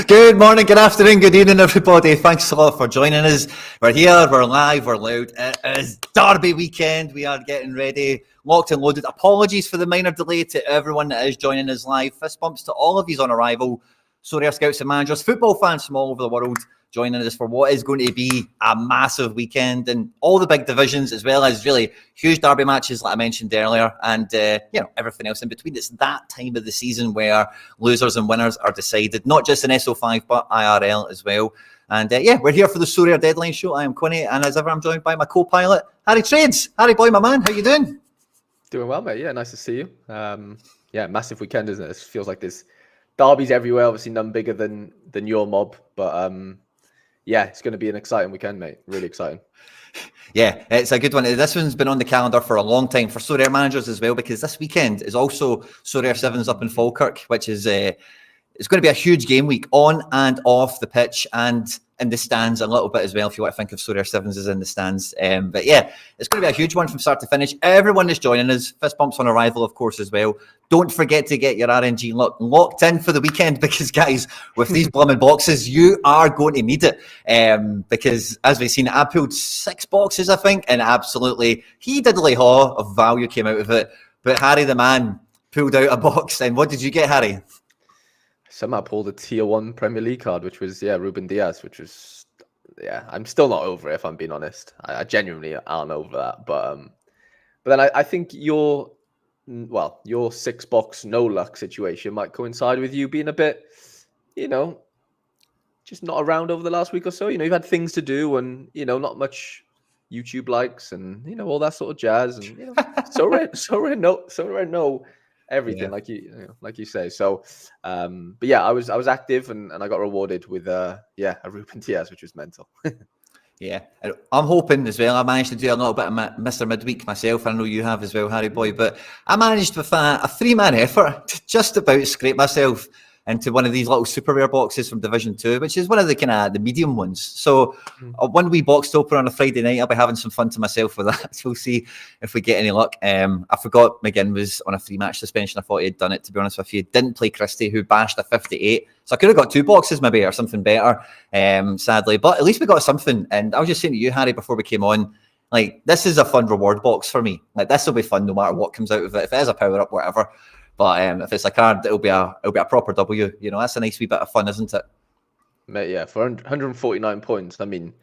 Good morning, good afternoon, good evening, everybody. Thanks a lot for joining us. We're here, we're live, we're loud. It is Derby weekend. We are getting ready, locked and loaded. Apologies for the minor delay to everyone that is joining us live. Fist bumps to all of you on arrival. Sorare scouts and managers, football fans from all over the world joining us for what is going to be a massive weekend and all the big divisions, as well as really huge derby matches like I mentioned earlier, and everything else in between. It's that time of the season where losers and winners are decided, not just in SO5 but IRL as well. And we're here for the Sorare Deadline Show. I am Quinny, and as ever I'm joined by my co-pilot Harry Trades. Harry boy, my man, how you doing? Doing well, mate. Yeah, nice to see you. Massive weekend, isn't it? It feels like there's derbies everywhere, obviously none bigger than your mob, but it's going to be an exciting weekend, mate. Really exciting. Yeah, it's a good one. This one's been on the calendar for a long time for Sorare managers as well, because this weekend is also Sorare Sevens up in Falkirk, which is it's going to be a huge game week on and off the pitch and in the stands a little bit as well, if you want to think of Sorare Sevens as in the stands. It's going to be a huge one from start to finish. Everyone is joining us. Fist bumps on arrival, of course, as well. Don't forget to get your RNG locked in for the weekend, because, guys, with these blooming boxes, you are going to need it. Because, as we've seen, I pulled 6 boxes, I think, and absolutely he-diddly-haw of value came out of it. But Harry, the man, pulled out a box. And what did you get, Harry? Somehow pulled a tier 1 Premier League card, which was, Ruben Diaz, which was, I'm still not over it, if I'm being honest. I genuinely aren't over that. But then I think your 6-box no luck situation might coincide with you being a bit, just not around over the last week or so. You've had things to do and, not much YouTube likes and, all that sort of jazz. And, Sorare no everything, like you say. So, I was active and I got rewarded with a Ruben Diaz, which was mental. Yeah, I'm hoping as well. I managed to do a little bit of Mr. Midweek myself. I know you have as well, Harry boy. But I managed with a 3-man effort to just about scrape myself into one of these little super rare boxes from Division 2, which is one of the medium ones. So one wee box to open on a Friday night. I'll be having some fun to myself with that. So we'll see if we get any luck. I forgot McGinn was on a 3-match suspension. I thought he had done it, to be honest with you. Didn't play Christie, who bashed a 58. So I could have got 2 boxes maybe or something better, sadly. But at least we got something. And I was just saying to you, Harry, before we came on, like, this is a fun reward box for me. Like, this will be fun no matter what comes out of it. If it is a power-up, whatever. But if it's a card, it'll be a proper W. That's a nice wee bit of fun, isn't it? Mate, for 149 points, I mean,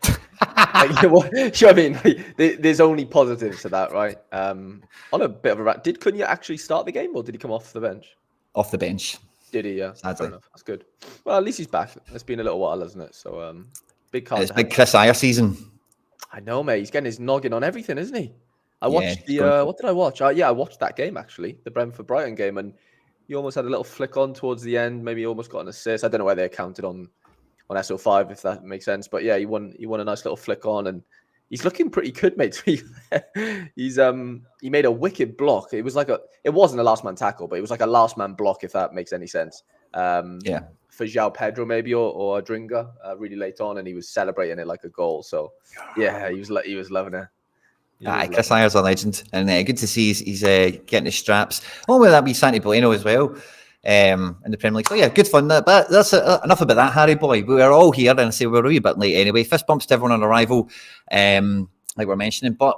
there's only positives to that, right? On a bit of a rat, did Quinny actually start the game, or did he come off the bench? Off the bench. Did he? Yeah, sadly. Fair enough. That's good. Well, at least he's back. It's been a little while, hasn't it? So, big card. It's big Chris Ayer season. I know, mate. He's getting his noggin on everything, isn't he? I watched what did I watch? I watched that game, actually, the Brentford-Brighton game, and he almost had a little flick on towards the end. Maybe he almost got an assist. I don't know whether they counted on SO5, if that makes sense. But yeah, he won a nice little flick on, and he's looking pretty good, mate. He's he made a wicked block. It wasn't a last man tackle, but it was like a last man block, if that makes any sense. For João Pedro maybe or Dringa really late on, and he was celebrating it like a goal. So yeah, he was loving it. Chris Ayer's a legend, and good to see he's getting his straps. Along with that, be Santi Bueno as well in the Premier League. So yeah, good fun. But that's enough about that, Harry boy. We were all here, and I say we're a wee bit late anyway. Fist bumps to everyone on arrival, like we're mentioning. But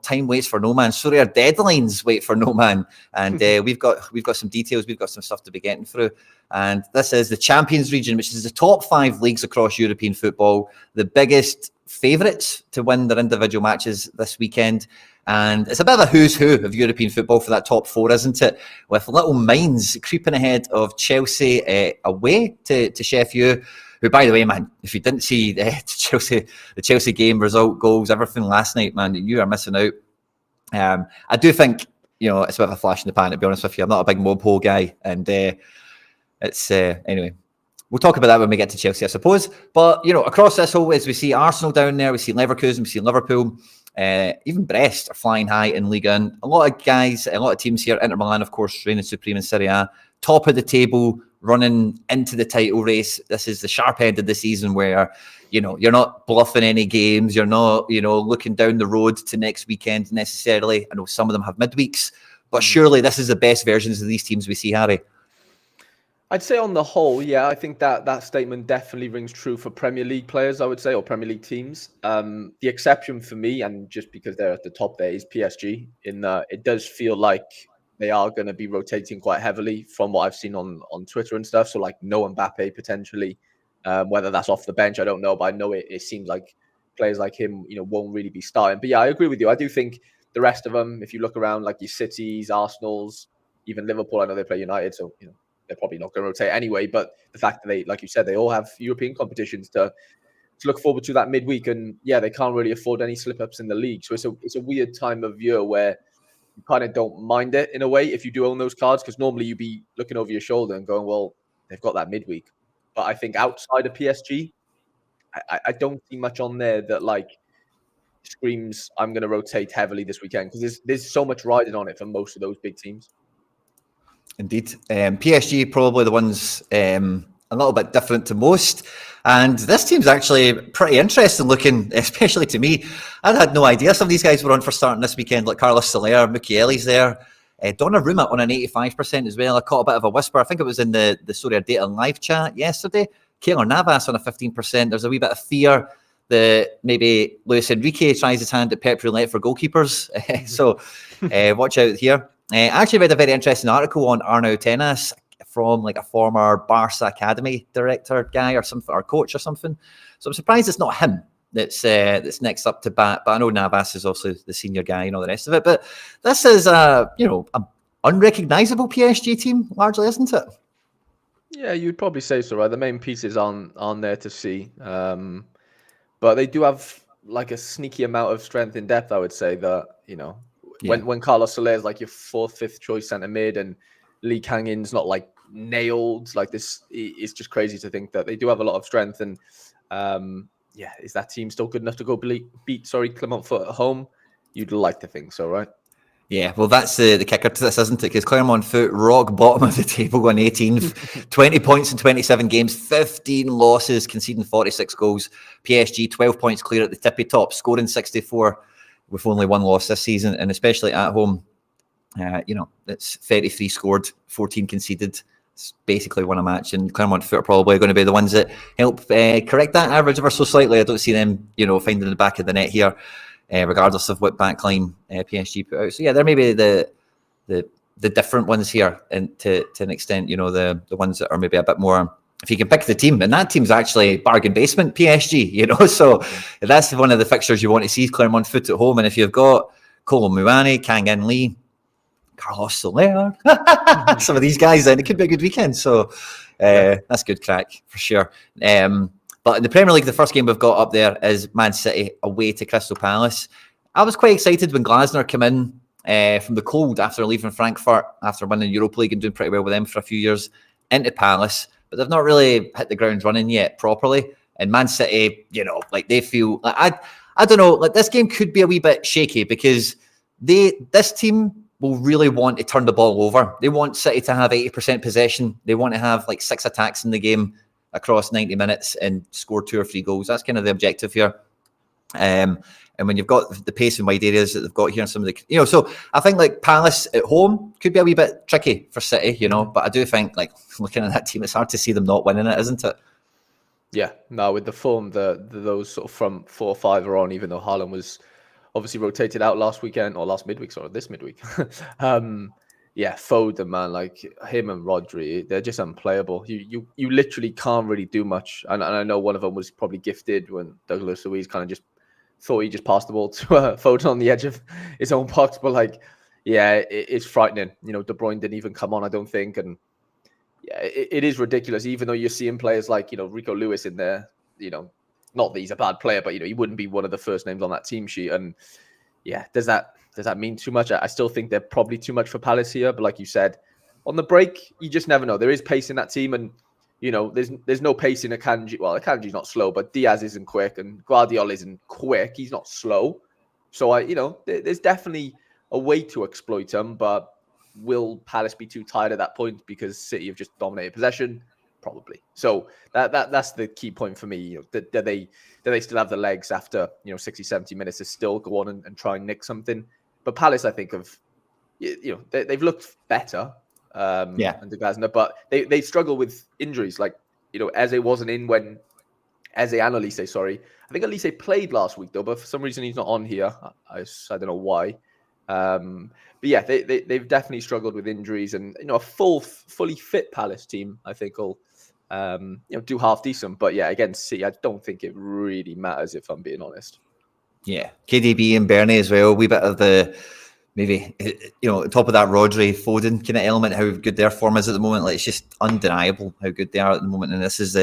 time waits for no man. Sorare deadlines wait for no man, and we've got some details. We've got some stuff to be getting through. And this is the Champions region, which is the top 5 leagues across European football, the biggest favourites to win their individual matches this weekend. And it's a bit of a who's who of European football for that top 4, isn't it? With Little Minds creeping ahead of Chelsea away to Sheffield, who, by the way, man, if you didn't see the Chelsea game result, goals, everything last night, man, you are missing out. I do think, it's a bit of a flash in the pan, to be honest with you. I'm not a big Mobo guy, and it's anyway. We'll talk about that when we get to Chelsea, I suppose. But, across this whole, as we see Arsenal down there, we see Leverkusen, we see Liverpool, even Brest are flying high in Ligue 1. A lot of guys, a lot of teams here. Inter Milan, of course, reigning supreme in Serie A. Top of the table, running into the title race. This is the sharp end of the season where, you're not bluffing any games. You're not, looking down the road to next weekend necessarily. I know some of them have midweeks, but surely this is the best versions of these teams we see, Harry. I'd say on the whole, yeah, I think that statement definitely rings true for Premier League players, I would say, or Premier League teams. The exception for me, and just because they're at the top there, is PSG. It does feel like they are going to be rotating quite heavily from what I've seen on Twitter and stuff. So like no Mbappe potentially, whether that's off the bench, I don't know, but I know it seems like players like him, won't really be starting. But yeah, I agree with you. I do think the rest of them, if you look around, like your Cities, Arsenals, even Liverpool, I know they play United, so they're probably not going to rotate anyway. But the fact that they, like you said, they all have European competitions to look forward to that midweek, and yeah, they can't really afford any slip ups in the league. So it's a weird time of year where you kind of don't mind it in a way if you do own those cards, because normally you'd be looking over your shoulder and going, well, they've got that midweek. But I think outside of PSG, I don't see much on there that like screams I'm going to rotate heavily this weekend, because there's so much riding on it for most of those big teams. Indeed. PSG probably the ones a little bit different to most. And this team's actually pretty interesting looking, especially to me. I had no idea some of these guys were on for starting this weekend, like Carlos Soler, Mukiele's there. Donnarumma on an 85% as well. I caught a bit of a whisper. I think it was in the Sorare Data live chat yesterday. Keylor Navas on a 15%. There's a wee bit of fear that maybe Luis Enrique tries his hand at Pep Roulette for goalkeepers. So watch out here. I actually read a very interesting article on Arnau Tenas from like a former Barca Academy director guy or something, or coach or something. So I'm surprised it's not him that's next up to bat. But I know Navas is also the senior guy and all the rest of it. But this is an unrecognisable PSG team largely, isn't it? Yeah, you'd probably say so, right? The main pieces aren't there to see, but they do have like a sneaky amount of strength in depth. I would say that when Carlos Soler is like your fourth, fifth choice centre mid, and Lee Kang-in's not like nailed like this, it's just crazy to think that they do have a lot of strength. And is that team still good enough to go beat Clermont-Foot at home? You'd like to think so, right? Yeah, well, that's the kicker to this, isn't it? Because Clermont-Foot, rock bottom of the table, on 18th, 20 points in 27 games, 15 losses, conceding 46 goals. PSG, 12 points clear at the tippy top, scoring 64 with only one loss this season, and especially at home. It's 33 scored, 14 conceded. It's basically won a match, and Clermont-Foot are probably going to be the ones that help correct that average ever so slightly. I don't see them, finding the back of the net here. Regardless of what backline PSG put out. So yeah, there may be the different ones here, and to an extent, the ones that are maybe a bit more. If you can pick the team, and that team's actually bargain basement PSG, so that's one of the fixtures you want to see, Clermont-Foot at home. And if you've got Kolo Muani, Kang-in Lee, Carlos Soler, some of these guys, then it could be a good weekend. So that's good crack for sure. But in the Premier League, the first game we've got up there is Man City away to Crystal Palace. I was quite excited when Glasner came in from the cold after leaving Frankfurt, after winning Europa League and doing pretty well with them for a few years, into Palace. But they've not really hit the ground running yet properly. And Man City, they feel like I don't know, like this game could be a wee bit shaky, because this team will really want to turn the ball over. They want City to have 80% possession. They want to have like 6 attacks in the game across 90 minutes and score 2 or 3 goals. That's kind of the objective here. And when you've got the pace in wide areas that they've got here, and some of the, so I think like Palace at home could be a wee bit tricky for City, but I do think like looking at that team, it's hard to see them not winning it, isn't it? Yeah, no, with the form those sort of from 4 or 5 are on, even though Haaland was obviously rotated out last weekend or last midweek, sorry, this midweek. Yeah, Foden, man, like him and Rodri, they're just unplayable. You literally can't really do much. And I know one of them was probably gifted when Douglas Luiz kind of just thought he just passed the ball to Foden on the edge of his own box. But like, yeah, it's frightening. De Bruyne didn't even come on, I don't think. And yeah, it is ridiculous. Even though you're seeing players like, Rico Lewis in there, not that he's a bad player, but, he wouldn't be one of the first names on that team sheet. And yeah, does that mean too much? I still think they're probably too much for Palace here. But like you said, on the break, you just never know. There is pace in that team. And, there's no pace in Akanji. Well, Akanji's not slow, but Diaz isn't quick. And Guardiola isn't quick. He's not slow. So, there's definitely a way to exploit him. But will Palace be too tired at that point because City have just dominated possession? Probably. So that's the key point for me. Do they still have the legs after 60, 70 minutes to still go on and try and nick something? But Palace, I think, they've looked better. and De Glasner, but they struggle with injuries. Like, Eze wasn't in when Eze and Elise, sorry. I think Elise played last week though, but for some reason he's not on here. I don't know why. But yeah, they've definitely struggled with injuries, and a fully fit Palace team, I think, will do half decent. But yeah, against City, I don't think it really matters, if I'm being honest. Yeah, KDB and Bernie as well. Wee bit of the maybe top of that Rodri Foden kind of element. How good their form is at the moment. Like, it's just undeniable how good they are at the moment. And this is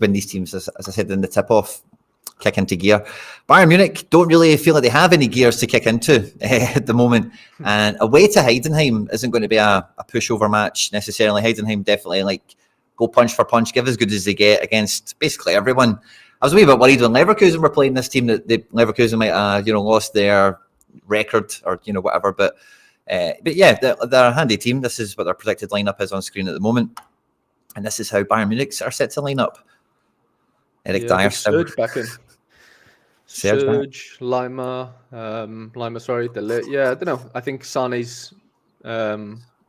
when these teams, as I said in the tip off, kick into gear. Bayern Munich don't really feel like they have any gears to kick into at the moment. And away to Heidenheim isn't going to be a pushover match necessarily. Heidenheim definitely go punch for punch, give as good as they get against basically everyone. I was a wee bit worried when Leverkusen were playing this team that Leverkusen might lost their record or whatever. But yeah, they're a handy team. This is what their predicted lineup is on screen at the moment, and this is how Bayern Munich are set to line up. Eric Dyer, Serge back in. Serge, Lima, sorry, De Ligt. Yeah, I don't know. I think Sane's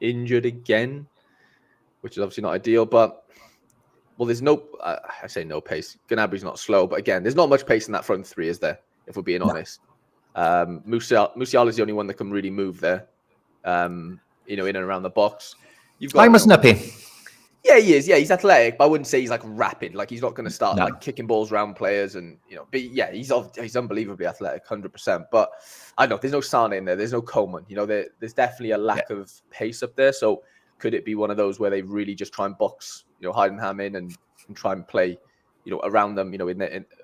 injured again, which is obviously not ideal, but. Well, there's I say no pace. Gnabry's not slow, but again, there's not much pace in that front three, is there? If we're being honest. Musiala is the only one that can really move there, in and around the box. You've got Lima's nippy. Yeah, he is. Yeah, he's athletic, but I wouldn't say he's rapid. He's not going to start kicking balls around players, and But yeah, he's unbelievably athletic, 100%. But I don't know. There's no Sane in there. There's no Coleman. There's definitely a lack of pace up there. So could it be one of those where they really just try and box Heidenheim in and try and play around them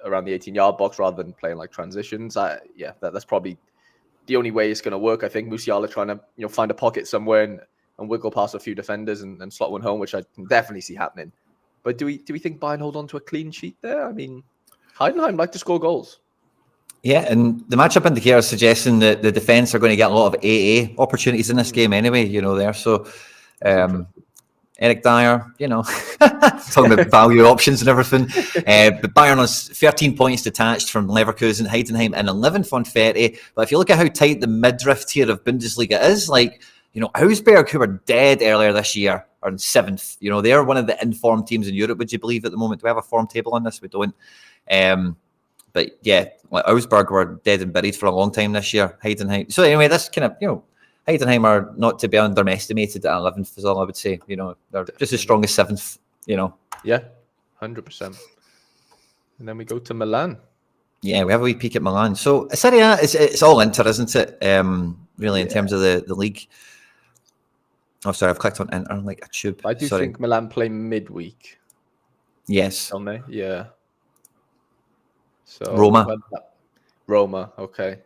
around the 18-yard box rather than playing transitions? That's probably the only way it's going to work. I think Musiala trying to find a pocket somewhere and wiggle past a few defenders and slot one home, which I can definitely see happening. But do we think Bayern hold on to a clean sheet there? I mean, Heidenheim like to score goals. Yeah, and the matchup indicator is suggesting that the defence are going to get a lot of AA opportunities in this game anyway, there. So Eric Dyer, talking about value options and everything. But Bayern has 13 points detached from Leverkusen, Heidenheim, and 11th on 30. But if you look at how tight the midriff tier of Bundesliga is, Augsburg, who were dead earlier this year, are in 7th. They're one of the informed teams in Europe, would you believe, at the moment? Do we have a form table on this? We don't. But yeah, Augsburg were dead and buried for a long time this year. Heidenheim. So anyway, that's kind of, Heidenheim are not to be underestimated at 11th, is all I would say. They're just as strong as 7th, Yeah, 100%. And then we go to Milan. Yeah, we have a wee peek at Milan. So Serie A, it's all Inter, isn't it? Really, in terms of the league. Oh, sorry, I've clicked on Inter like a tube. I do think Milan play midweek. Yes. Don't they? Yeah. So Roma, okay.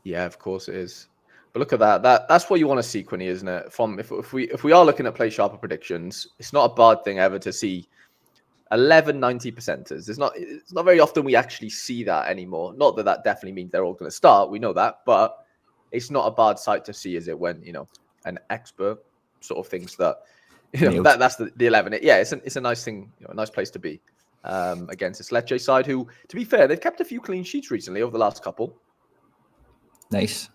Yeah, of course it is. But look at that. That's what you want to see, Quinny, isn't it? If we are looking at play sharper predictions, it's not a bad thing ever to see 11 90%ers. It's not very often we actually see that anymore. Not that definitely means they're all going to start. We know that, but it's not a bad sight to see, is it? When an expert sort of thinks that that's the 11. It's a nice thing, a nice place to be against this Lecce side. Who, to be fair, they've kept a few clean sheets recently over the last couple. Nice.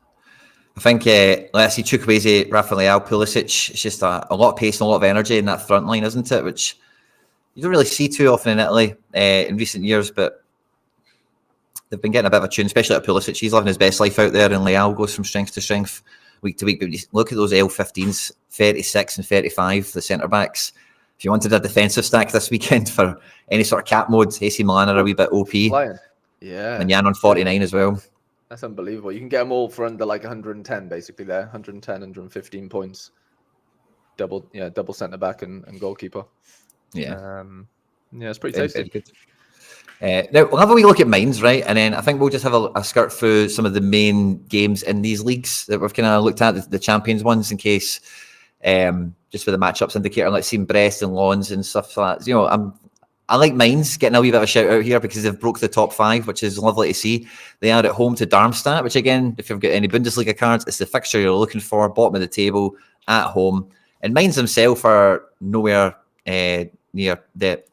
I think, let's see, Chukwueze, Rafael, Pulisic, it's just a lot of pace and a lot of energy in that front line, isn't it? Which you don't really see too often in Italy in recent years, but they've been getting a bit of a tune, especially at Pulisic. He's living his best life out there, and Leal goes from strength to strength, week to week. But look at those L15s, 36 and 35, the centre-backs. If you wanted a defensive stack this weekend for any sort of cap mode, AC Milan are a wee bit OP. Yeah. And Jan on 49 as well. That's unbelievable. You can get them all for under 110, basically there. 110, 115 points. Double centre back and goalkeeper. Yeah. It's pretty tasty. Very good. Now, we'll have a wee look at mines, right? And then I think we'll just have a skirt through some of the main games in these leagues that we've kind of looked at, the Champions ones, in case, just for the matchups indicator, like seeing Brest and Lons and stuff like that. I like Mainz getting a wee bit of a shout out here because they've broke the top 5, which is lovely to see. They are at home to Darmstadt, which again, if you've got any Bundesliga cards, it's the fixture you're looking for, bottom of the table, at home. And Mainz themselves are nowhere near the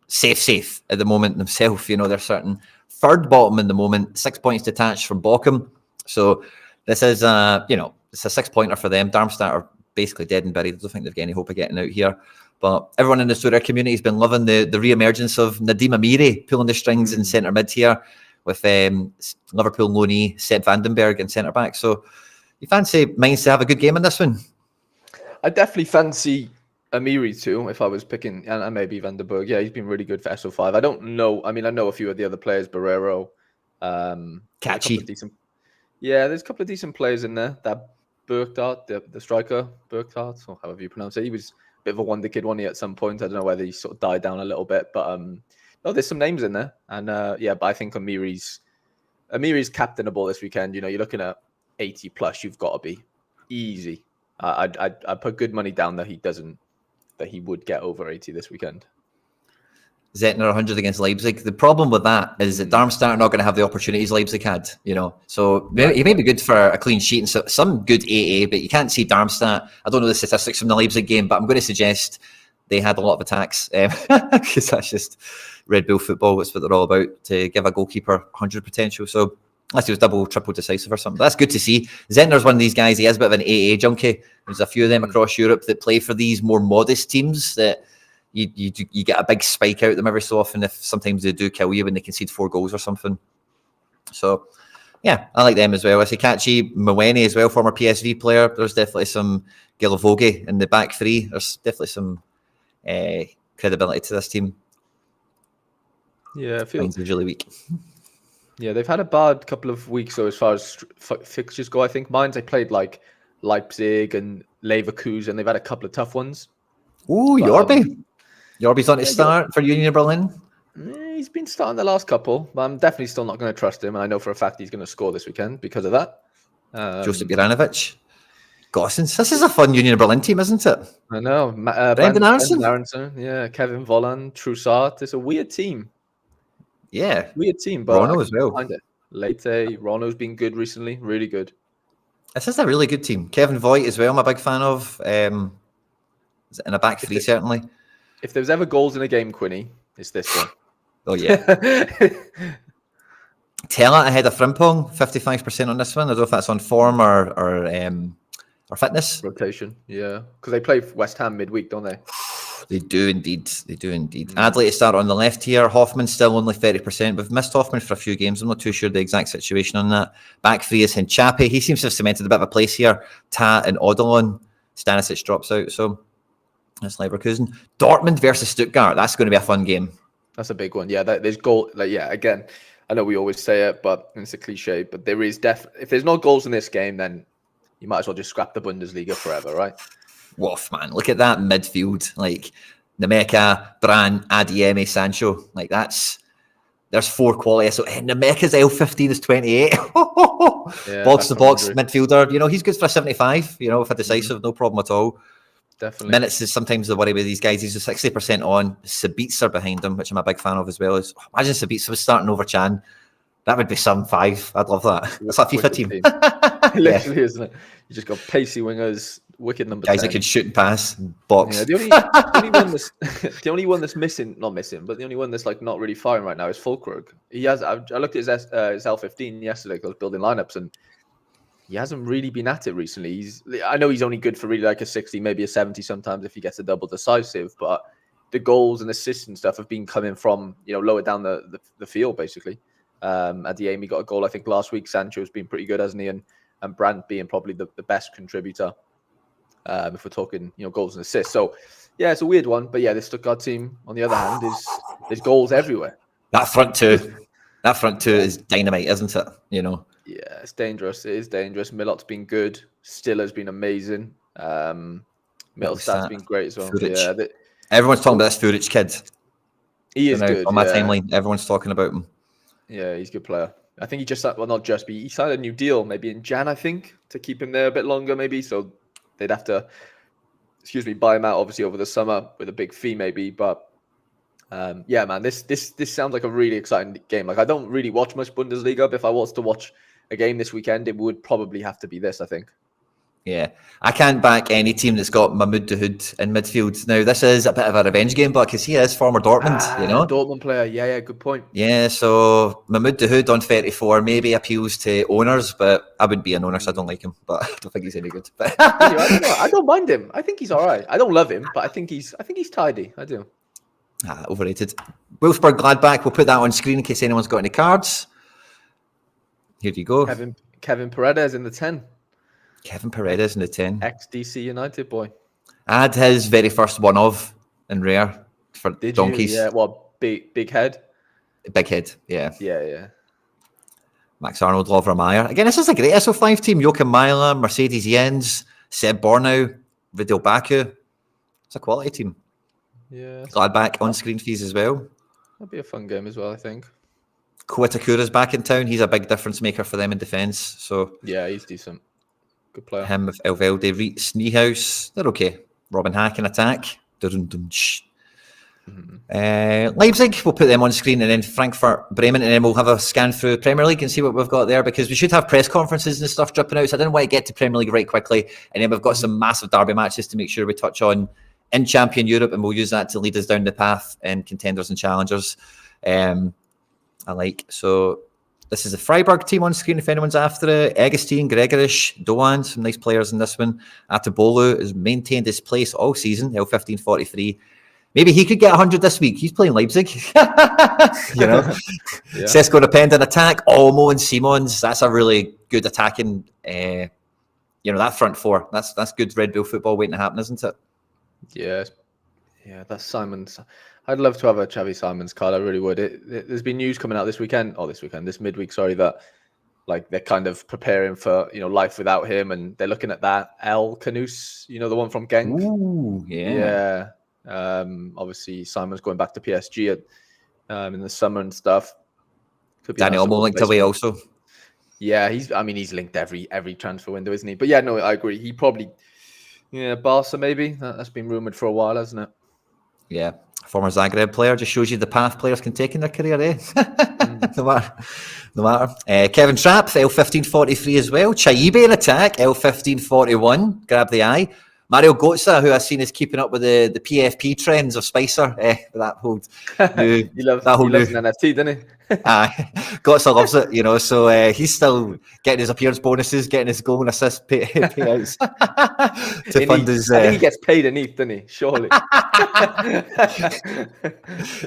safe at the moment themselves. They're certain third bottom in the moment, 6 points detached from Bochum. So this is it's a 6-pointer for them. Darmstadt are basically dead and buried. I don't think they've got any hope of getting out here. But everyone in the Sorare community has been loving the re-emergence of Nadim Amiri pulling the strings in centre mid here with Liverpool loanee Seb Vandenberg in centre back. So you fancy Mainz to have a good game in this one? I definitely fancy Amiri too, if I was picking, and maybe Vandenberg. Yeah, he's been really good for SO5. I don't know. I mean, I know a few of the other players, Barrero, Catchy. There's a couple of decent players in there. That Burkhardt, the striker, Burkhardt, or however you pronounce it, he was a bit of a wonder kid, wasn't he, at some point? I don't know whether he sort of died down a little bit, but there's some names in there, and but I think Amiri's captainable this weekend. You know, you're looking at 80 plus. You've got to be easy. I'd put good money down that he would get over 80 this weekend. Zetner 100 against Leipzig. The problem with that is that Darmstadt are not going to have the opportunities Leipzig had, you know. So he may be good for a clean sheet and so, some good AA, but you can't see Darmstadt. I don't know the statistics from the Leipzig game, but I'm going to suggest they had a lot of attacks because that's just Red Bull football. That's what they're all about, to give a goalkeeper 100 potential. So unless he was double, triple decisive or something. But that's good to see. Zetner's one of these guys. He is a bit of an AA junkie. There's a few of them across Europe that play for these more modest teams that you get a big spike out of them every so often if sometimes they do kill you when they concede 4 goals or something. So, yeah, I like them as well. I say Catchy, Mawene as well, former PSV player. There's definitely some Gilavogi in the back three. There's definitely some credibility to this team. Yeah, I feel Mine's usually weak. Yeah, they've had a bad couple of weeks though, as far as fixtures go. I think Mainz, they played like Leipzig and Leverkusen. They've had a couple of tough ones. Ooh, Yorby. Yorby's on to start for Union Berlin. He's been starting the last couple, but I'm definitely still not going to trust him. And I know for a fact he's going to score this weekend because of that. Josip Juranovic. Gossens. This is a fun Union Berlin team, isn't it? I know. Brendan Aronson. Yeah, Kevin Volland, Troussard. It's a weird team. Yeah. Weird team, but Rono as well. Leite, Rono's been good recently. Really good. This is a really good team. Kevin Voigt as well, I'm a big fan of. In a back three, certainly. If there was ever goals in a game, Quinny, it's this one. Oh, yeah. Tella ahead of Frimpong, 55% on this one. I don't know if that's on form or fitness. Rotation, yeah. Because they play West Ham midweek, don't they? They do indeed. Adley to start on the left here. Hoffman still only 30%. We've missed Hoffman for a few games. I'm not too sure the exact situation on that. Back three is Hinchapi. He seems to have cemented a bit of a place here. Ta and Odilon. Stanisic drops out. So that's Leverkusen. Dortmund versus Stuttgart. That's going to be a fun game. That's a big one. Yeah, there's goal. Again, I know we always say it, but it's a cliche. But there is if there's no goals in this game, then you might as well just scrap the Bundesliga forever, right? Woof, man. Look at that midfield. Like Nemeka, Brand, Adiemi, Sancho. Like there's 4 quality. So Nemeka's L15 is 28. Box to box midfielder. You know, he's good for a 75, you know, with a decisive, no problem at all. Definitely. Minutes is sometimes the worry with these guys. He's just 60% on. Sabitzer behind him, which I'm a big fan of as well. Imagine Sabitzer was starting over Chan. That would be some 5. I'd love that. That's a FIFA team. Literally, isn't it? You just got pacey wingers, wicked number guys 10. that can shoot and pass, box. Yeah, the only one that's not missing, but the only one that's like not really firing right now is Fulkrug. He has. I looked at his L15 yesterday because I was building lineups, and he hasn't really been at it recently. I know he's only good for really like a 60, maybe a 70 sometimes if he gets a double decisive, but the goals and assists and stuff have been coming from, you know, lower down the field basically. At the aim, he got a goal I think last week. Sancho's been pretty good, hasn't he? And Brandt being probably the best contributor. If we're talking, you know, goals and assists. So yeah, it's a weird one, but yeah, the Stuttgart team on the other hand is goals everywhere. That front two is dynamite, isn't it? You know. Yeah, it's dangerous. It is dangerous. Milot's been good. Stiller's been amazing. Mittelstadt's been great as well. Yeah, everyone's talking about this Furic kid. He is good. On my timeline, everyone's talking about him. Yeah, he's a good player. I think he just not just, but he signed a new deal maybe in Jan, I think, to keep him there a bit longer maybe. So they'd have to, buy him out obviously over the summer with a big fee maybe. But yeah, man, this sounds like a really exciting game. Like I don't really watch much Bundesliga, but if I was to watch a game this weekend, it would probably have to be this, I think. Yeah, I can't back any team that's got Mahmoud Dahoud in midfield. Now, this is a bit of a revenge game, but because he is former Dortmund, Dortmund player. Yeah, good point. Yeah, so Mahmoud Dahoud on 34 maybe appeals to owners, but I wouldn't be an owner, so I don't like him. But I don't think he's any good. I don't mind him. I think he's all right. I don't love him, but I think he's tidy. I do. Overrated. Wolfsburg Gladbach. We'll put that on screen in case anyone's got any cards. Here you go. Kevin Paredes in the 10. Kevin Paredes in the 10. Ex-DC United boy. I had his very first one of in rare for donkeys. Yeah, what, big head? Big head, yeah. Yeah. Max Arnold, Lovra Meyer. Again, this is a great SO5 team. Joachim Myler, Mercedes Jens, Seb Bornau, Vidal Baku. It's a quality team. Yeah. Gladbach on-screen fees as well. That'd be a fun game as well, I think. Koitakura's back in town. He's a big difference maker for them in defence. So yeah, he's decent. Good player. Him with Elvelde, Reitz, Niehaus. They're okay. Robin Hack in attack. Leipzig, we'll put them on screen, and then Frankfurt, Bremen, and then we'll have a scan through Premier League and see what we've got there, because we should have press conferences and stuff dripping out, so I didn't want to get to Premier League right quickly, and then we've got some massive derby matches to make sure we touch on in Champion Europe, and we'll use that to lead us down the path in contenders and challengers. So this is the Freiburg team on screen if anyone's after it. Augustine, Gregorish, Doan, some nice players in this one. Atabolu has maintained his place all season, L1543. Maybe he could get 100 this week. He's playing Leipzig. Sesko Depend in attack. Olmo and Simons. That's a really good attacking, that front four. That's good Red Bull football waiting to happen, isn't it? Yeah, that's Simons. I'd love to have a Xavi Simons card. I really would. There's been news coming out this midweek, that like they're kind of preparing for life without him, and they're looking at that El Canus, the one from Genk. Ooh, yeah. Obviously Simon's going back to PSG in the summer and stuff. Could be Daniel Olmo linked away also. Yeah, he's linked every transfer window, isn't he? But yeah, no, I agree. He probably, Barca maybe. That's been rumored for a while, hasn't it? Yeah, former Zagreb player. Just shows you the path players can take in their career, eh? No matter. Kevin Trapp, L1543 as well. Chaibe in attack, L1541. Grab the eye. Mario Götze, who I've seen is keeping up with the PFP trends of Spicer. That whole he loves an NFT, doesn't he? Götze loves it, so he's still getting his appearance bonuses, getting his goal and assist payouts to fund his... I think he gets paid in ETH, doesn't he? Surely.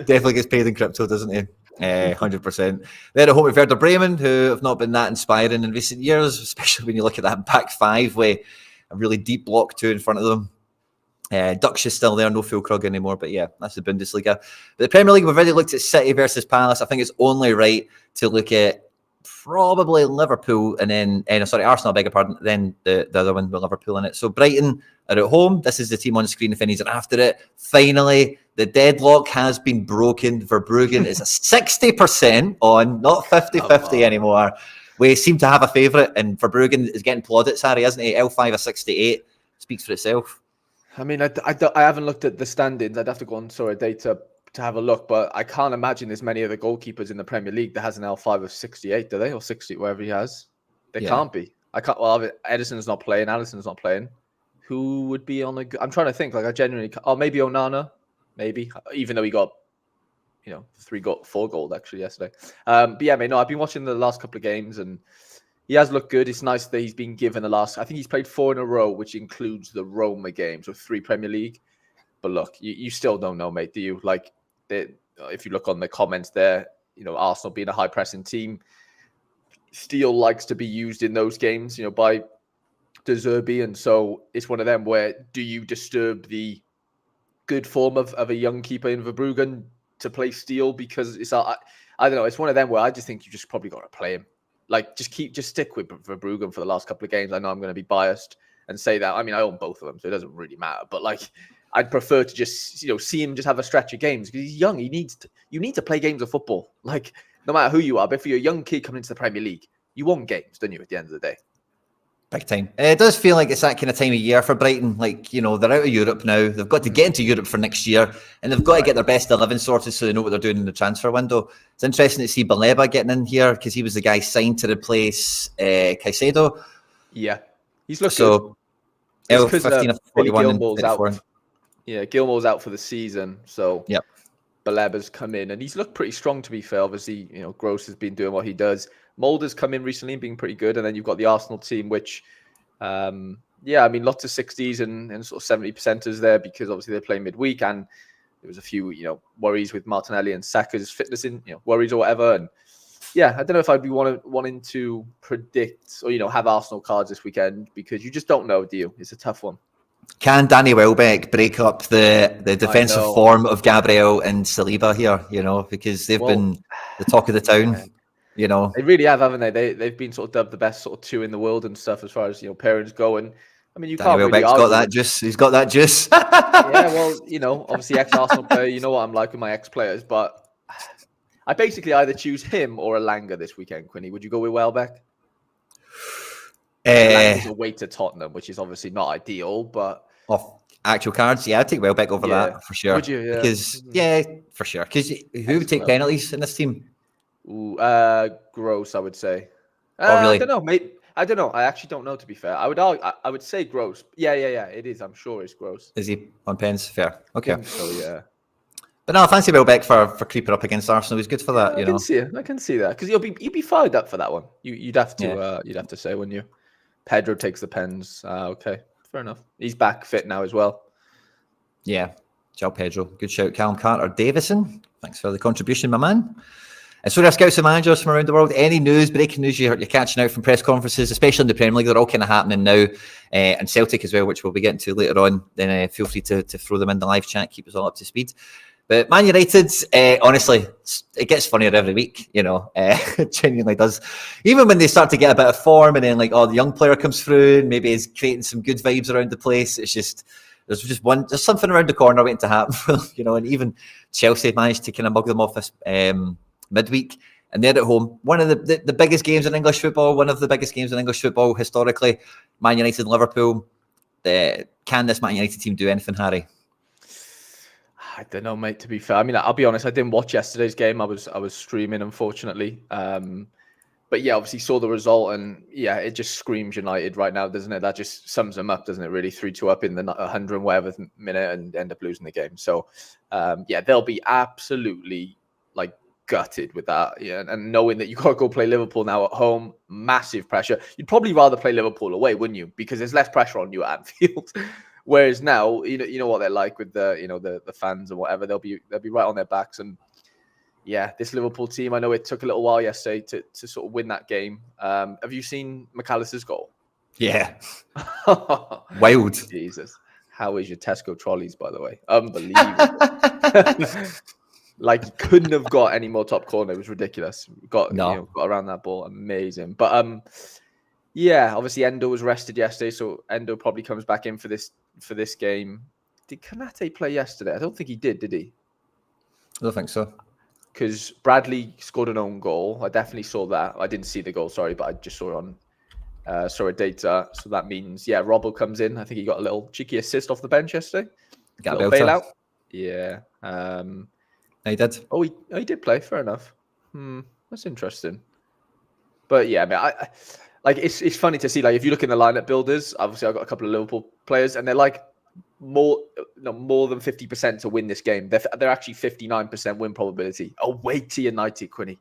Definitely gets paid in crypto, doesn't he? 100%. They're at home with Werder Bremen, who have not been that inspiring in recent years, especially when you look at that back five with a really deep block two in front of them. Dux is still there, no Füllkrug anymore, but yeah, that's the Bundesliga. But the Premier League, we've already looked at City versus Palace. I think it's only right to look at probably Liverpool and then, Arsenal, I beg your pardon, then the other one with Liverpool in it. So Brighton are at home. This is the team on screen if anybody's after it. Finally, the deadlock has been broken. Verbruggen is a 60% on, not 50-50 anymore. We seem to have a favourite, and Verbruggen is getting plaudits, Harry, isn't he? L5 of 68 speaks for itself. I mean, I haven't looked at the standings. I'd have to go on Sorare to have a look, but I can't imagine there's many other goalkeepers in the Premier League that has an L5 of 68, do they? Or 60, whatever he has. They can't be. I can't. Well, Edison's not playing. Alisson's not playing. Who would be on a... I'm trying to think. I genuinely... Oh, maybe Onana. Maybe. Even though he got... 4 goals actually yesterday. But yeah, I've been watching the last couple of games and he has looked good. It's nice that he's been given I think he's played 4 in a row, which includes the Roma game, so 3 Premier League. But look, you still don't know, mate, do you? Like, if you look on the comments there, Arsenal being a high pressing team, Steele likes to be used in those games, by De Zerbi, and so it's one of them where do you disturb the good form of a young keeper in Verbruggen to play Steele, because it's I don't know, it's one of them where I just think you just probably got to play him. Like, just stick with Verbruggen for the last couple of games. I know I'm going to be biased and say that. I mean, I own both of them, so it doesn't really matter. But like, I'd prefer to just see him just have a stretch of games because he's young. You need to play games of football. Like, no matter who you are, but if you're a young kid coming into the Premier League, you want games, don't you? At the end of the day. Big time. It does feel like it's that kind of time of year for Brighton. Like, they're out of Europe now. They've got to get into Europe for next year, and they've got to get their best 11 sorted so they know what they're doing in the transfer window. It's interesting to see Baleba getting in here because he was the guy signed to replace Caicedo. Yeah, he's looked good. It's because 15 of Billy 41 and Gilmore's 34. out. Yeah, Gilmore's out for the season, so Yep. Baleba's come in, and he's looked pretty strong, to be fair. Obviously, Gross has been doing what he does. Mulder's come in recently and been pretty good, and then you've got the Arsenal team, which, lots of 60s and sort of 70 percenters there because obviously they play midweek, and there was a few, worries with Martinelli and Saka's fitness worries or whatever. And yeah, I don't know if I'd be wanting to predict or have Arsenal cards this weekend because you just don't know, do you? It's a tough one. Can Danny Welbeck break up the defensive form of Gabriel and Saliba here? Because they've been the talk of the town. They really have, haven't they? They've been sort of dubbed the best sort of two in the world and stuff as far as pairings go. And I mean, you Danny can't Welbeck's really argue. got that juice. He's got that juice. Yeah, well, obviously ex-Arsenal player. You know what I'm like with my ex-players, but I basically either choose him or Elanga this weekend. Quinny, would you go with Welbeck? Elanga's away to Tottenham, which is obviously not ideal, but off actual cards, I'd take Welbeck over that for sure. Would you? Yeah. Because for sure. Because who would take penalties in this team? Ooh, Gross, I would say. Really? I don't know, mate. I don't know. I actually don't know, to be fair. I would say Gross. Yeah. It is. I'm sure it's Gross. Is he on pens? Fair. Okay. So, yeah. But no, I fancy Welbeck for creeping up against Arsenal. He's good for that, I can see it. I can see that because you'd be fired up for that one. You'd have to say, wouldn't you? Pedro takes the pens. Okay, fair enough. He's back fit now as well. Yeah, ciao Pedro. Good shout, Callum Carter-Davison. Thanks for the contribution, my man. And so, our scouts and managers from around the world. Any news, breaking news you're catching out from press conferences, especially in the Premier League, they're all kind of happening now, and Celtic as well, which we'll be getting to later on. Then feel free to throw them in the live chat, keep us all up to speed. But Man United, honestly, it gets funnier every week, it genuinely does. Even when they start to get a bit of form and then the young player comes through and maybe is creating some good vibes around the place, it's just, there's something around the corner waiting to happen, and even Chelsea managed to kind of mug them off this midweek. And they're at home. One of the biggest games in English football, historically, Man United and Liverpool. Can this Man United team do anything, Harry? I don't know, mate, to be fair. I mean, I'll be honest, I didn't watch yesterday's game. I was streaming, unfortunately. But yeah, obviously saw the result, and yeah, it just screams United right now, doesn't it? That just sums them up, doesn't it? Really, 3-2 up in the 100 and whatever minute and end up losing the game. So they'll be absolutely gutted with that. Yeah, and knowing that you got to go play Liverpool now at home, massive pressure. You'd probably rather play Liverpool away, wouldn't you? Because there's less pressure on you at Anfield. Whereas now, you know what they're like with the fans and whatever. They'll be right on their backs. And yeah, this Liverpool team, I know it took a little while yesterday to sort of win that game. Have you seen McAllister's goal? Yeah. Wild. Jesus. How is your Tesco trolleys, by the way? Unbelievable. You couldn't have got any more top corner. It was ridiculous. Got around that ball. Amazing. But yeah, obviously Endo was rested yesterday, so Endo probably comes back in for this game. Did Kanate play yesterday? I don't think he did he? I don't think so. Because Bradley scored an own goal. I definitely saw that. I didn't see the goal, sorry, but I just saw it on saw a data. So that means, Robbo comes in. I think he got a little cheeky assist off the bench yesterday. Got a little bailout. Yeah. He did. Oh, he did play. Fair enough. That's interesting. But yeah, I mean, it's funny to see. If you look in the lineup builders, obviously I've got a couple of Liverpool players, and they're more than 50% to win this game. They're actually 59% win probability away to United, Quinny.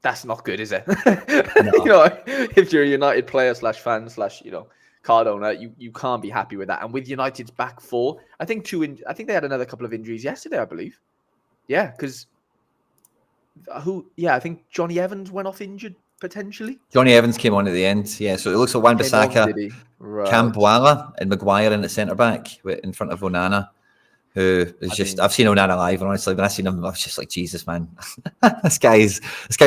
That's not good, is it? No. If you're a United player /fan card owner, you can't be happy with that. And with United's back four, I think they had another couple of injuries yesterday, I believe. Yeah, because I think Johnny Evans went off injured potentially. Johnny Evans came on at the end. Yeah, so it looks like Wan-Bissaka, right. Cambuala and Maguire in at centre back in front of Onana, who is I've seen Onana live, and honestly, when I seen him, I was just like, Jesus, man, this guy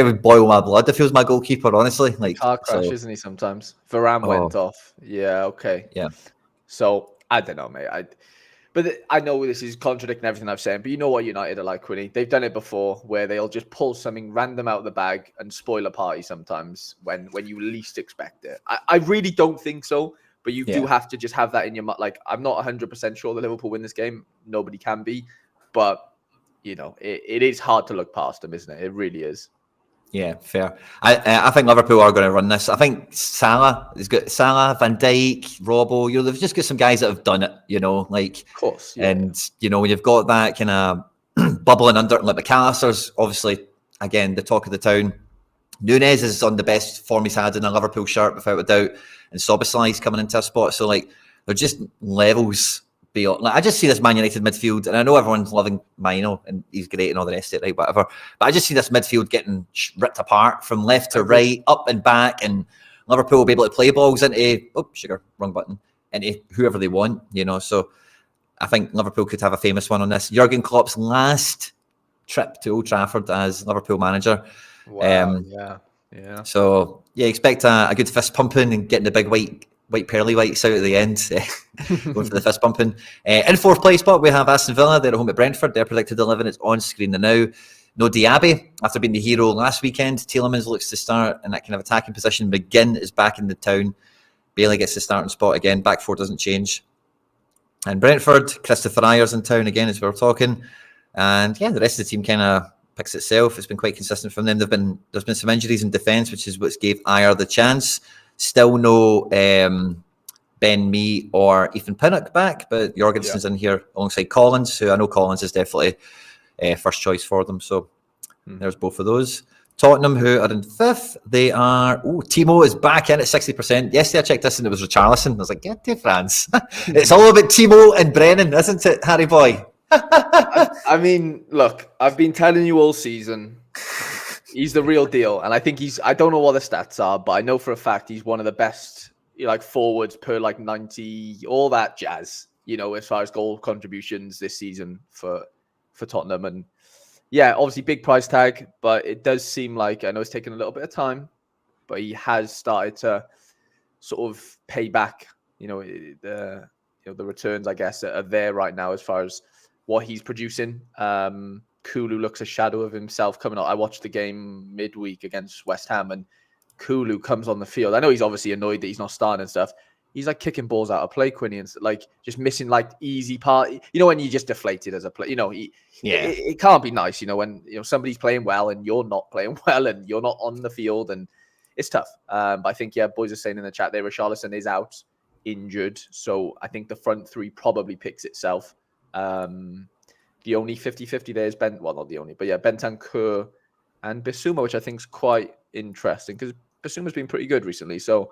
would boil my blood if he was my goalkeeper, honestly. Car crash, isn't he? Sometimes Varane went off. Yeah, okay. Yeah. So I don't know, mate. But I know this is contradicting everything I've said, but you know what United are like, Quinny. They've done it before, where they'll just pull something random out of the bag and spoil a party sometimes when you least expect it. I really don't think so, but you do have to just have that in your mind. I'm not 100% sure that Liverpool win this game. Nobody can be, but it is hard to look past them, isn't it? It really is. Yeah, fair. I think Liverpool are going to run this. I think Salah has got Salah, Van Dijk, Robbo. They've just got some guys that have done it. Of course. Yeah, and when you've got that kind of bubbling under, like McAllister's obviously again the talk of the town. Nunes is on the best form he's had in a Liverpool shirt without a doubt, and Szoboszlai's coming into a spot. So they're just levels beyond. I just see this Man United midfield, and I know everyone's loving Mino and he's great and all the rest of it, right? Whatever. But I just see this midfield getting ripped apart from left to right, up and back, and Liverpool will be able to play balls into wrong button, into whoever they want. So I think Liverpool could have a famous one on this. Jurgen Klopp's last trip to Old Trafford as Liverpool manager. Wow, yeah. So expect a good fist pumping and getting the big white pearly whites out at the end, going for the fist pumping. In fourth place spot, we have Aston Villa. They're at home at Brentford. They're predicted 11. It's on screen now. No Diaby after being the hero last weekend. Tielemans looks to start in that kind of attacking position. McGinn is back in the town. Bailey gets the starting spot again. Back four doesn't change. And Brentford, Christopher Ayer's in town again as we were talking. And the rest of the team kind of picks itself. It's been quite consistent from them. There's been some injuries in defence, which is what's gave Ayer the chance. Still no Ben Mee or Ethan Pinnock back, but Jorgensen's in here alongside Collins, who I know Collins is definitely first choice for them. So there's both of those. Tottenham, who are in fifth, they are. Timo is back in at 60%. Yesterday I checked this and it was Richarlison. I was like, get to France. It's all about Timo and Brennan, isn't it, Harry boy? I mean, look, I've been telling you all season, he's the real deal. And I think I don't know what the stats are, but I know for a fact he's one of the best forwards per 90, all that jazz, as far as goal contributions this season for Tottenham. And obviously big price tag, but it does seem like, I know it's taken a little bit of time, but he has started to sort of pay back, the returns, I guess, are there right now as far as what he's producing. Kulu looks a shadow of himself coming out. I watched the game midweek against West Ham, and Kulu comes on the field. I know he's obviously annoyed that he's not starting and stuff. He's kicking balls out of play, Quinny, and just missing easy part. When you just deflated as a player, it can't be nice. When somebody's playing well and you're not playing well and you're not on the field, and it's tough. But I think boys are saying in the chat there, Richarlison is out injured, so I think the front three probably picks itself. The only 50-50 there is not the only, but Bentancur and Bissouma, which I think is quite interesting because Bissouma's been pretty good recently. So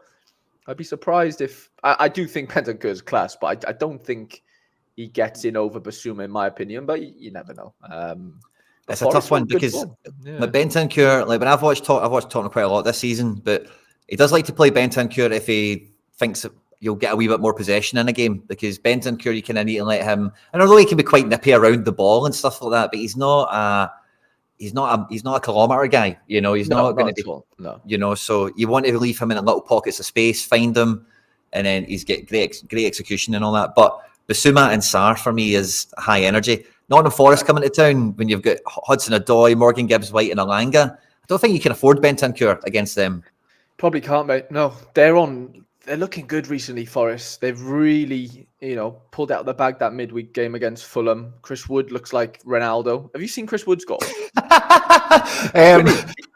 I'd be surprised if I do think Bentancur's class, but I don't think he gets in over Bissouma in my opinion. But you never know. It's a tough one because Bentancur, when I've watched Tottenham quite a lot this season, but he does like to play Bentancur if he thinks that you'll get a wee bit more possession in a game, because Bentancur, you kind of need to let him. And although he can be quite nippy around the ball and stuff like that, but he's not a kilometre guy. He's not going to be. No. So you want to leave him in little pockets of space, find him, and then he's get great execution and all that. But Bissouma and Sarr for me is high energy. Nottingham Forest coming to town when you've got Hudson-Odoi, Morgan Gibbs-White, and Alanga. I don't think you can afford Bentancur against them. Probably can't, mate. No, they're looking good recently, Forest. They've really, pulled out of the bag that midweek game against Fulham. Chris Wood looks like Ronaldo. Have you seen Chris Wood's goal?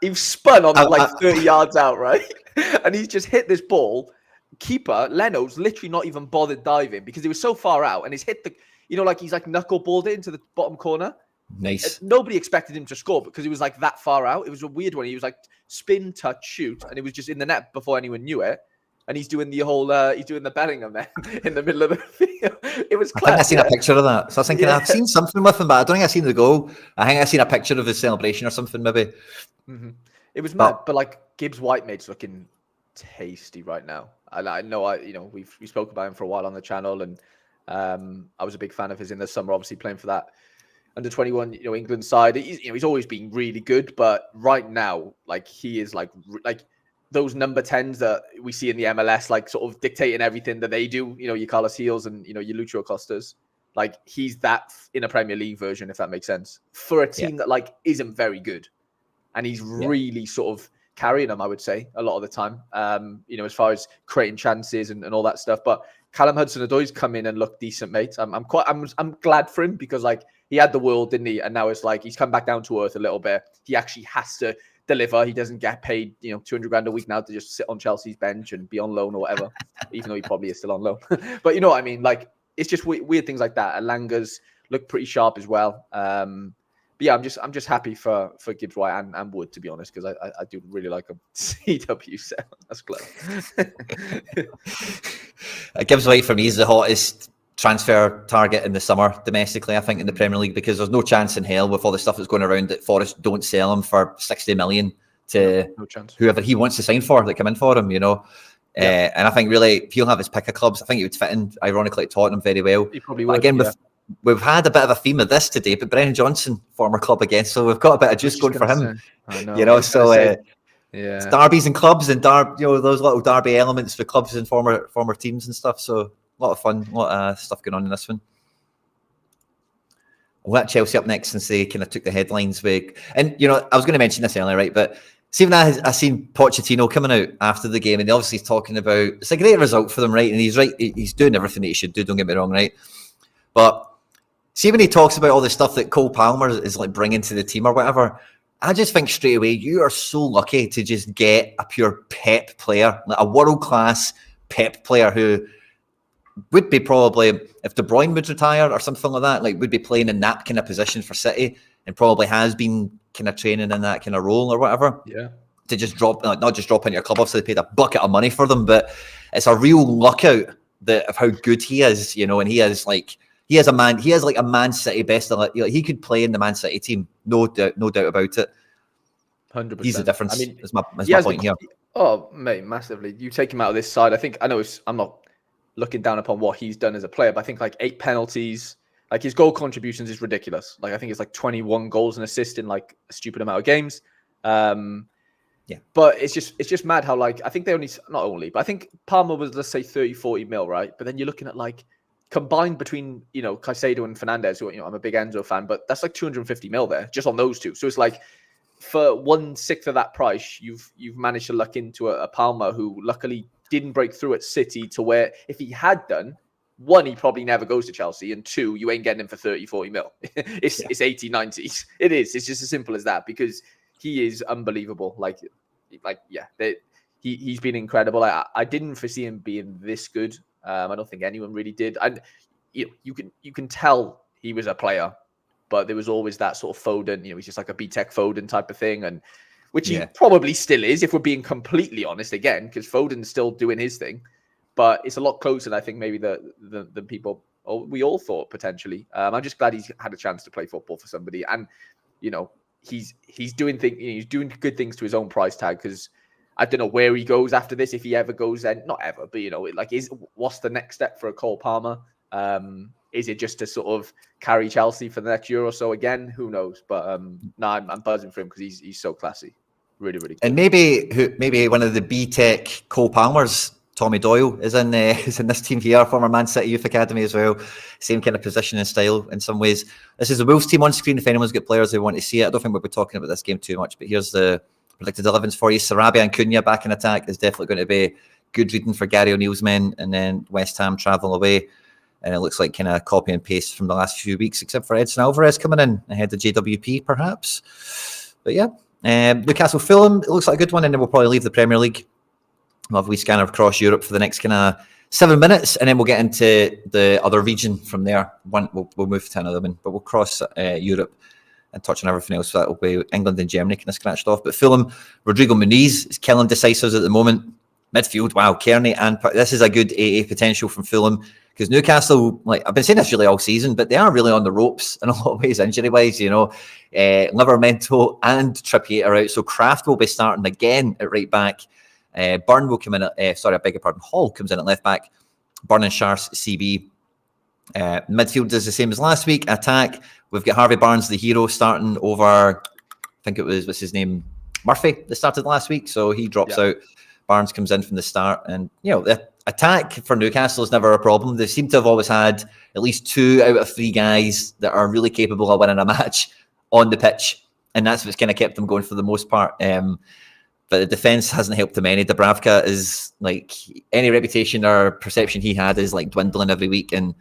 He spun on 30 yards out, right? And he's just hit this ball. Keeper, Leno's literally not even bothered diving because he was so far out, and he's hit the, he's knuckleballed it into the bottom corner. Nice. Nobody expected him to score because he was that far out. It was a weird one. He was spin, touch, shoot, and it was just in the net before anyone knew it. And he's doing the whole, he's doing the Bellingham man in the middle of the field. It was class. I think I've seen a picture of that. So I was thinking, I've seen something with him, but I don't think I've seen the goal. I think I've seen a picture of his celebration or something, maybe. Mm-hmm. It was mad, but Gibbs Whitemaid's looking tasty right now. I know, we spoke about him for a while on the channel, and I was a big fan of his in the summer, obviously playing for that under 21, England side. He's always been really good, but right now, he is like those number 10s that we see in the MLS, sort of dictating everything that they do, your Carlos Heels and, your Lucho Costas. He's that in a Premier League version, if that makes sense, for a team that isn't very good. And he's really sort of carrying them, I would say, a lot of the time, as far as creating chances and all that stuff. But Callum Hudson-Odoi's come in and looked decent, mate. I'm glad for him because he had the world, didn't he? And now it's he's come back down to earth a little bit. He actually has to deliver. He doesn't get paid, 200 grand a week now to just sit on Chelsea's bench and be on loan or whatever, even though he probably is still on loan. But you know what I mean? Like, it's just weird things like that. And Langa's looked pretty sharp as well. But yeah, I'm just happy for Gibbs White and Wood, to be honest, because I do really like him. CW7, that's clever. Gibbs White for me is the hottest transfer target in the summer domestically, I think, in the Premier League, because there's no chance in hell with all the stuff that's going around that Forest don't sell him for 60 million to whoever he wants to sign for that come in for him, Yeah. And I think really, if he'll have his pick of clubs, I think he would fit in, ironically, at Tottenham very well. He probably would. But again, yeah. We've had a bit of a theme of this today, but Brennan Johnson, former club again, so we've got a bit of juice going for him. I know. So yeah, it's derbies and clubs and those little derby elements for clubs and former teams and stuff. So a lot of fun, a lot of stuff going on in this one. We'll let Chelsea up next since they kind of took the headlines. And I was going to mention this earlier, right? But see, when I seen Pochettino coming out after the game, and obviously he's talking about it's a great result for them, right? And he's right, he's doing everything that he should do. Don't get me wrong, right? But see, when he talks about all the stuff that Cole Palmer is like bringing to the team or whatever, I just think straight away, you are so lucky to just get a pure Pep player, like a world-class Pep player who would be probably, if De Bruyne would retire or something like that, like would be playing in that kind of position for City and probably has been kind of training in that kind of role or whatever. Yeah. To just drop, not just drop into your club, obviously they paid a bucket of money for them, but it's a real luck out of how good he is, and he is like, he has like a Man City best. He could play in the Man City team, no doubt about it. 100%. He's the difference. I mean, is my point here. Oh, mate, massively. You take him out of this side. I'm not looking down upon what he's done as a player, but I think like 8 penalties, like his goal contributions is ridiculous. Like I think it's like 21 goals and assists in like a stupid amount of games. Yeah, but it's just mad how like I think they but I think Palmer was, let's say, 30-40 mil, right? But then you're looking at like combined between Caicedo and Fernandes, who I'm a big Enzo fan, but that's like 250 mil there just on those two. So it's like for 1/6 of that price, you've managed to luck into a Palmer who luckily didn't break through at City, to where if he had done, 1, he probably never goes to Chelsea, and 2, you ain't getting him for 30-40 mil. It's 80-90s. It is. It's just as simple as that, because he is unbelievable. He's been incredible. I didn't foresee him being this good. I don't think anyone really did. And you can tell he was a player, but there was always that sort of Foden. He's just like a B-Tech Foden type of thing, and which he probably still is, if we're being completely honest. Again, because Foden's still doing his thing, but it's a lot closer than I think maybe the people we all thought potentially. I'm just glad he's had a chance to play football for somebody, and he's doing things. He's doing good things to his own price tag, because I don't know where he goes after this, if he ever goes then. Not ever, but what's the next step for a Cole Palmer? Is it just to sort of carry Chelsea for the next year or so again? Who knows? But I'm buzzing for him because he's so classy. Really, really cool. And maybe one of the B-Tech Cole Palmers, Tommy Doyle, is in this team here, former Man City Youth Academy as well. Same kind of position and style in some ways. This is the Wolves team on screen if anyone's got players who want to see it. I don't think we'll be talking about this game too much, but here's the predicted 11s for you. Sorare and Cunha back in attack is definitely going to be good reading for Gary O'Neill's men, and then West Ham travel away. And it looks like kind of copy and paste from the last few weeks, except for Edson Alvarez coming in ahead of JWP, perhaps. But yeah, Newcastle Fulham, it looks like a good one, and then we'll probably leave the Premier League. We'll have a wee scanner across Europe for the next kind of 7 minutes, and then we'll get into the other region from there. We'll move to another one, but we'll cross Europe and touch on everything else. So that will be England and Germany kind of scratched off. But Fulham, Rodrigo Muniz is killing decisives at the moment. Midfield, wow, Kearney, and this is a good AA potential from Fulham, because Newcastle, like I've been saying this really all season, but they are really on the ropes in a lot of ways, injury-wise. Livermento and Trippier are out, so Kraft will be starting again at right back. Byrne will come in at, Hall comes in at left back. Byrne and Shars, CB. Midfield is the same as last week. Attack, we've got Harvey Barnes, the hero, starting over, I think it was, what's his name? Murphy, that started last week, so he drops out. Barnes comes in from the start, and the attack for Newcastle is never a problem. They seem to have always had at least 2 out of 3 guys that are really capable of winning a match on the pitch, and that's what's kind of kept them going for the most part. But the defence hasn't helped them any. Dubravka is like, any reputation or perception he had is like dwindling every week, and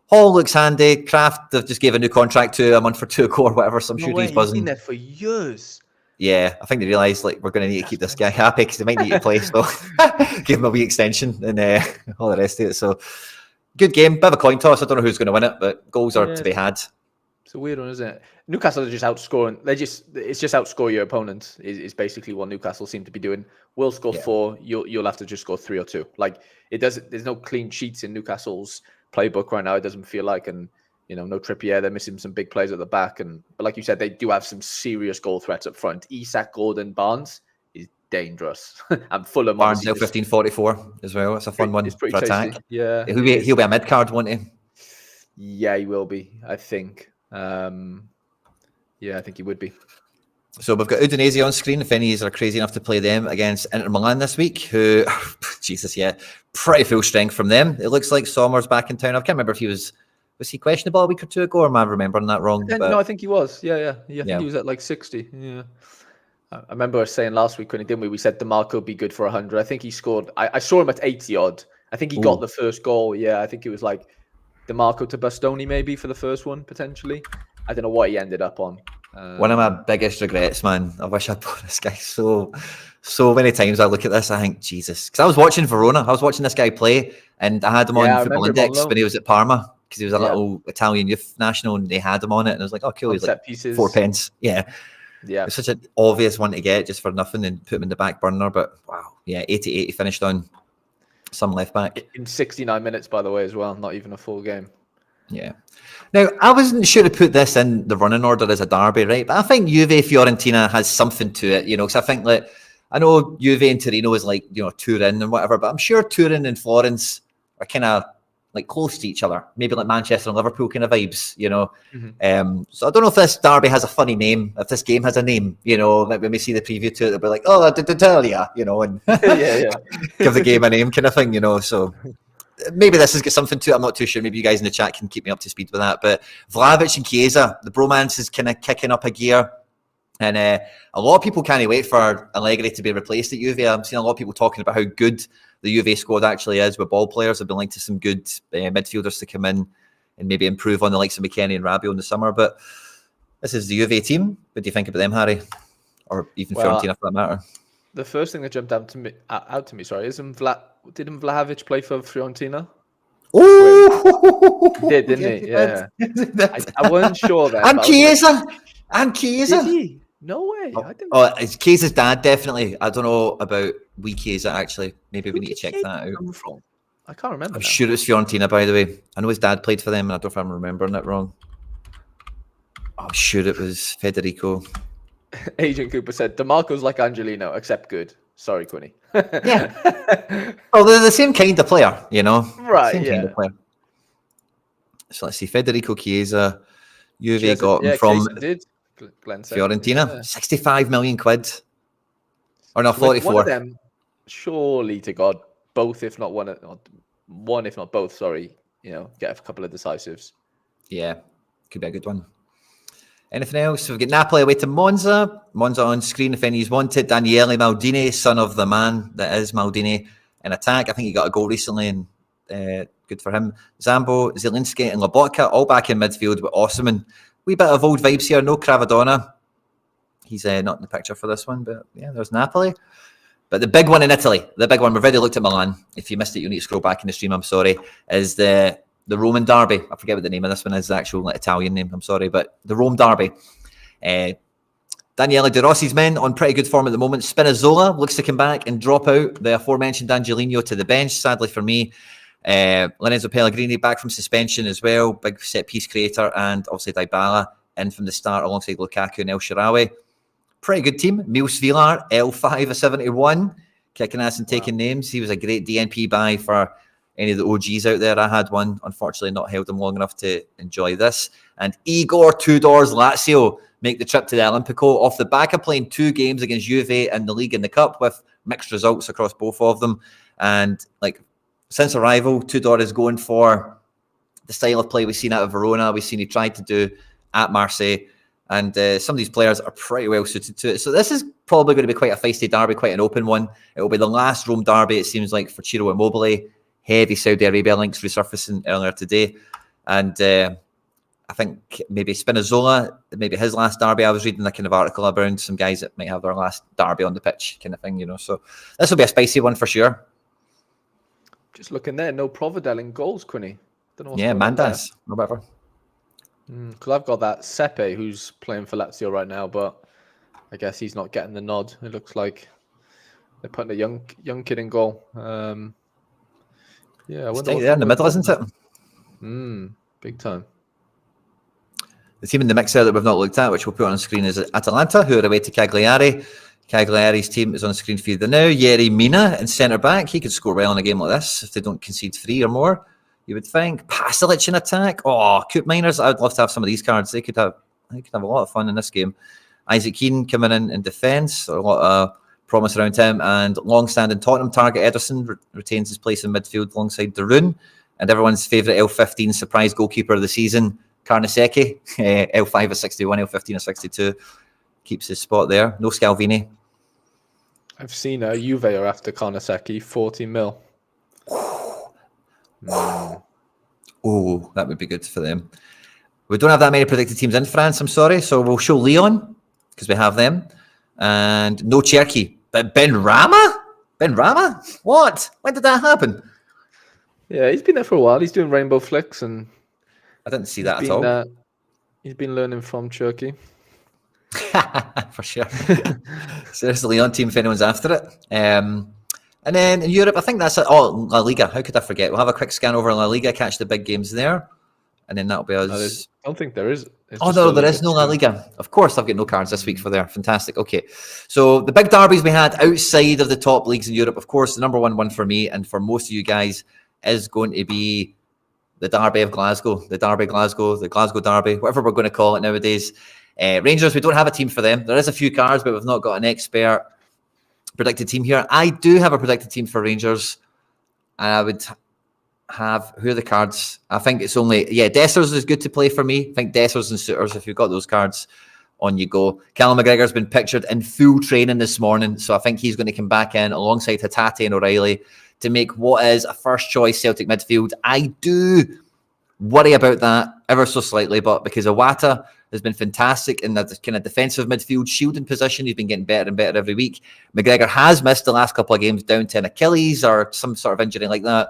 Hall looks handy. Kraft, they've just gave a new contract to a month for 2 or whatever. So I'm sure he's buzzing. He's been there for years. Yeah, I think they realised like we're going to need to keep this guy happy because they might need to play. So give him a wee extension and all the rest of it. So good game, bit of a coin toss. I don't know who's going to win it, but goals are to be had. It's a weird one, isn't it? Newcastle are just outscoring. It's just outscore your opponent is basically what Newcastle seem to be doing. We'll score 4. You'll have to just score 3 or 2. Like it doesn't. There's no clean sheets in Newcastle's playbook right now. It doesn't feel like, and no Trippier. They're missing some big players at the back, but like you said, they do have some serious goal threats up front. Isak, Gordon, Barnes is dangerous, and Fulham. Barnes now 15.44 as well. It's a fun one for attack. Yeah, he'll be a mid card, won't he? Yeah, he will be. I think. I think he would be. So we've got Udinese on screen. If any of you are crazy enough to play them against Inter Milan this week, who, Jesus, pretty full strength from them. It looks like Sommer's back in town. I can't remember if he was he questionable a week or 2 ago, or am I remembering that wrong? No, I think he was. Yeah. I think he was at like 60. Yeah. I remember us saying last week, didn't we? We said DeMarco would be good for 100. I think he scored. I saw him at 80 odd. I think he got the first goal. Yeah, I think it was like DeMarco to Bastoni maybe for the first one, potentially. I don't know what he ended up on. One of my biggest regrets, man. I wish I'd bought this guy so many times. I look at this, I think, Jesus. Because I was watching Verona. I was watching this guy play, and I had him on Football Index when he was at Parma, because he was a little Italian youth national, and they had him on it, and I was like, oh, cool. He's like pieces. 4 pence. Yeah. It's such an obvious one to get just for nothing and put him in the back burner. But wow, 88 he finished on some left back. In 69 minutes, by the way, as well. Not even a full game. Yeah. Now, I wasn't sure to put this in the running order as a derby, right? But I think Juve-Fiorentina has something to it, because I think that, I know Juve and Torino is like, Turin and whatever, but I'm sure Turin and Florence are kind of like close to each other, maybe like Manchester and Liverpool kind of vibes, So I don't know if this derby has a funny name, if this game has a name, like when we see the preview to it, they'll be like, oh, D'Italia, and give the game a name kind of thing, So maybe this has got something to it. I'm not too sure. Maybe you guys in the chat can keep me up to speed with that. But Vlahovic and Chiesa, the bromance is kind of kicking up a gear. And a lot of people can't wait for Allegri to be replaced at Juve. I'm seeing a lot of people talking about how good the Juve squad actually is with ball players. I've been linked to some good midfielders to come in and maybe improve on the likes of McKennie and Rabiot in the summer. But this is the Juve team. What do you think about them, Harry? Or even Fiorentina for that matter? The first thing that jumped out to me, isn't didn't Vlahovic play for Fiorentina? Oh, he did, didn't he? Yeah. I wasn't sure that. And Chiesa. Did he? No way. It's Chiesa's dad, definitely. I don't know about Chiesa, actually. Maybe we need to check that out. I can't remember. I'm sure it's Fiorentina, by the way. I know his dad played for them, and I don't know if I'm remembering it wrong. I'm sure it was Federico. Agent Cooper said, DeMarco's like Angelino, except good. Sorry, Quinny. Yeah. Oh, they're the same kind of player, Right, same kind of player. So let's see. Federico Chiesa. Juve got him from Fiorentina. 65 million quid. Or no, 44. One of them, surely to God, both, if not one, if not both, sorry, get a couple of decisives. Yeah, could be a good one. Anything else? We've got Napoli away to Monza. Monza on screen if any's wanted. Daniele Maldini, son of the man that is Maldini, in attack. I think he got a goal recently, and good for him. Zambo, Zielinski and Lobotka all back in midfield with Osimhen. Wee bit of old vibes here. No Cravadonna. He's not in the picture for this one, but yeah, there's Napoli. But the big one in Italy, the big one, we've already looked at Milan. If you missed it, you'll need to scroll back in the stream, I'm sorry, is the Roman Derby. I forget what the name of this one is, the actual Italian name, I'm sorry, but the Rome Derby. Daniele De Rossi's men on pretty good form at the moment. Spinazzola looks to come back and drop out the aforementioned Angelino to the bench, sadly for me. Lorenzo Pellegrini back from suspension as well, big set piece creator, and obviously Dybala in from the start alongside Lukaku and El Shaarawy. Pretty good team. Mils Villar, L5 of 71, kicking ass and taking names. He was a great DNP buy for any of the OGs out there. I had one, unfortunately not held him long enough to enjoy this. And Igor Tudor's Lazio make the trip to the Olimpico off the back of playing 2 games against Juve in the league and the cup with mixed results across both of them. And since arrival, Tudor is going for the style of play we've seen out of Verona, we've seen he tried to do at Marseille. And some of these players are pretty well suited to it. So this is probably going to be quite a feisty derby, quite an open one. It will be the last Rome derby, it seems like, for Ciro Immobile. Heavy Saudi Arabia links resurfacing earlier today. And I think maybe Spinazzola, maybe his last derby. I was reading a kind of article around some guys that might have their last derby on the pitch, kind of thing, you know. So this will be a spicy one for sure. Just looking there, no Providel in goals, Quinny. Don't know what's going Mandas, or whatever. Because I've got that Sepe who's playing for Lazio right now, but I guess he's not getting the nod. It looks like they're putting a young kid in goal. I wonder. Stay there in the middle, isn't it? Big time. The team in the mix there that we've not looked at, which we'll put on screen, is Atalanta, who are away to Cagliari. Cagliari's team is on screen for you now. Yerry Mina in centre back. He could score well in a game like this if they don't concede 3 or more, you would think. Pasalic in attack. Oh, Coop Miners. I'd love to have some of these cards. They could have a lot of fun in this game. Isaac Keane coming in defence. A lot of promise around him. And long-standing Tottenham target Ederson retains his place in midfield alongside Darun. And everyone's favourite L15 surprise goalkeeper of the season, Carnesecchi. L5 at 61, L15 at 62. Keeps his spot there. No Scalvini. I've seen Juve are after Carnesecchi, 40 mil. Oh, that would be good for them. We don't have that many predicted teams in France, I'm sorry. So we'll show Lyon, because we have them. And no Cherki. But Ben Rama? Ben Rama? What? When did that happen? Yeah, he's been there for a while. He's doing rainbow flicks. And I didn't see that at all. He's been learning from Cherki. For sure. So there's the Lyon team if anyone's after it. And then in Europe, I think that's it. Oh, La Liga. How could I forget? We'll have a quick scan over La Liga, catch the big games there. And then that'll be us. I don't think there is. No, there is no La Liga. Of course, I've got no cards this week for there. Fantastic. Okay. So the big derbies we had outside of the top leagues in Europe, of course, the number one for me and for most of you guys is going to be the Derby of Glasgow, the Derby Glasgow, the Glasgow Derby, whatever we're going to call it nowadays. Rangers, we don't have a team for them. There is a few cards, but we've not got an expert predicted team here. I do have a predicted team for Rangers. And I would have, who are the cards? I think it's only, Dessers is good to play for me. I think Dessers and Suitors, if you've got those cards, on you go. Callum McGregor's been pictured in full training this morning, so I think he's going to come back in alongside Hatate and O'Reilly to make what is a first choice Celtic midfield. I do worry about that ever so slightly, but because Iwata has been fantastic in that kind of defensive midfield shielding position, he's been getting better and better every week. McGregor has missed the last couple of games down to an Achilles or some sort of injury like that.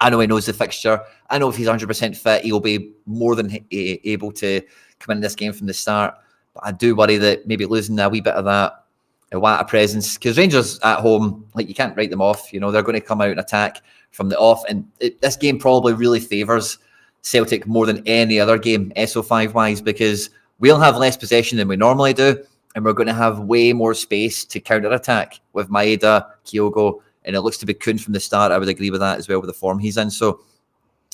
I know he knows the fixture. I know if he's 100% fit, he'll be more than able to come in this game from the start. But I do worry that maybe losing a wee bit of that Iwata presence, because Rangers at home, like, you can't write them off. You know, they're going to come out and attack from the off. And this game probably really favours Celtic more than any other game, SO5-wise, because we'll have less possession than we normally do. And we're going to have way more space to counter-attack with Maeda, Kyogo, and it looks to be Kuhn from the start. I would agree with that as well with the form he's in. So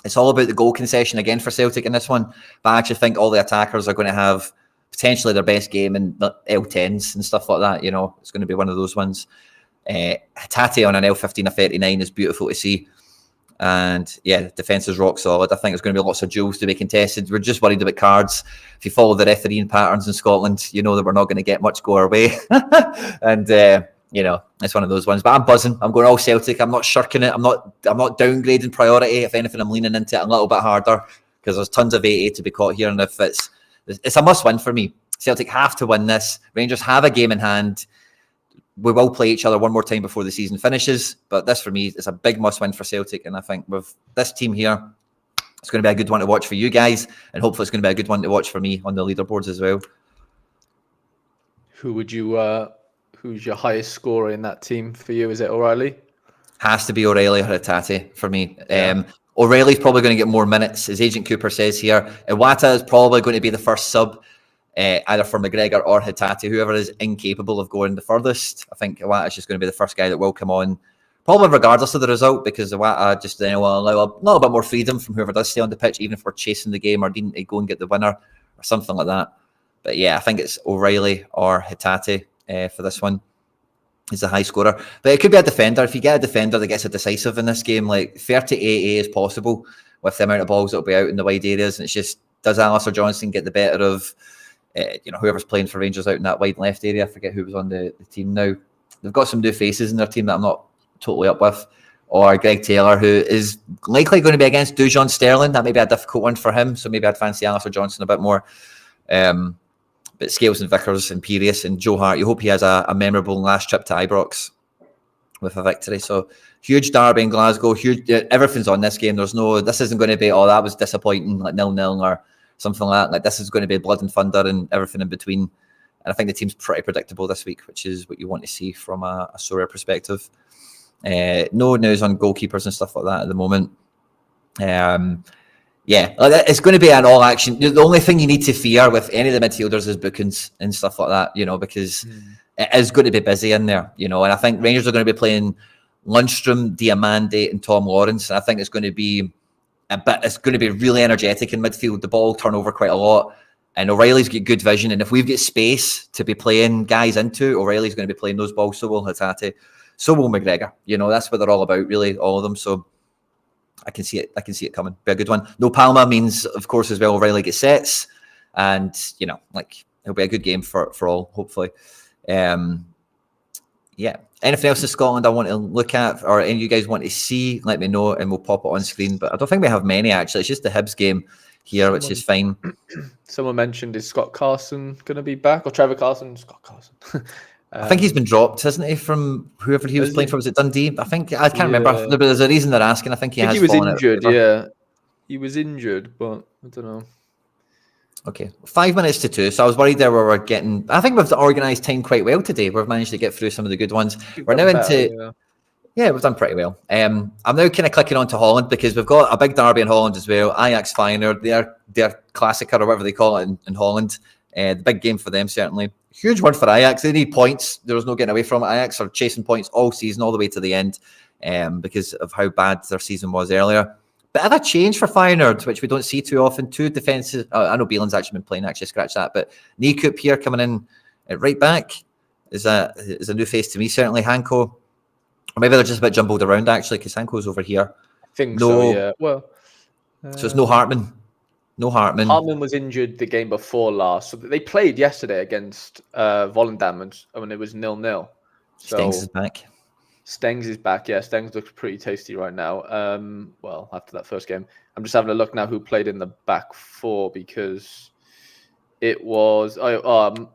it's all about the goal concession again for Celtic in this one. But I actually think all the attackers are going to have potentially their best game in L10s and stuff like that. You know, it's going to be one of those ones. Hatate on an L15 of 39 is beautiful to see. And yeah, defence is rock solid. I think there's going to be lots of duels to be contested. We're just worried about cards. If you follow the refereeing patterns in Scotland, you know that we're not going to get much go our way. And you know, it's one of those ones. But I'm buzzing. I'm going all Celtic. I'm not shirking it. I'm not downgrading priority. If anything, I'm leaning into it a little bit harder because there's tons of 80 to be caught here. And if it's a must-win for me. Celtic have to win this. Rangers have a game in hand. We will play each other one more time before the season finishes. But this, for me, is a big must-win for Celtic. And I think with this team here, it's going to be a good one to watch for you guys. And hopefully it's going to be a good one to watch for me on the leaderboards as well. Who would you... Who's your highest scorer in that team for you? Is it O'Reilly? Has to be O'Reilly or Hatate for me. Yeah. O'Reilly's probably going to get more minutes, as Agent Cooper says here. Iwata is probably going to be the first sub, either for McGregor or Hatate, whoever is incapable of going the furthest. I think Iwata is just going to be the first guy that will come on, probably regardless of the result, because Iwata just will allow a little bit more freedom from whoever does stay on the pitch, even if we're chasing the game or needing to go and get the winner or something like that. But yeah, I think it's O'Reilly or Hatate. For this one, he's a high scorer, but it could be a defender. If you get a defender that gets a decisive in this game, like 38 is possible with the amount of balls that will be out in the wide areas. And it's just, does Alistair Johnson get the better of whoever's playing for Rangers out in that wide left area? I forget who was on the team now. They've got some new faces in their team that I'm not totally up with. or Greg Taylor, who is likely going to be against Dujon Sterling. That may be a difficult one for him, so maybe I'd fancy Alistair Johnson a bit more. But Scales and Vickers and Pirius and Joe Hart, you hope he has a memorable last trip to Ibrox with a victory. So huge derby in Glasgow. Huge, everything's on this game. This isn't going to be, oh, that was disappointing, like 0-0 or something like that. Like, this is going to be blood and thunder and everything in between. And I think the team's pretty predictable this week, which is what you want to see from a Sorare perspective. No news on goalkeepers and stuff like that at the moment. It's going to be an all action. The only thing you need to fear with any of the midfielders is bookings and stuff like that, because it is going to be busy in there, and I think Rangers are going to be playing Lundstrom, Diamande and Tom Lawrence, and I think it's going to be really energetic in midfield. The ball turn over quite a lot, and O'Reilly's got good vision, and if we've got space to be playing guys into, O'Reilly's going to be playing those balls. So will Hatate, so will McGregor. That's what they're all about, really, all of them. So I can see it coming. Be a good one. No Palma means, of course, as well, O'Reilly gets sets, and it'll be a good game for all, hopefully. Anything else in Scotland I want to look at, or any of you guys want to see, let me know and we'll pop it on screen. But I don't think we have many, actually. It's just the Hibs game here, which is fine. Someone mentioned, is Scott Carson going to be back, or Trevor Carson? Scott Carson. I think he's been dropped, hasn't he, from whoever he was playing for? Was it Dundee? I can't remember. But there's a reason they're asking. I think he was injured. Yeah, he was injured, but I don't know. Okay, 5 minutes to 2. So I was worried there we were getting. I think we've organised time quite well today. We've managed to get through some of the good ones. We're now into. Yeah, we've done pretty well. I'm now kind of clicking on to Holland because we've got a big derby in Holland as well. Ajax Feyenoord, their Klassiker or whatever they call it in Holland. The big game for them, certainly. Huge one for Ajax. They need points. There was no getting away from it. Ajax are chasing points all season, all the way to the end, because of how bad their season was earlier. Bit of a change for Feyenoord, which we don't see too often. Two defenses. I know Bielan's actually been playing. Actually, scratch that. But Nikup here coming in at right back is a new face to me. Certainly, Hanko. Or maybe they're just a bit jumbled around actually, because Hanko's over here. I think so. Yeah. Well, so it's no Hartman. No Hartman. Hartman was injured the game before last. So they played yesterday against Volendam, and it was 0-0. So Stengs is back. Stengs is back. Yeah, Stengs looks pretty tasty right now. Well, after that first game, I'm just having a look now who played in the back four, because it was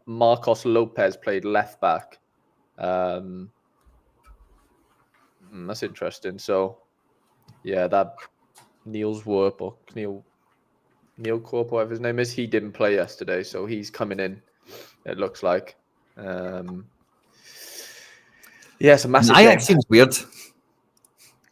Marcos Lopez played left back. That's interesting. So, yeah, that Niels Werp or Neil Corp, whatever his name is, he didn't play yesterday, so he's coming in, it looks like. It's a massive game. It seems weird.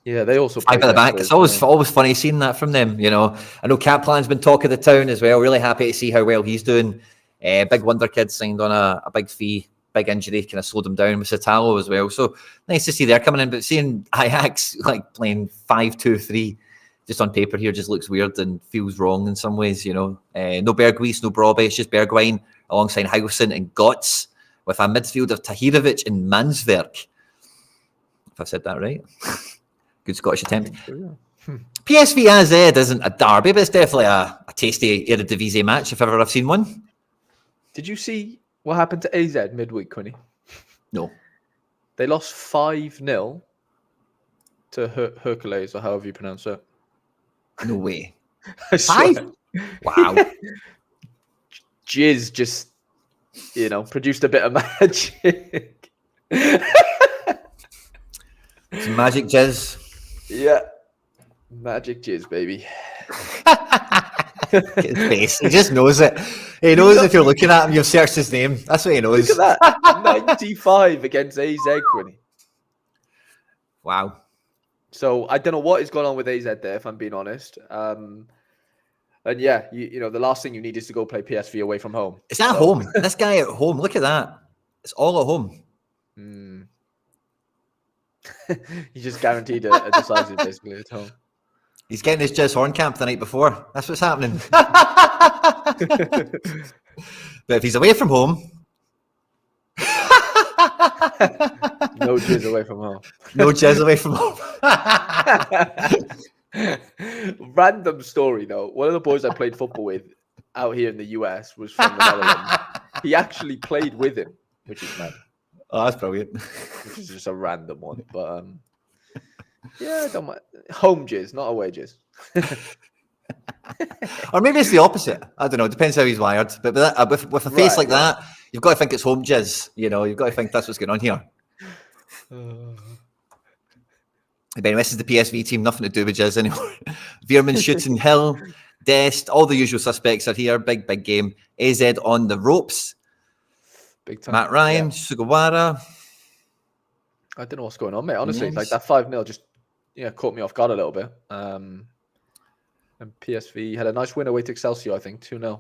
Yeah, they also play at the back. It's always funny seeing that from them, I know Kaplan's been talk of the town as well. Really happy to see how well he's doing. Big wonder kid signed on a big fee. Big injury kind of slowed him down with Satara as well. So nice to see they're coming in. But seeing Ajax like playing 5-2-3 just on paper here just looks weird and feels wrong in some ways, No Berghuis, no Brobbey. It's just Bergwijn alongside Hausen and Götze with a midfield of Tahirovic and Mansverk. If I've said that right. Good Scottish attempt. PSV AZ isn't a derby, but it's definitely a tasty Eredivisie match if ever I've seen one. Did you see what happened to AZ midweek, Quinny? No. They lost 5-0 to Hercules, or however you pronounce it. No way. 5? Wow. Jizz just, produced a bit of magic. Some magic jizz. Yeah. Magic jizz, baby. His face. He just knows it. He knows if you're looking at him, you've searched his name. That's what he knows. Look at that. 95 against AZ, Quinny. Wow. So I don't know what is going on with AZ there, if I'm being honest. And yeah, the last thing you need is to go play PSV away from home. It's at home. This guy at home. Look at that. It's all at home. He's just guaranteed a decisive basically at home. He's getting his Jez Horn camp the night before. That's what's happening. But if he's away from home... No Jizz away from home. No Jizz away from home. Random story, though. One of the boys I played football with out here in the US was from the Netherlands. He actually played with him, which is mad. Oh, that's brilliant. Which is just a random one. But Yeah, I don't mind. Home jizz, not away jizz. Or maybe it's the opposite. I don't know. It depends how he's wired. But with a face like that, you've got to think it's home jizz. You've got to think that's what's going on here. Anyway, this is the PSV team. Nothing to do with jizz anymore. Veerman shooting Hill, Dest, all the usual suspects are here. Big game. AZ on the ropes. Big time. Matt Ryan, Sugawara. I don't know what's going on, mate. Honestly, like that 5-0 just caught me off guard a little bit. And PSV had a nice win away to Excelsior, I think, 2-0.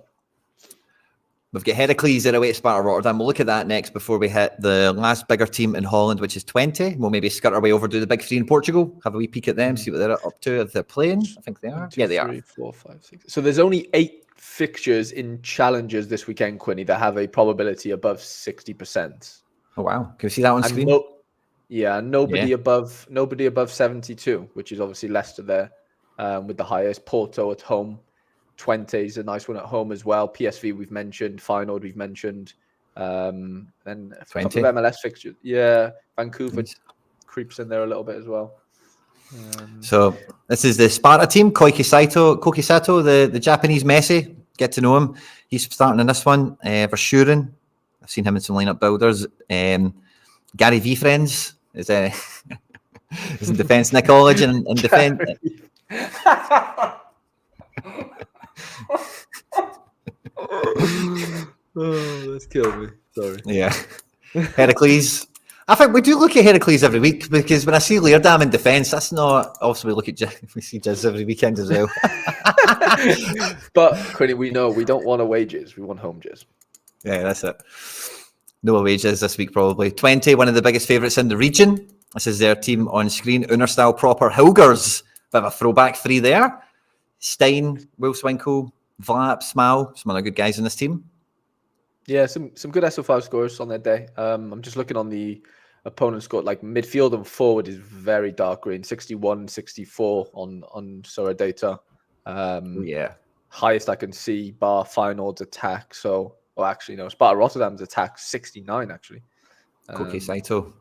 We've got Heracles away at Sparta Rotterdam. We'll look at that next before we hit the last bigger team in Holland, which is 20. We'll maybe skirt our way over to the big three in Portugal, have a wee peek at them, see what they're up to. If they're playing, I think they are. 1, 2, they 3, are. 4, 5, 6. So there's only 8 fixtures in challenges this weekend, Quinny, that have a probability above 60%. Oh wow! Can we see that on screen? Nobody above 72, which is obviously Leicester there with the highest. Porto at home, 20 is a nice one at home as well. PSV we've mentioned, Feyenoord we've mentioned, and a 20. couple of MLS fixtures. Yeah, Vancouver creeps in there a little bit as well. So this is the Sparta team. Koiki Sato, the Japanese Messi. Get to know him. He's starting in this one. Verschuren. I've seen him in some lineup builders. Gary V friends is in defence. Nick Olage in defence. Oh, that's killed me. Sorry. Yeah. Heracles. I think we do look at Heracles every week because when I see Leerdam in defence, that's not. Also, we look at we see Jizz every weekend as well. But Quinny, we know we don't want away jizz. We want home jizz. Yeah, that's it. No away jizz this week probably. 20, one of the biggest favourites in the region. This is their team on screen. Unerstal proper Hilgers. Bit of a throwback 3 there. Stein, Wilswinkel, Vlap, Smau. Some other good guys in this team. Yeah, some good SO5 scores on their day. I'm just looking on the opponent score. Like midfield and forward is very dark green. 61, 64 on Sorare data. Highest I can see bar Feyenoord's attack. So, actually, no, Sparta Rotterdam's attack 69 actually. Koki Saito.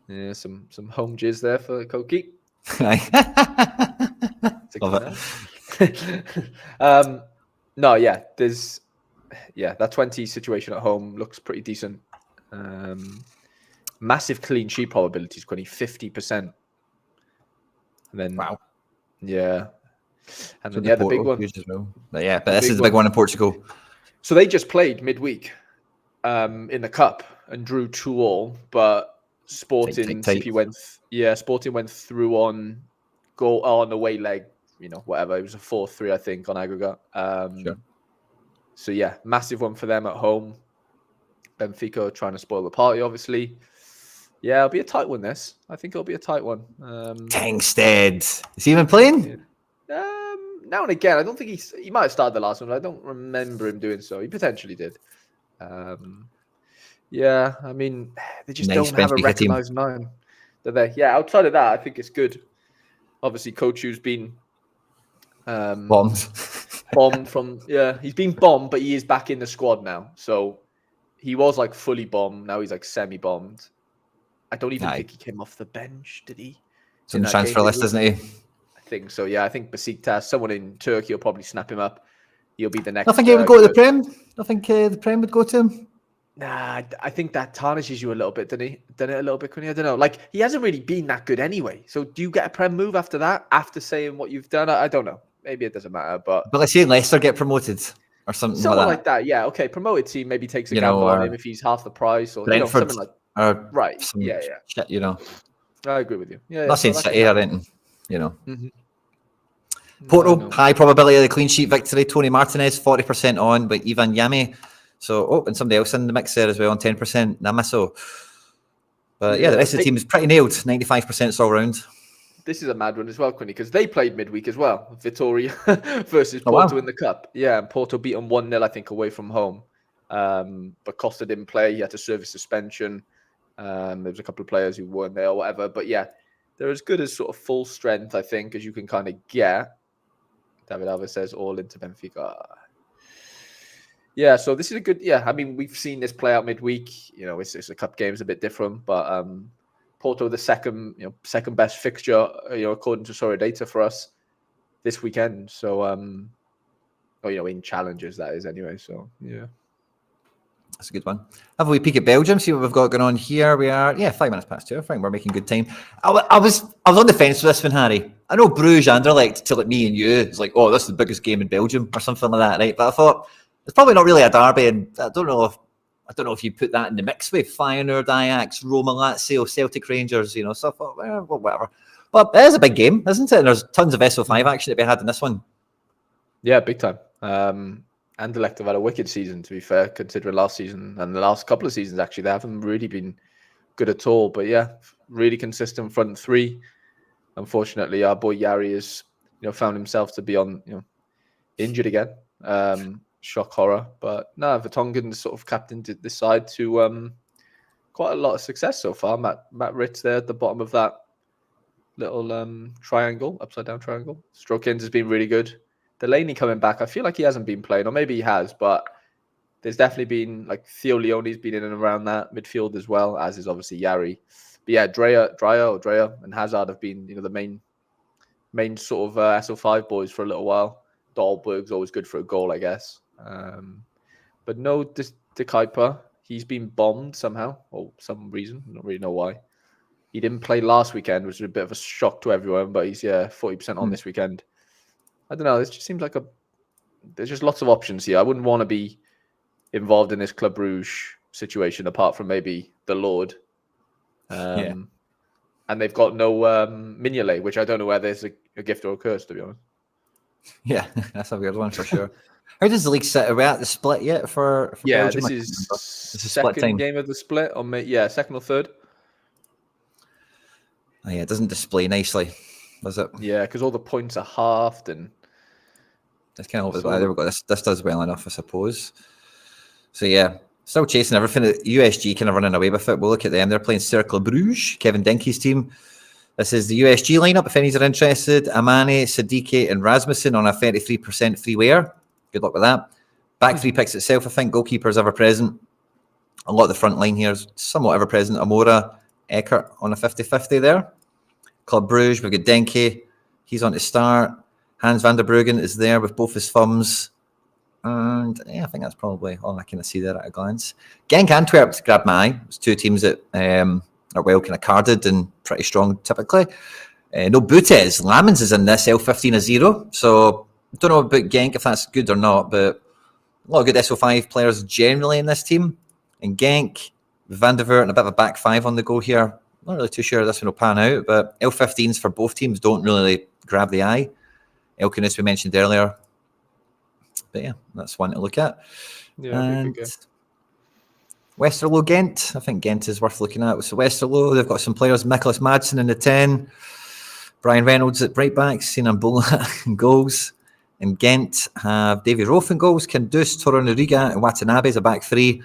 Yeah, some home jizz there for Koki. Love it. No, yeah, that 20 situation at home looks pretty decent. Massive clean sheet probabilities, 50%. And then wow. Yeah. And then the big one. As well. But this is the big one in Portugal. So they just played midweek in the cup and drew 2-2, but Sporting Sporting went through on goal on away leg, whatever. It was a 4-3, I think, on aggregate. Sure. So yeah, massive one for them at home. Benfica trying to spoil the party, obviously. Yeah, it'll be a tight one, this. I think it'll be a tight one. Tankstead. Is he even playing? Yeah. Now and again. I don't think he might have started the last one, but I don't remember him doing so. He potentially did. Yeah, I mean, they just don't have a recognised 9, do they? Yeah, outside of that, I think it's good. Obviously, Kochu's been bombed from he's been bombed, but he is back in the squad now. So he was like fully bombed. Now he's like semi-bombed. I don't even think he came off the bench, did he? It's on the transfer list, isn't he? I think so. Yeah, I think Besiktas, someone in Turkey will probably snap him up. He'll be the next. I think he would go to the Prem. I think the Prem would go to him. Nah, I think that tarnishes you a little bit, didn't it? Done it a little bit, Quinny? I don't know. Like, he hasn't really been that good anyway. So do you get a Prem move after that? After saying what you've done? I don't know. Maybe it doesn't matter, but let's say Leicester get promoted or something like that. Yeah, okay. Promoted team maybe takes a gamble on him if he's half the price or Brentford, something like right. Yeah. Shit, I agree with you. Yeah, not saying City or anything, Mm-hmm. Porto, high probability of the clean sheet victory. Tony Martinez, 40% on, but Ivan Yami. So, and somebody else in the mix there as well on 10%. Namaso. But the rest of the team is pretty nailed. 95% all round. This is a mad one as well, Quinny, because they played midweek as well. Vittoria versus Porto in the cup. Yeah, and Porto beat them 1-0, I think, away from home. But Costa didn't play. He had to serve a suspension. There was a couple of players who weren't there or whatever. But yeah, they're as good as sort of full strength, I think, as you can kind of get. David Alves says all into Benfica. Yeah, so this is a good. Yeah, I mean, we've seen this play out midweek. It's a cup game, it's a bit different, but Porto the second best fixture, according to Sorare data for us this weekend. So, in challenges that is anyway. So yeah. That's a good one. Have we peek at Belgium? See what we've got going on here. We are 5 minutes past 2. I think we're making good time. I was on the fence with this one, Harry. I know Bruges Anderlecht to me and you. It's like, oh, this is the biggest game in Belgium or something like that, right? But I thought it's probably not really a derby, and I don't know if you put that in the mix with Feyenoord, Ajax, Roma, Lazio, Celtic, Rangers. So I thought, well, whatever. But it is a big game, isn't it? And there's tons of SO5 action to be had in this one. Yeah, big time. Anderlecht have had a wicked season, to be fair, considering last season and the last couple of seasons, actually. They haven't really been good at all. But yeah, really consistent front three. Unfortunately, our boy Yari has, found himself to be on, injured again. Shock horror. But no, Vertonghen sort of captained this side to quite a lot of success so far. Matt Ritz there at the bottom of that little triangle, upside down triangle. Strokins has been really good. Delaney coming back, I feel like he hasn't been playing, or maybe he has, but there's definitely been, like, Theo Leone's been in and around that midfield as well, as is obviously Yari. But yeah, Dreyer and Hazard have been, the main sort of SO5 boys for a little while. Dahlberg's always good for a goal, I guess. But no De Kuyper. He's been bombed somehow, or some reason. I don't really know why. He didn't play last weekend, which was a bit of a shock to everyone, but he's 40% on this weekend. I don't know. It just seems like there's just lots of options here. I wouldn't want to be involved in this Club Brugge situation apart from maybe the Lord. And they've got no Mignolet, which I don't know whether it's a gift or a curse, to be honest. Yeah, that's a weird one for sure. How does the league sit? Are we at the split yet for Belgium? This is second game of the split. Second or third. Oh, yeah, it doesn't display nicely, does it? Yeah, because all the points are halved and... It's kind of there we go. This does well enough, I suppose. So yeah, still chasing everything. USG kind of running away with it. We'll look at them. They're playing Cercle Bruges, Kevin Denke's team. This is the USG lineup. If any are interested, Amane, Siddiqui, and Rasmussen on a 33% free wear. Good luck with that. Back three picks itself. I think goalkeepers ever present. A lot of the front line here is somewhat ever present. Amora, Eckert on a 50-50 there. Club Bruges, we've got Denke. He's on to start. Hans van der Bruggen is there with both his thumbs. And I think that's probably all I can see there at a glance. Genk Antwerp grabbed my eye. It's two teams that are well kind of carded and pretty strong typically. No Butes. Lamens is in this, L15-0. So I don't know about Genk if that's good or not, but a lot of good SO5 players generally in this team. And Genk, Van der Voort, and a bit of a back five on the go here. Not really too sure this one will pan out, but L15s for both teams don't really grab the eye. Elkin, we mentioned earlier. But yeah, that's one to look at. Yeah, and Westerlo Ghent. I think Ghent is worth looking at. So Westerlo, they've got some players. Nicholas Madsen in the 10. Brian Reynolds at right back. Sinan Bola in goals. And Ghent have Davy Rofe in goals. Kandus, Torunariga, and Watanabe as a back three.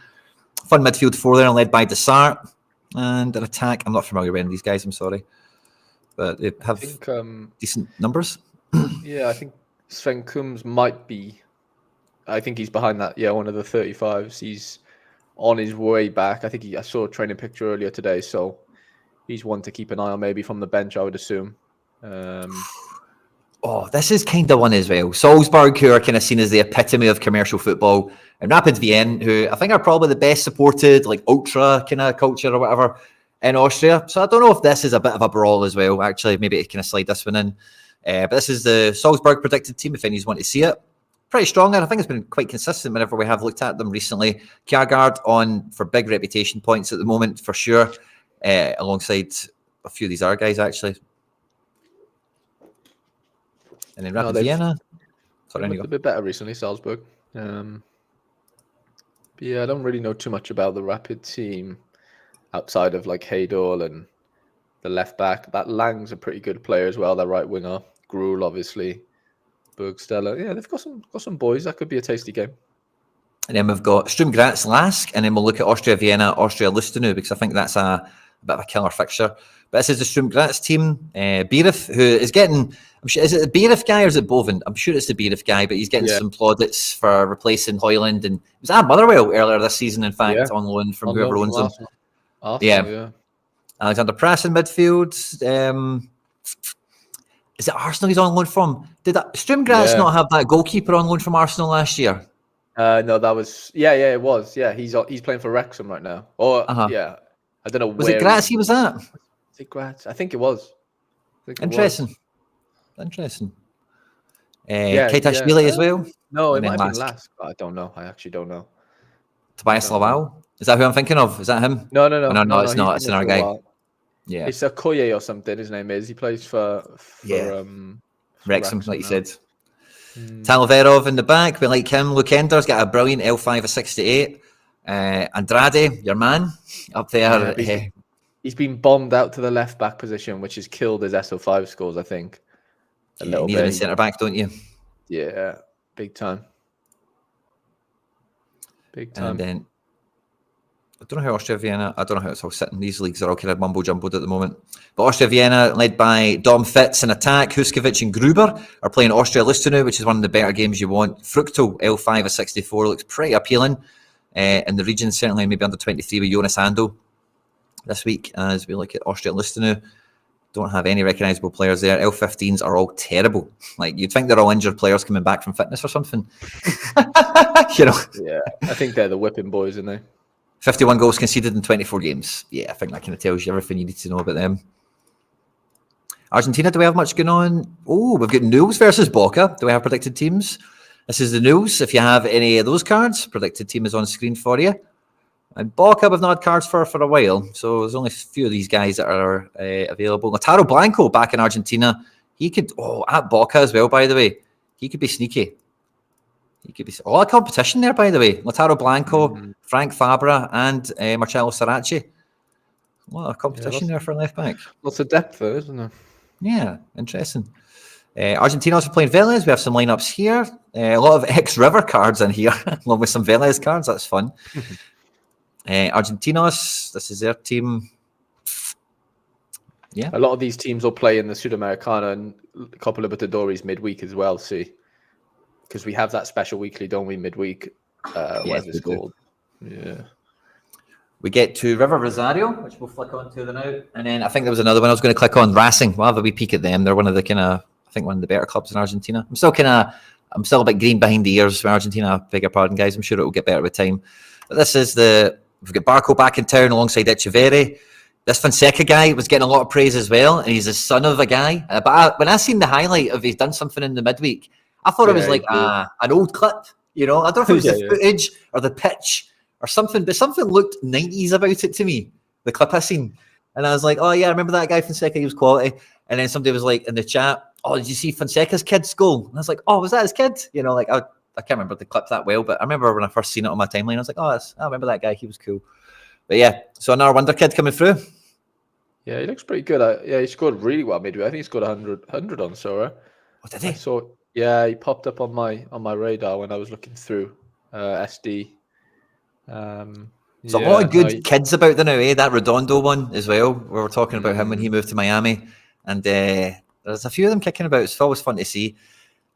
Fun midfield four there, led by Desart. And an attack. I'm not familiar with any of these guys, I'm sorry. But they have decent numbers. Yeah, I think Sven Kums might be. I think he's behind that. Yeah, one of the 35s. He's on his way back. I think I saw a training picture earlier today, so he's one to keep an eye on, maybe from the bench, I would assume. This is kind of one as well. Salzburg, who are kind of seen as the epitome of commercial football, and Rapid Vienna, who I think are probably the best supported, like ultra kind of culture or whatever in Austria. So I don't know if this is a bit of a brawl as well. Actually, maybe it kind of slide this one in. But this is the Salzburg predicted team, if any want to see it. Pretty strong, and I think it's been quite consistent whenever we have looked at them recently. Kjærgaard on for big reputation points at the moment, for sure, alongside a few of these other guys, actually. And then Rapid Vienna. Sorry, looked a bit better recently, Salzburg. But yeah, I don't really know too much about the Rapid team outside of like Haydor and the left back. That Lang's a pretty good player as well, that right winger. Gruel, obviously. Bergsteller. Yeah, they've got some boys. That could be a tasty game. And then we've got Sturm Graz Lask, and then we'll look at Austria Vienna, Austria Lustenau, because I think that's a bit of a killer fixture. But this is the Sturm Graz team. Bierif, who is getting, I'm sure, is it the Bierif guy or is it Boven? I'm sure it's the Bierif guy, but he's getting some plaudits for replacing Hoyland. And it was at Motherwell earlier this season, in fact, on loan from whoever owns him. Arsenal, yeah. Alexander Prass in midfield. Is it Arsenal he's on loan from? Did Strumgratz not have that goalkeeper on loan from Arsenal last year? No, that was it was. Yeah, he's playing for Wrexham right now. Or yeah, I don't know was where. Was it Gratz he was at? Was it Gratz? I think it was. Interesting. Keitashvili as well. No, it might have been last. I don't know. I actually don't know. Tobias Lawal. Is that who I'm thinking of? Is that him? No, it's not. It's another guy. Yeah, it's Okoye or something. His name is. He plays for Wrexham, like you said. Talaverov in the back. We like him. Lukender's got a brilliant L5 of 68. Andrade, your man, up there. He's been bombed out to the left back position, which has killed his SO5 scores, I think. You need him in centre back, don't you? Yeah, big time. And then I don't know how Austria Vienna. I don't know how it's all sitting. These leagues are all kind of mumbo jumbled at the moment. But Austria Vienna, led by Dom Fitz in attack, Huskovic and Gruber, are playing Austria Listenu, which is one of the better games you want. Fructo L5 of 64 looks pretty appealing in the region, certainly maybe under 23 with Jonas Ando this week as we look at Austria Listenu. Don't have any recognisable players there. L15s are all terrible. Like you'd think they're all injured players coming back from fitness or something. Yeah, I think they're the whipping boys, aren't they? 51 goals conceded in 24 games. Yeah, I think that kind of tells you everything you need to know about them. Argentina, do we have much going on? Oh, we've got Nules versus Boca. Do we have predicted teams? This is the Nules. If you have any of those cards, predicted team is on screen for you. And Boca, we've not had cards for a while, so there's only a few of these guys that are available. Lautaro Blanco back in Argentina. He could, at Boca as well, by the way. He could be sneaky. He could be a lot of competition there, by the way. Lautaro Blanco, Frank Fabra, and Marcello Saracchi. A lot of competition there for left back. Lots of depth there, isn't there? Yeah, interesting. Argentina also playing Vélez. We have some lineups here. A lot of ex-River cards in here, along with some Vélez cards. That's fun. Argentinos, this is their team. Yeah. A lot of these teams will play in the Sudamericana and a couple of Libertadores midweek as well, see? Because we have that special weekly, don't we, midweek? What's it called? Yeah. We get to River Rosario, which we'll flick on to now. And then I think there was another one I was going to click on, Racing. We'll have a wee peek at them. They're one of the one of the better clubs in Argentina. I'm still a bit green behind the ears for Argentina. Beg your pardon, guys. I'm sure it will get better with time. But this is we've got Barco back in town alongside Echeverri. This Fonseca guy was getting a lot of praise as well, and he's the son of a guy. But when I seen the highlight of he's done something in the midweek, I thought it was like an old clip. I don't know if it was the footage or the pitch or something, but something looked 90s about it to me, the clip I seen. And I was like, oh yeah, I remember that guy Fonseca, he was quality. And then somebody was like in the chat, oh, did you see Fonseca's kid's goal? And I was like, oh, was that his kid? I can't remember the clip that well, but I remember when I first seen it on my timeline, I was like, I remember that guy, he was cool. But yeah, so another wonder kid coming through. Yeah, he looks pretty good. He scored really well midway. I think he scored 100 on Sorare. What did he? He popped up on my radar when I was looking through SD. There's a lot of good kids about there now, That Redondo one as well. We were talking about him when he moved to Miami. And there's a few of them kicking about. It's always fun to see.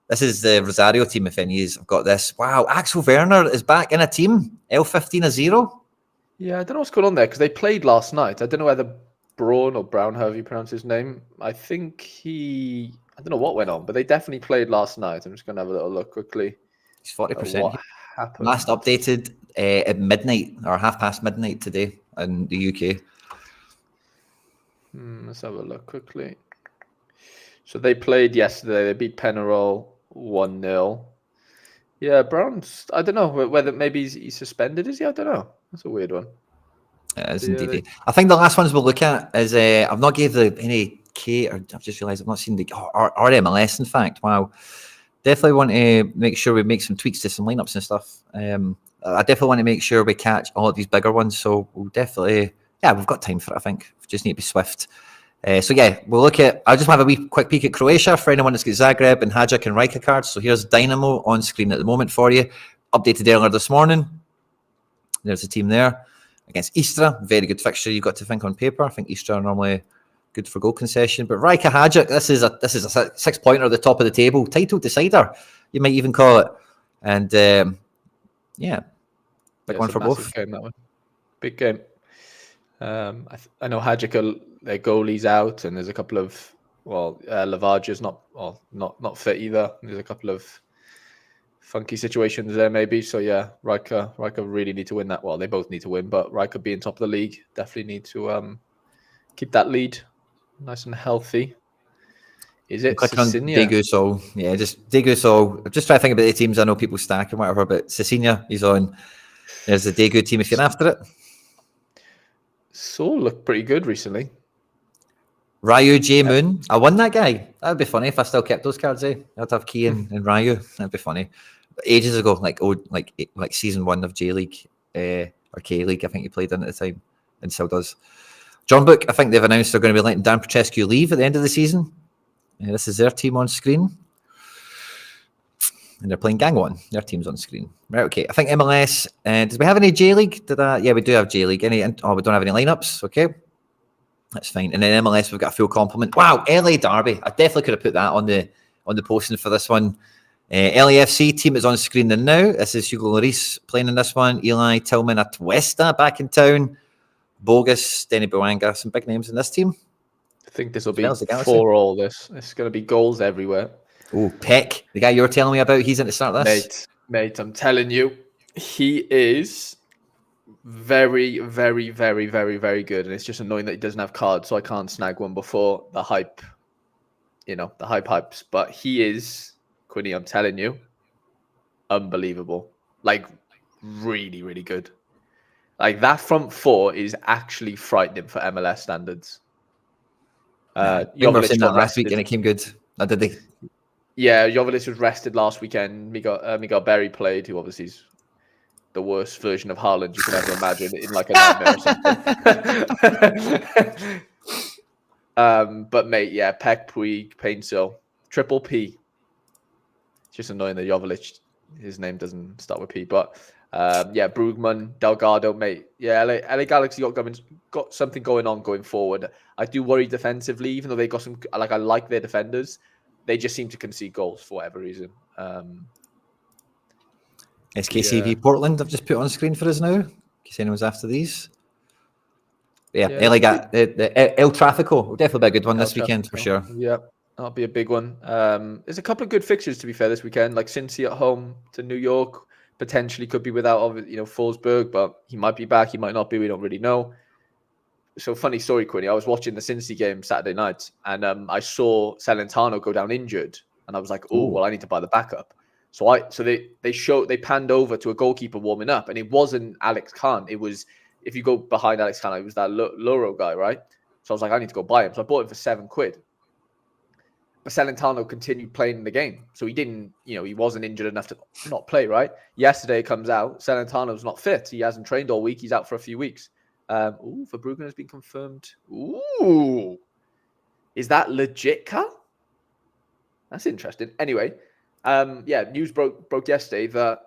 This is the Rosario team, if any of you have got this. Wow, Axel Werner is back in a team. L15-0. Yeah, I don't know what's going on there because they played last night. I don't know whether Braun or Brown, however you pronounce his name. I think I don't know what went on, but they definitely played last night. I'm just going to have a little look quickly. He's 40%. What happened? Last updated at midnight or midnight today in the UK. Let's have a look quickly. So they played yesterday. They beat Penarol 1-0. Yeah, Brown's, I don't know whether maybe he's suspended, is he? I don't know. That's a weird one. It is indeed. I think the last ones we'll look at is I've not gave any K, or I've just realised I've not seen the MLS, in fact. Wow. Definitely want to make sure we make some tweaks to some lineups and stuff. I definitely want to make sure we catch all of these bigger ones. So we'll definitely, we've got time for it, I think. We just need to be swift. We'll look at, I'll just have a wee quick peek at Croatia for anyone that's got Zagreb and Hajduk and Rijeka cards. So here's Dynamo on screen at the moment for you. Updated earlier this morning. There's a team there against Istra. Very good fixture, you've got to think on paper. I think Istra are normally good for goal concession. But Rijeka Hajduk, this is a 6-pointer at the top of the table. Title decider, you might even call it. And big one for both. Game, that one. Big game. I know Hadjica, their goalie's out, and there's a couple of Lavarge's not fit either. There's a couple of funky situations there, maybe. So yeah, Riker really need to win that. Well, they both need to win, but Riker being top of the league definitely need to keep that lead nice and healthy. Is it Deguso? Yeah, just Deguso. I'm just trying to think about the teams. I know people stack and whatever, but Cecilia, he's on. There's the Daegu team if you're after it. Saul looked pretty good recently. Ryu J Moon. I won that guy. That'd be funny if I still kept those cards. I'd have Key and Ryu. That'd be funny. But ages ago, like season 1 of J League or K League, I think he played in at the time and still does. John Book, I think they've announced they're going to be letting Dan Petrescu leave at the end of the season. This is their team on screen. And they're playing Gang 1. Their team's on screen. Right, okay. I think MLS. Did we have any J League? Yeah, we do have J League. We don't have any lineups. Okay. That's fine. And then MLS, we've got a full complement. Wow, LA Derby. I definitely could have put that on the posting for this one. LAFC team is on screen now. This is Hugo Lloris playing in this one. Eli Tillman Atuesta back in town. Bogus, Denny Bouanga. Some big names in this team. I think this will be for all this. It's going to be goals everywhere. Oh, Peck, the guy you were telling me about, he's in to start this. Mate, I'm telling you, he is very, very, very, very, very good. And it's just annoying that he doesn't have cards, so I can't snag one before the hype, the hypes. But he is, Quinny, I'm telling you, unbelievable. Like, really, really good. Like, that front four is actually frightening for MLS standards. I remember saying that last week and it came good. Did they? Yeah, Jovelich was rested last weekend. Miguel Berry played, who obviously is the worst version of Haaland you can ever imagine in like a nightmare or something. But mate, yeah, Peck, Puig, Painsil, Triple P. It's just annoying that Jovelich, his name doesn't start with P. But yeah, Brugman, Delgado, mate. Yeah, LA Galaxy got something going on going forward. I do worry defensively, even though they got some. I like their defenders. They just seem to concede goals for whatever reason. SKCV Portland, I've just put on screen for us now, in case anyone's after these. Yeah, LA got the El Tráfico will definitely be a good one this weekend for sure. Yeah, that'll be a big one. There's a couple of good fixtures to be fair this weekend, like Cincy at home to New York. Potentially could be without Forsberg, but he might be back. He might not be. We don't really know. So funny story, Quinny. I was watching the Cincy game Saturday night, and I saw Celentano go down injured, and I was like, "Oh, well, I need to buy the backup." So they panned over to a goalkeeper warming up, and it wasn't Alex Khan. It was, if you go behind Alex Khan, it was that Loro guy, right? So I was like, I need to go buy him. So I bought him for £7. But Celentano continued playing in the game, so he didn't. He wasn't injured enough to not play, right? Yesterday it comes out Celentano's not fit. He hasn't trained all week. He's out for a few weeks. Verbruggen has been confirmed. Ooh, is that legit, Carl? That's interesting. Anyway, news broke yesterday that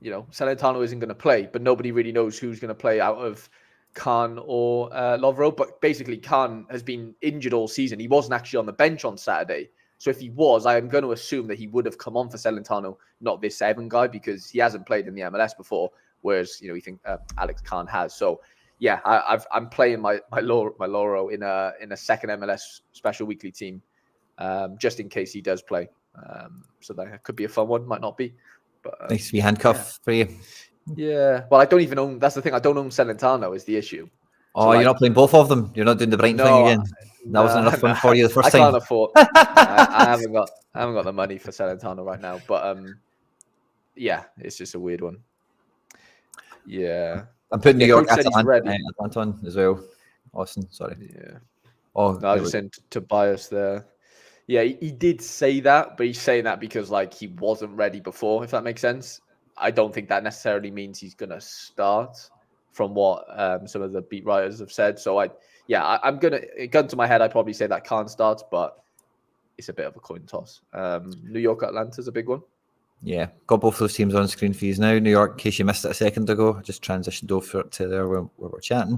Celentano isn't going to play, but nobody really knows who's going to play out of Khan or Lovro. But basically, Khan has been injured all season. He wasn't actually on the bench on Saturday. So if he was, I am going to assume that he would have come on for Celentano, not this 7 guy, because he hasn't played in the MLS before. Whereas you think Alex Khan has. So. Yeah, I'm playing my Loro in a second MLS special weekly team, just in case he does play. So that could be a fun one. Might not be, but nice to be handcuffed for you. Yeah. Well, I don't even own. That's the thing. I don't own Celentano. Is the issue. Oh, so you're not playing both of them. You're not doing the Brighton thing again. That wasn't enough fun for you the first time. I can't afford. I haven't got the money for Celentano right now. But yeah, it's just a weird one. Yeah. I'm putting New York Atalanta on as well. Austin, sorry. Yeah. Oh, no, I was just saying Tobias there. Yeah, he did say that, but he's saying that because he wasn't ready before, if that makes sense. I don't think that necessarily means he's going to start from what some of the beat writers have said. So I'm going to, gun to my head, I'd probably say that can't start, but it's a bit of a coin toss. New York Atlanta's a big one. Yeah, got both those teams on screen for you now. New York, in case you missed it a second ago, just transitioned over to there where we're chatting.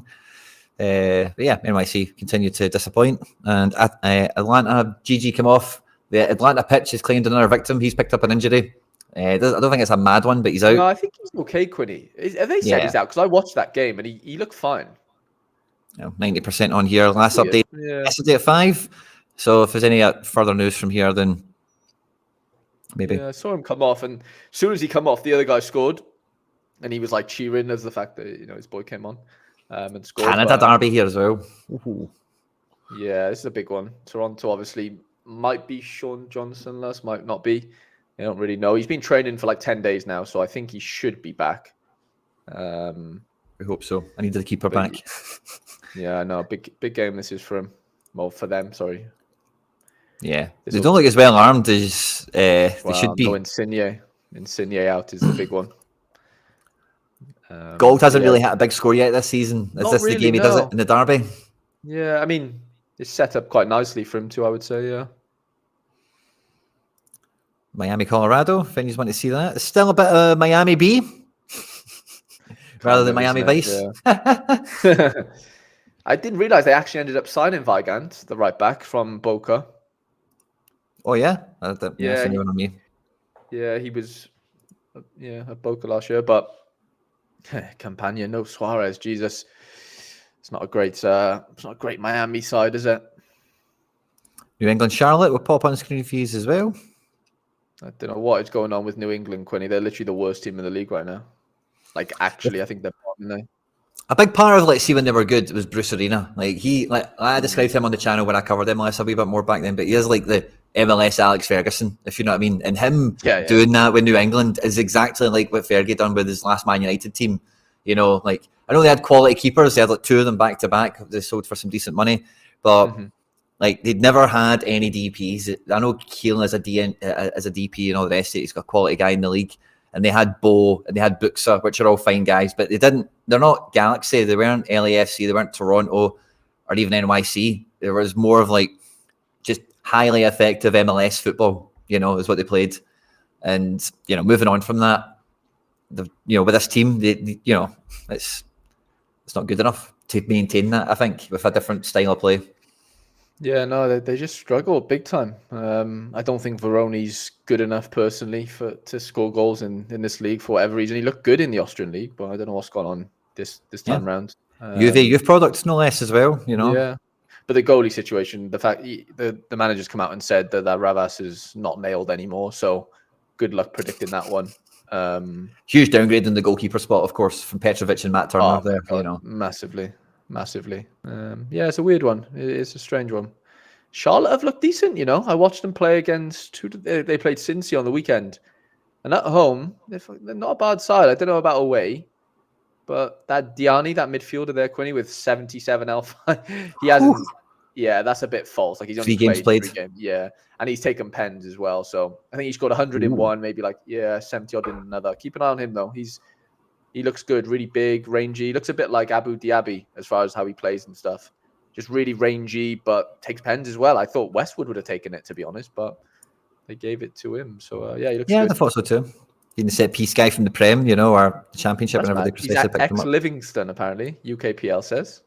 But yeah, NYC continue to disappoint. And Atlanta, GG came off. The Atlanta pitch has claimed another victim. He's picked up an injury. I don't think it's a mad one, but he's out. No, I think he's okay, Quinny. Have they said he's out? Because I watched that game and he looked fine. 90% on here. Last Weird. update Yeah. yesterday at 5. So if there's any further news from here, then maybe. Yeah, I saw him come off, and as soon as he come off, the other guy scored, and he was like cheering as the fact that his boy came on and scored. Canada Derby here as well. Ooh. Yeah, this is a big one. Toronto obviously might be Sean Johnson-less, might not be. I don't really know. He's been training for like 10 days now, so I think he should be back. We hope so. I needed the keeper back. Yeah, no, big game this is for him. Well, for them, sorry. Yeah, they don't look as well armed as they should be. No, Insigne out is the big one. Gold hasn't really had a big score yet this season. Is this really, the game he does it in the Derby? Yeah, I mean, it's set up quite nicely for him too, I would say, yeah. Miami, Colorado, if you want to see that. It's still a bit of Miami B rather than Miami Vice. Yeah. I didn't realize they actually ended up signing Weigand, the right back from Boca. Oh, yeah? Yeah, on me. Yeah, he was at Boca last year, but Campania, no Suarez, Jesus. It's not a great Miami side, is it? New England Charlotte will pop on screen for you as well. I don't know what is going on with New England, Quinny. They're literally the worst team in the league right now. Like, actually, I think they're bottom now. A big part of see when they were good was Bruce Arena. I described him on the channel when I covered MLS a wee bit more back then, but he is like the MLS Alex Ferguson, if you know what I mean. And him doing that with New England is exactly like what Fergie done with his last Man United team. I know they had quality keepers. They had 2 of them back to back. They sold for some decent money, but they'd never had any DPs. I know Keelan as a DP and all the rest of it. He's got a quality guy in the league. And they had Bo and they had Buxa, which are all fine guys, but they're not Galaxy. They weren't LAFC. They weren't Toronto or even NYC. There was more of just highly effective MLS football, is what they played. And, moving on from that, with this team, it's not good enough to maintain that, I think, with a different style of play. Yeah, no, they just struggle big time. I don't think Veroni's good enough personally to score goals in this league for whatever reason. He looked good in the Austrian league, but I don't know what's gone on this time round. Youth products, no less, as well. Yeah, but the goalie situation, the fact the managers come out and said that Ravas is not nailed anymore. So good luck predicting that one. Huge downgrade in the goalkeeper spot, of course, from Petrovic and Matt Turner. Massively. Yeah, it's a weird one. It's a strange one. Charlotte have looked decent, I watched them play against they played Cincy on the weekend, and at home they're not a bad side. I don't know about away, but that Diani, that midfielder there, Quinny, with 77 alpha, he hasn't. Yeah, that's a bit false. He's only 3 games played. 3 games. Yeah, and he's taken pens as well. So I think he scored 100 in one, maybe 70 odd in another. Keep an eye on him though. He looks good, really big, rangy. He looks a bit like Abu Diaby as far as how he plays and stuff. Just really rangy, but takes pens as well. I thought Westwood would have taken it, to be honest, but they gave it to him. So, he looks good. I thought so too. Being the set-piece guy from the Prem, or the Championship. That's whenever mad. They He's ex-Livingston, apparently, UKPL says.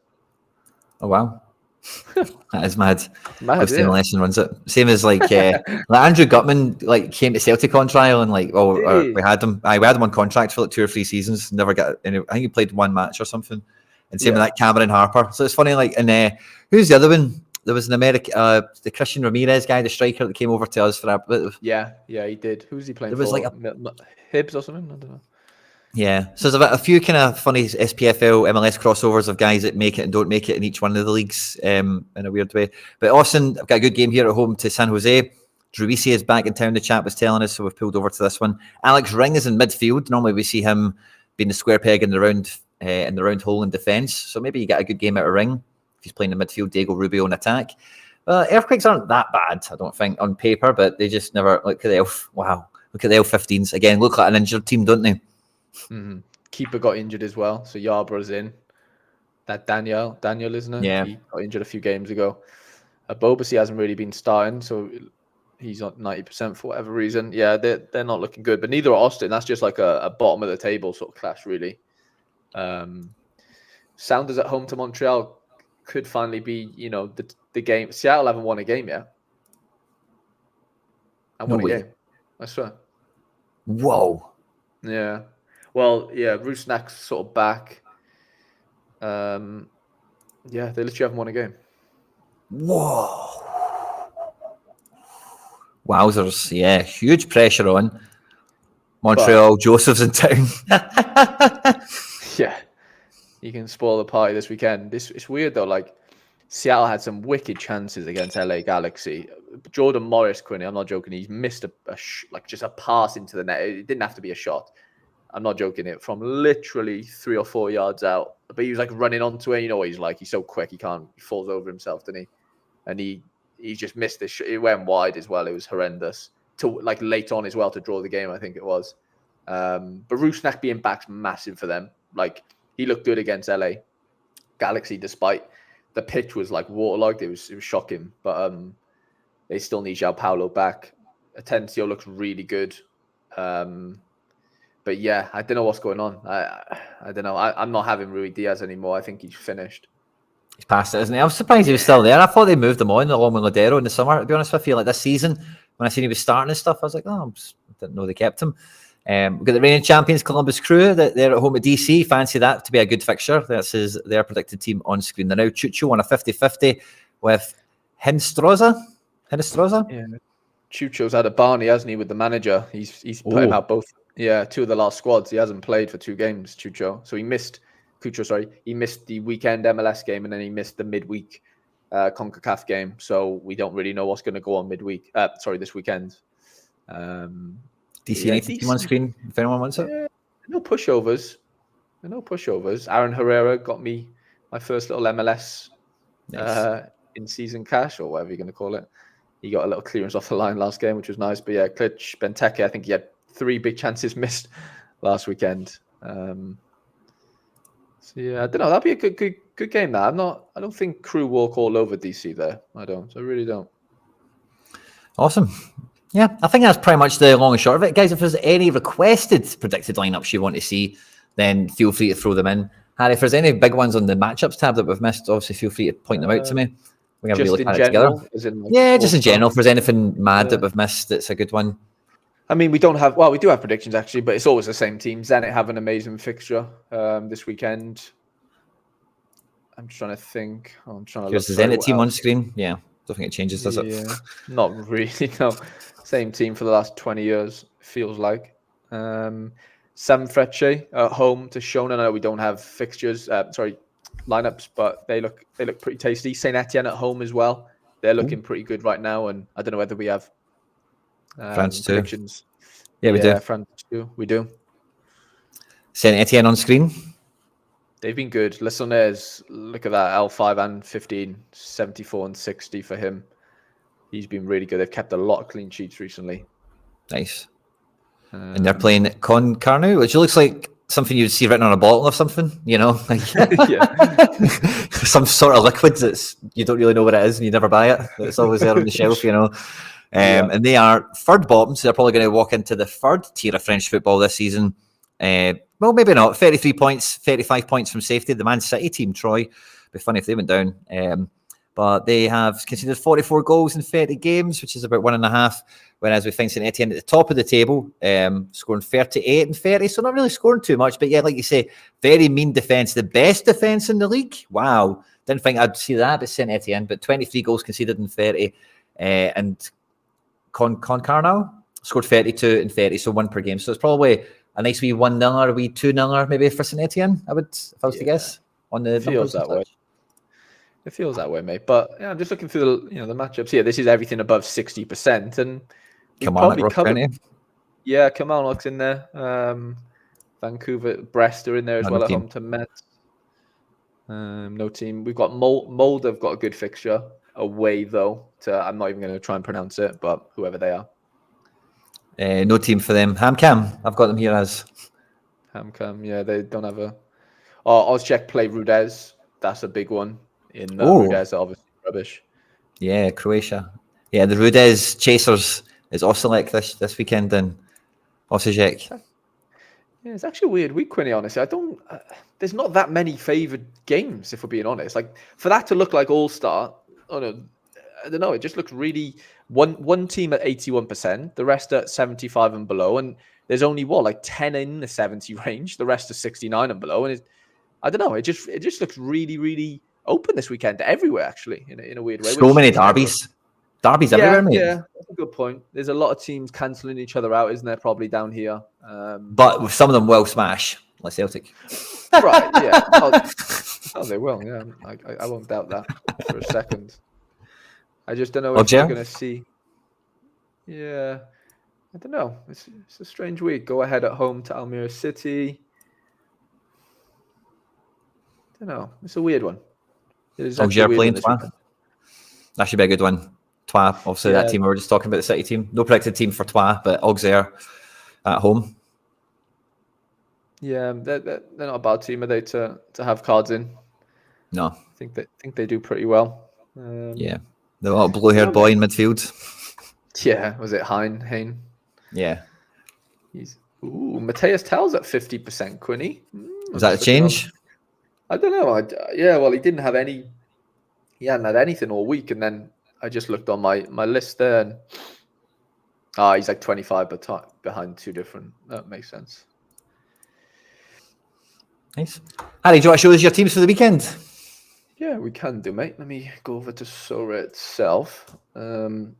Oh, wow. That is mad. Mad, yeah. Lesson runs it. Same as Andrew Gutman came to Celtic on trial and we had him. We had him on contract for 2 or 3 seasons. Never got any. I think he played 1 match or something. And same with that Cameron Harper. So it's funny. And who's the other one? There was an American, the Christian Ramirez guy, the striker that came over to us for that. Yeah, he did. Who's he playing? There was Hibs or something. I don't know. Yeah, so there's a few kind of funny SPFL, MLS crossovers of guys that make it and don't make it in each one of the leagues in a weird way. But Austin, I've got a good game here at home to San Jose. Druisi is back in town, the chat was telling us, so we've pulled over to this one. Alex Ring is in midfield. Normally we see him being the square peg in the round hole in defence. So maybe you get a good game out of Ring if he's playing in midfield, Diego Rubio in attack. Earthquakes aren't that bad, I don't think, on paper, but they just never look at the look at the L15s. Again, look like an injured team, don't they? Mm-hmm. Keeper got injured as well, so Yarbrough's in. That Daniel, isn't it? Yeah. He got injured a few games ago. Bobasi hasn't really been starting, so he's not 90% for whatever reason. Yeah, they're not looking good, but neither are Austin. That's just like a bottom of the table sort of clash, really. Sounders at home to Montreal could finally be, the game. Seattle haven't won a game yet. I won a game. I swear. Whoa. Yeah. Well, yeah, Rusnak's sort of back. Yeah, they literally haven't won a game. Whoa. Wowzers. Yeah, huge pressure on. Montreal, Joseph's in town. Yeah, you can spoil the party this weekend. It's weird though. Like Seattle had some wicked chances against LA Galaxy. Jordan Morris, Quinny, I'm not joking. He's missed just a pass into the net. It didn't have to be a shot. I'm not joking. It from literally 3 or 4 yards out. But he was like running onto it. You know what he's like? He's so quick. He falls over himself, doesn't he? And he just missed this. It went wide as well. It was horrendous. To like late on as well to draw the game, I think it was. But Rusnak being back's massive for them. Like he looked good against LA Galaxy, despite the pitch was like waterlogged. It was shocking. But they still need João Paulo back. Atencio looks really good. But yeah, I don't know what's going on. I don't know. I'm not having Rui Diaz anymore. I think he's finished. He's past it, isn't he? I was surprised he was still there. I thought they moved him on along with Lodero in the summer. To be honest with you, like this season, when I seen he was starting and stuff, I was like, I didn't know they kept him. We've got the reigning champions, Columbus Crew. They're at home at DC. Fancy that to be a good fixture. That's their predicted team on screen. They're now Chucho on a 50-50 with Hinestroza. Yeah, Chucho's had a Barney, hasn't he, with the manager? He's put him out both. Yeah, 2 of the last squads. He hasn't played for 2 games, Chucho. So he missed the weekend MLS game, and then he missed the midweek CONCACAF game. So we don't really know what's going to go on midweek. This weekend. DC team on screen, if anyone wants it. No pushovers. Aaron Herrera got me my first little MLS in-season cash, or whatever you're going to call it. He got a little clearance off the line last game, which was nice. But yeah, Klitsch, Benteke, I think he had 3 big chances missed last weekend. So yeah, I don't know. That'd be a good game. That I don't think Crew walk all over DC there. I really don't. Awesome. Yeah, I think that's pretty much the long and short of it, guys. If there's any requested predicted lineups you want to see, then feel free to throw them in. Harry, if there's any big ones on the matchups tab that we've missed, obviously feel free to point them out to me. We have a look at it together. Just in general. If there's anything mad that we've missed, that's a good one. I mean, we do have predictions actually, but it's always the same team. Zenit have an amazing fixture this weekend. I'm trying to think. Here's the Zenit team on screen. Yeah, don't think it changes, does it? Yeah, not really. No, same team for the last 20 years. Feels like. Sanfrecce at home to Shonan. I know we don't have fixtures. Lineups, but they look pretty tasty. Saint Etienne at home as well. They're looking pretty good right now, and I don't know whether we have France too. Predictions. Yeah, we do. France too. We do. Saint Etienne on screen. They've been good. Lessoners, look at that. L5 and 15, 74 and 60 for him. He's been really good. They've kept a lot of clean sheets recently. Nice. And they're playing Concarneau, which looks like something you'd see written on a bottle or something, like some sort of liquid that's you don't really know what it is and you never buy it. It's always there on the shelf, And they are third bottom, so they're probably going to walk into the third tier of French football this season. Well, maybe not. 33 points, 35 points from safety. The Man City team, Troy. It'd be funny if they went down. But they have conceded 44 goals in 30 games, which is about 1.5. Whereas we find St Etienne at the top of the table, scoring 38 and 30. So not really scoring too much. But yeah, like you say, very mean defence. The best defence in the league. Wow. Didn't think I'd see that, but St Etienne. But 23 goals conceded in 30. And Concarneau scored 32 and 30, so 1 per game. So it's probably a nice wee 1-0 or a wee 2-0 maybe for St Etienne, I would, if I was to guess. On the feels that way. It feels that way, mate. But yeah, I'm just looking through the matchups here. This is everything above 60%, and Kilmarnock's in there. Vancouver, Brest are in there as well at home to Metz. No team. We've got Mold have got a good fixture away though. I'm not even going to try and pronounce it, but whoever they are. No team for them. HamCam, I've got them here as HamCam. Yeah, they don't have a. Ozchek play Rudez. That's a big one. Rudez are obviously rubbish. Yeah, Croatia. Yeah, the Rudez Chasers is Oselec this weekend in Osijek. Yeah, it's actually a weird week, Quinny, honestly. There's not that many favoured games, if we're being honest. Like, for that to look like All-Star, I don't know, it just looks really... One team at 81%, the rest at 75 and below, and there's only, 10 in the 70 range, the rest are 69 and below, and I don't know, it just looks really, really open this weekend everywhere, actually, in a weird way. So many derbies. Derbies everywhere, mate. Yeah, that's a good point. There's a lot of teams cancelling each other out, isn't there? Probably down here. But with some of them will smash, like Celtic. Right, yeah. Oh, they will, yeah. I won't doubt that for a second. I just don't know if we're going to see. Yeah, I don't know. It's a strange week. Go ahead at home to Almere City. I don't know. It's a weird one. It is Auxerre playing Troyes. That should be a good one. Troyes, obviously, that team we were just talking about, the City team. No predicted team for Troyes, but Auxerre at home. Yeah, they're not a bad team, are they, to have cards in? No. I think they do pretty well. Yeah. The little blue-haired boy in midfield. Yeah, was it Hein? Yeah. Mateus Tell's at 50%, Quinny. Was that a change? I don't know. Well, he didn't have any. He hadn't had anything all week, and then I just looked on my list there, and he's like 25 behind two different. That makes sense. Nice. Harry, do you want to show us your teams for the weekend? Yeah, we can do, mate. Let me go over to Sorare itself. We'll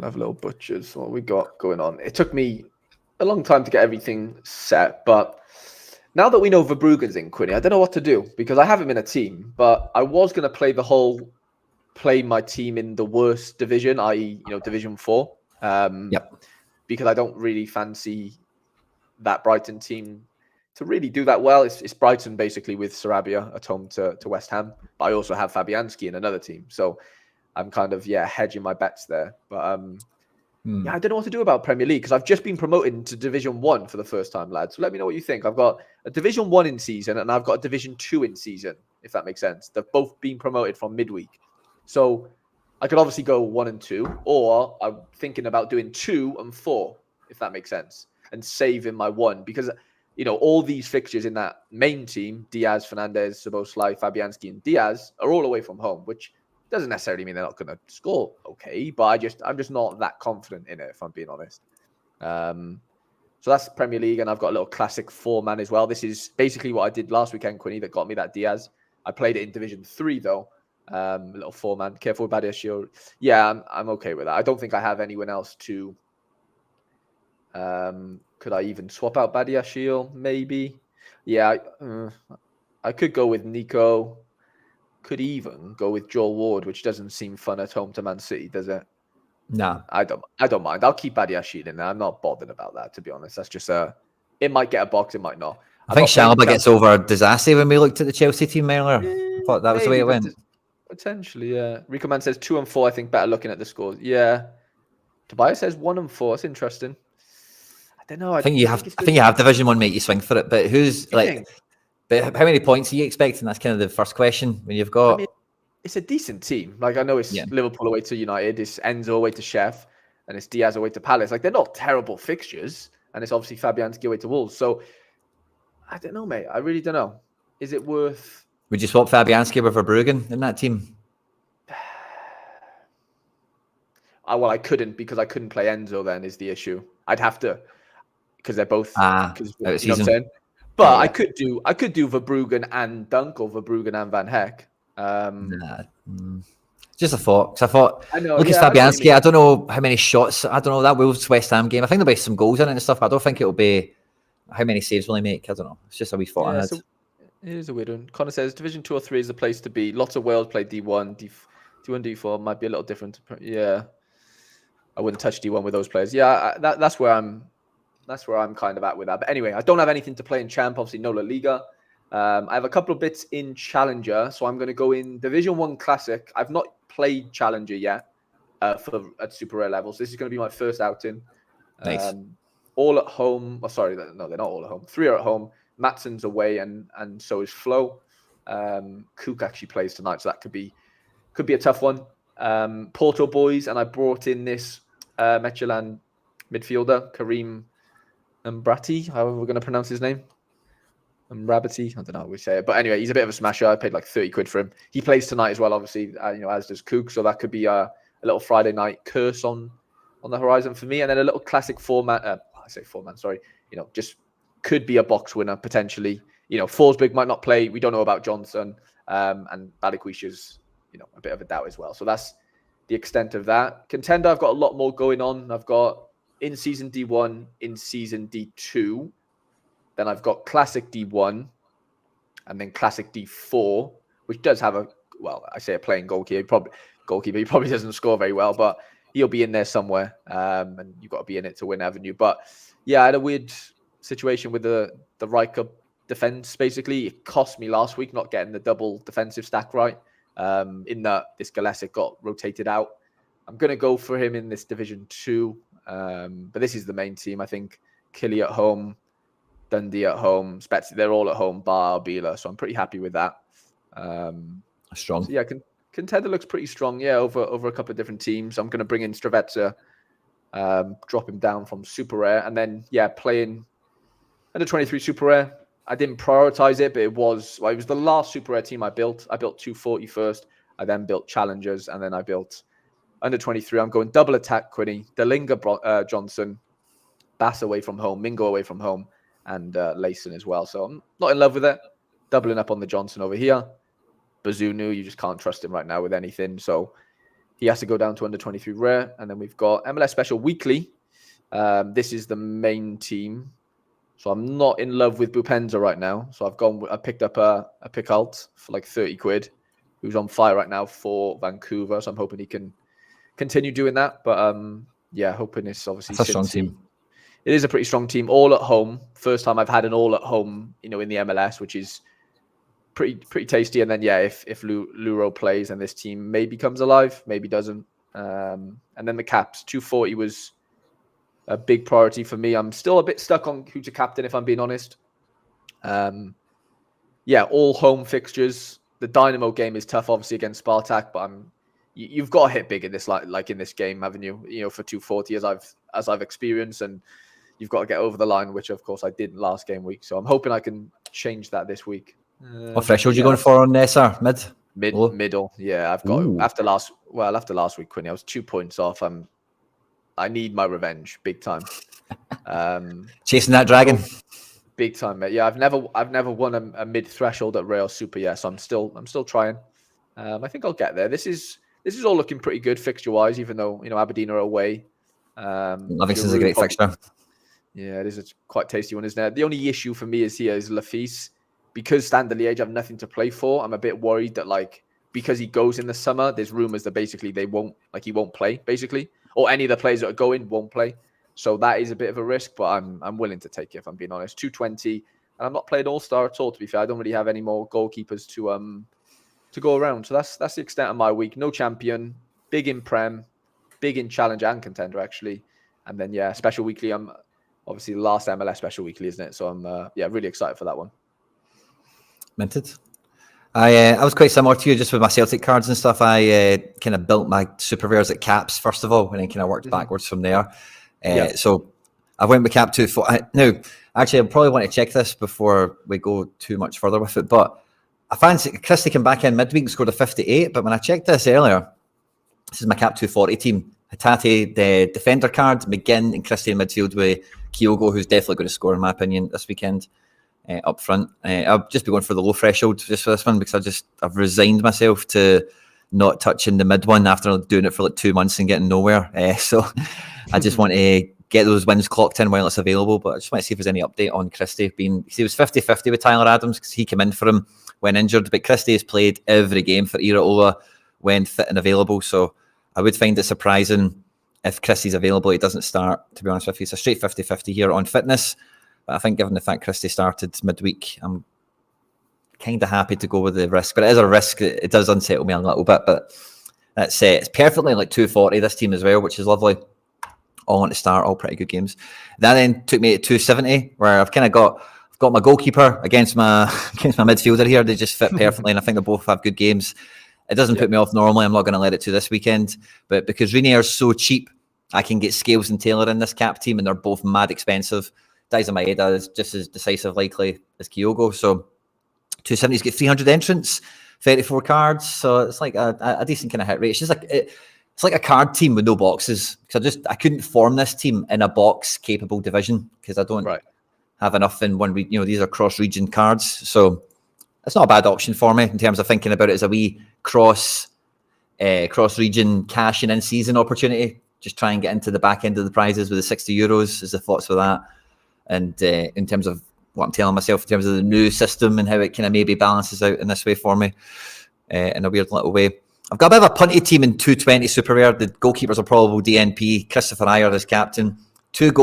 have a little butchers. What we got going on? It took me a long time to get everything set, but now that we know Verbruggen's in, Quinny, I don't know what to do because I have him in a team, but I was going to play my team in the worst division, i.e., Division 4. Because I don't really fancy that Brighton team to really do that well. It's Brighton basically with Sarabia at home to West Ham, but I also have Fabianski in another team, so I'm kind of hedging my bets there. But I don't know what to do about Premier League because I've just been promoted to Division 1 for the first time, lads. So let me know what you think. I've got a Division 1 in season and I've got a Division 2 in season, if that makes sense. They've both been promoted from midweek. So I could obviously go 1 and 2, or I'm thinking about doing 2 and 4, if that makes sense, and saving my 1 because all these fixtures in that main team, Diaz, Fernandez, Szoboszlai, Fabianski, and Diaz, are all away from home, which doesn't necessarily mean they're not going to score okay, but I'm just not that confident in it, if I'm being honest. So that's Premier League, and I've got a little classic 4-man as well. This is basically what I did last weekend, Quinny, that got me that Diaz. I played it in Division 3, though. A little 4-man. Careful with Badiashile. Yeah, I'm okay with that. I don't think I have anyone else to... could I even swap out Badiashile? Maybe. Yeah, I could go with Nico. Could even go with Joel Ward, which doesn't seem fun at home to Man City, does it? No. I don't mind. I'll keep Badiashile in there. I'm not bothered about that, to be honest. That's just it might get a box, it might not. I think Shalba gets over Disasi when we looked at the Chelsea team earlier. I thought that was the way it went. Potentially, yeah. Rico Man says 2 and 4, I think, better looking at the scores. Yeah. Tobias says 1 and 4. It's interesting. I don't know. I think you have Division 1, mate. You swing for it. But but how many points are you expecting? That's kind of the first question when you've got... it's a decent team. Like, I know it's Liverpool away to United, it's Enzo away to Chef, and it's Diaz away to Palace. Like, they're not terrible fixtures, and it's obviously Fabianski away to Wolves. So, I don't know, mate. I really don't know. Is it worth... Would you swap Fabianski with Verbruggen in that team? Well, I couldn't because I couldn't play Enzo then is the issue. I'd have to, because they're both... you know what I'm saying? But I could do Verbruggen and Dunk or Verbruggen and Van Heck. Just a thought. Because I thought, look at Fabianski. I don't know how many shots. I don't know that Wolves West Ham game. I think there'll be some goals in it and stuff. I don't think it'll be how many saves will he make. I don't know. It's just a wee thought I had. It is a weird one. Connor says Division 2 or 3 is the place to be. Lots of Wales play D1. D1, D4 might be a little different. Yeah, I wouldn't touch D1 with those players. Yeah, that's where I'm. That's where I'm kind of at with that. But anyway, I don't have anything to play in Champ. Obviously, no La Liga. I have a couple of bits in Challenger, so I'm going to go in Division 1 Classic. I've not played Challenger yet at Super Rare levels. This is going to be my first outing. Nice. All at home. Oh, sorry, no, they're not all at home. 3 are at home. Matson's away, and so is Flo. Cook actually plays tonight, so that could be a tough one. Porto boys, and I brought in this Michelin midfielder, Karim Mbrati, however we're going to pronounce his name. Mbrabati, I don't know how we say it. But anyway, he's a bit of a smasher. I paid like 30 quid for him. He plays tonight as well, obviously, as does Cook. So that could be a little Friday night curse on the horizon for me. And then a little classic 4-man, I say 4-man, sorry. Just could be a box winner, potentially. Forsberg might not play. We don't know about Johnson. And Balikwisha's, a bit of a doubt as well. So that's the extent of that. Contender, I've got a lot more going on. I've got in-season D1, in-season D2. Then I've got Classic D1, and then Classic D4, which does have a playing goalkeeper. He probably doesn't score very well, but he'll be in there somewhere. And you've got to be in it to win Avenue. But yeah, I had a weird situation with the Riker defense. Basically, it cost me last week not getting the double defensive stack right. In that this Galesic got rotated out. I'm going to go for him in this Division 2. But this is the main team. I think Killy at home, Dundee at home, Spezia, they're all at home, bar Bila. So I'm pretty happy with that. Strong. So yeah, Contender looks pretty strong, over a couple of different teams. I'm going to bring in Stravetsa, drop him down from Super Rare, and then, playing under 23 Super Rare. I didn't prioritize it, but it was the last Super Rare team I built. I built 240 first. I then built Challengers, and then I built under 23. I'm going double attack Quinny, Delinga Johnson, Bass away from home, Mingo away from home, and Layson as well. So I'm not in love with it. Doubling up on the Johnson over here. Bazunu, you just can't trust him right now with anything. So he has to go down to under 23 Rare. And then we've got MLS Special Weekly. This is the main team. So I'm not in love with Bupenza right now. So I picked up a Pickalt for like 30 quid, who's on fire right now for Vancouver. So I'm hoping he can continue doing that. But hoping it's obviously a strong team. It is a pretty strong team, all at home. First time I've had an all at home, in the MLS, which is pretty tasty. And then if Luro plays and this team maybe comes alive, maybe doesn't. And then the caps, 240 was a big priority for me. I'm still a bit stuck on who to captain, if I'm being honest. All home fixtures. The Dynamo game is tough, obviously, against Spartak, but you've got to hit big in this, like in this game, haven't you? For 240 as I've experienced, and you've got to get over the line, which of course I didn't last game week. So I'm hoping I can change that this week. What threshold are you going for on SR? Middle. Yeah, I've got after last week, Quinny, I was 2 points off. I need my revenge, big time. Chasing that dragon, big time, mate. Yeah, I've never won a mid threshold at Real Super yet, so I'm still trying. I think I'll get there. This is all looking pretty good fixture wise, even though Aberdeen are away. Livingston's a great fixture. Yeah, it is a quite tasty one, isn't it? The only issue for me is Lafise. Because Standard Liège have nothing to play for, I'm a bit worried that because he goes in the summer, there's rumors that basically he won't play, basically, or any of the players that are going won't play. So that is a bit of a risk, but I'm willing to take it, if I'm being honest. 220, and I'm not playing All-Star at all, to be fair. I don't really have any more goalkeepers to go around. So that's the extent of my week. No champion, big in Prem, big in Challenge and Contender, actually. And then, Special Weekly, I'm obviously the last MLS Special Weekly, isn't it? So I'm really excited for that one. Minted. I was quite similar to you, just with my Celtic cards and stuff. I kind of built my super rares at caps first of all, and then kind of worked backwards from there. So I went with cap 2. Now, actually, I probably want to check this before we go too much further with it. But I fancy Christie came back in midweek and scored a 58. But when I checked this earlier, this is my cap 240 team. Hatate, the defender card, McGinn and Christie in midfield with Kyogo, who's definitely going to score, in my opinion, this weekend. Up front, I'll just be going for the low threshold just for this one, because I've resigned myself to not touching the mid one after doing it for like 2 months and getting nowhere. So I just want to get those wins clocked in while it's available. But I just want to see if there's any update on Christie. He was 50-50 with Tyler Adams because he came in for him when injured, but Christie has played every game for Iraola when fit and available. So I would find it surprising if Christie's available, he doesn't start, to be honest with you. It's a straight 50-50 here on fitness. But I think given the fact Christie started midweek, I'm kind of happy to go with the risk. But it is a risk. It does unsettle me a little bit. But that's it's perfectly like 240, this team as well, which is lovely. All on to start, all pretty good games. That then took me to 270, where I've kind of got my goalkeeper against my midfielder here. They just fit perfectly, and I think they both have good games. It doesn't put me off normally. I'm not going to let it to this weekend. But because Rainier is so cheap, I can get Scales and Taylor in this cap team, and they're both mad expensive. Dies in Maeda is just as decisive likely as Kyogo. So 270's get 300 entrants, 34 cards. So it's like a decent kind of hit rate. It's just like it's like a card team with no boxes. Because I couldn't form this team in a box capable division because I don't have enough in one. These are cross region cards. So it's not a bad option for me in terms of thinking about it as a wee cross-region cashing in season opportunity. Just try and get into the back end of the prizes with the €60 is the thoughts with that. And in terms of what I'm telling myself in terms of the new system and how it kind of maybe balances out in this way for me in a weird little way. I've got a bit of a punty team in 220 Super Rare. The goalkeepers are probable DNP, Christopher Ayer as captain. Two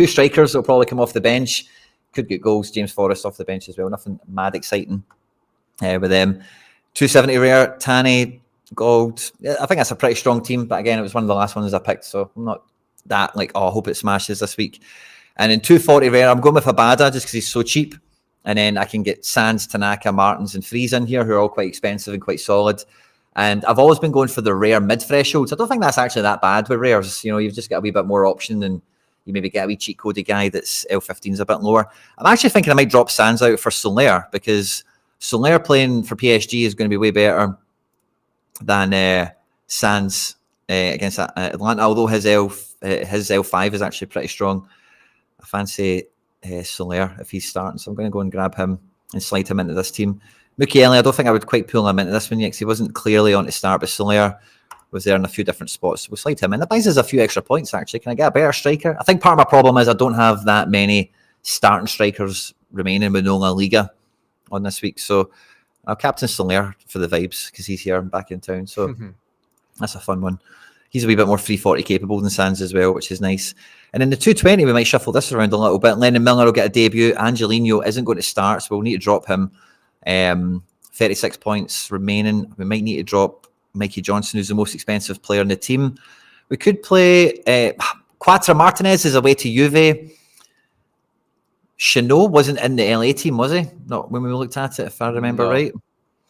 strikers will probably come off the bench. Could get goals. James Forrest off the bench as well. Nothing mad exciting with them. 270 Rare, Tani, Gold. Yeah, I think that's a pretty strong team. But again, it was one of the last ones I picked. So I'm not that like, I hope it smashes this week. And in 240 Rare, I'm going with Abada just because he's so cheap. And then I can get Sands, Tanaka, Martins, and Freeze in here, who are all quite expensive and quite solid. And I've always been going for the rare mid-thresholds. I don't think that's actually that bad with rares. You know, you've just got a wee bit more option than you maybe get a wee cheat codey guy that's L15's a bit lower. I'm actually thinking I might drop Sands out for Sorare because Sorare playing for PSG is going to be way better than Sands against Atlanta, although his L5 is actually pretty strong. I fancy Sorare if he's starting, so I'm going to go and grab him and slide him into this team. Mukiele, I don't think I would quite pull him into this one yet because he wasn't clearly on to start, but Sorare was there in a few different spots. So we'll slide him in. That buys us a few extra points, actually. Can I get a better striker? I think part of my problem is I don't have that many starting strikers remaining with no La Liga on this week. So I'll captain Sorare for the vibes because he's here and back in town. So that's a fun one. He's a wee bit more 340 capable than Sands as well, which is nice. And in the 220, we might shuffle this around a little bit. Lennon Miller will get a debut. Angelino isn't going to start, so we'll need to drop him. 36 points remaining. We might need to drop Mikey Johnson, who's the most expensive player in the team. We could play Quattro Martinez is away to Juve. Chanot wasn't in the LA team, was he? Not when we looked at it, if I remember right.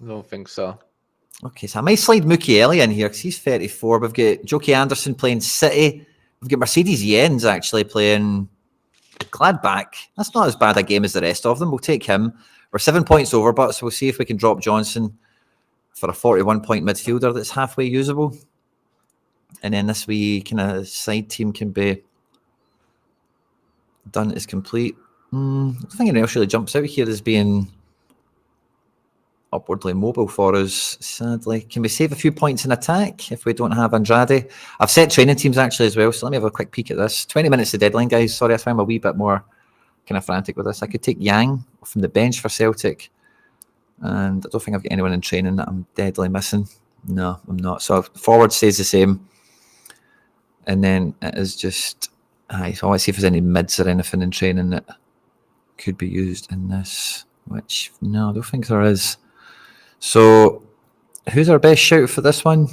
I don't think so. Okay, so I might slide Mukiele in here because he's 34. We've got Joki Anderson playing City. We've got Mercedes Jens actually playing Gladbach. That's not as bad a game as the rest of them. We'll take him. We're 7 points over, but so we'll see if we can drop Johnson for a 41-point midfielder that's halfway usable. And then this wee kind of side team can be done as complete. I don't think anyone else really jumps out here as being upwardly mobile for us, sadly. Can we save a few points in attack if we don't have Andrade? I've set training teams actually as well, so let me have a quick peek at this. 20 minutes to deadline, guys. Sorry, I find I'm a wee bit more kind of frantic with this. I could take Yang from the bench for Celtic, and I don't think I've got anyone in training that I'm deadly missing. No, I'm not. So forward stays the same, and then it is just so let's see if there's any mids or anything in training that could be used in this, which no, I don't think there is. So who's our best shout for this one?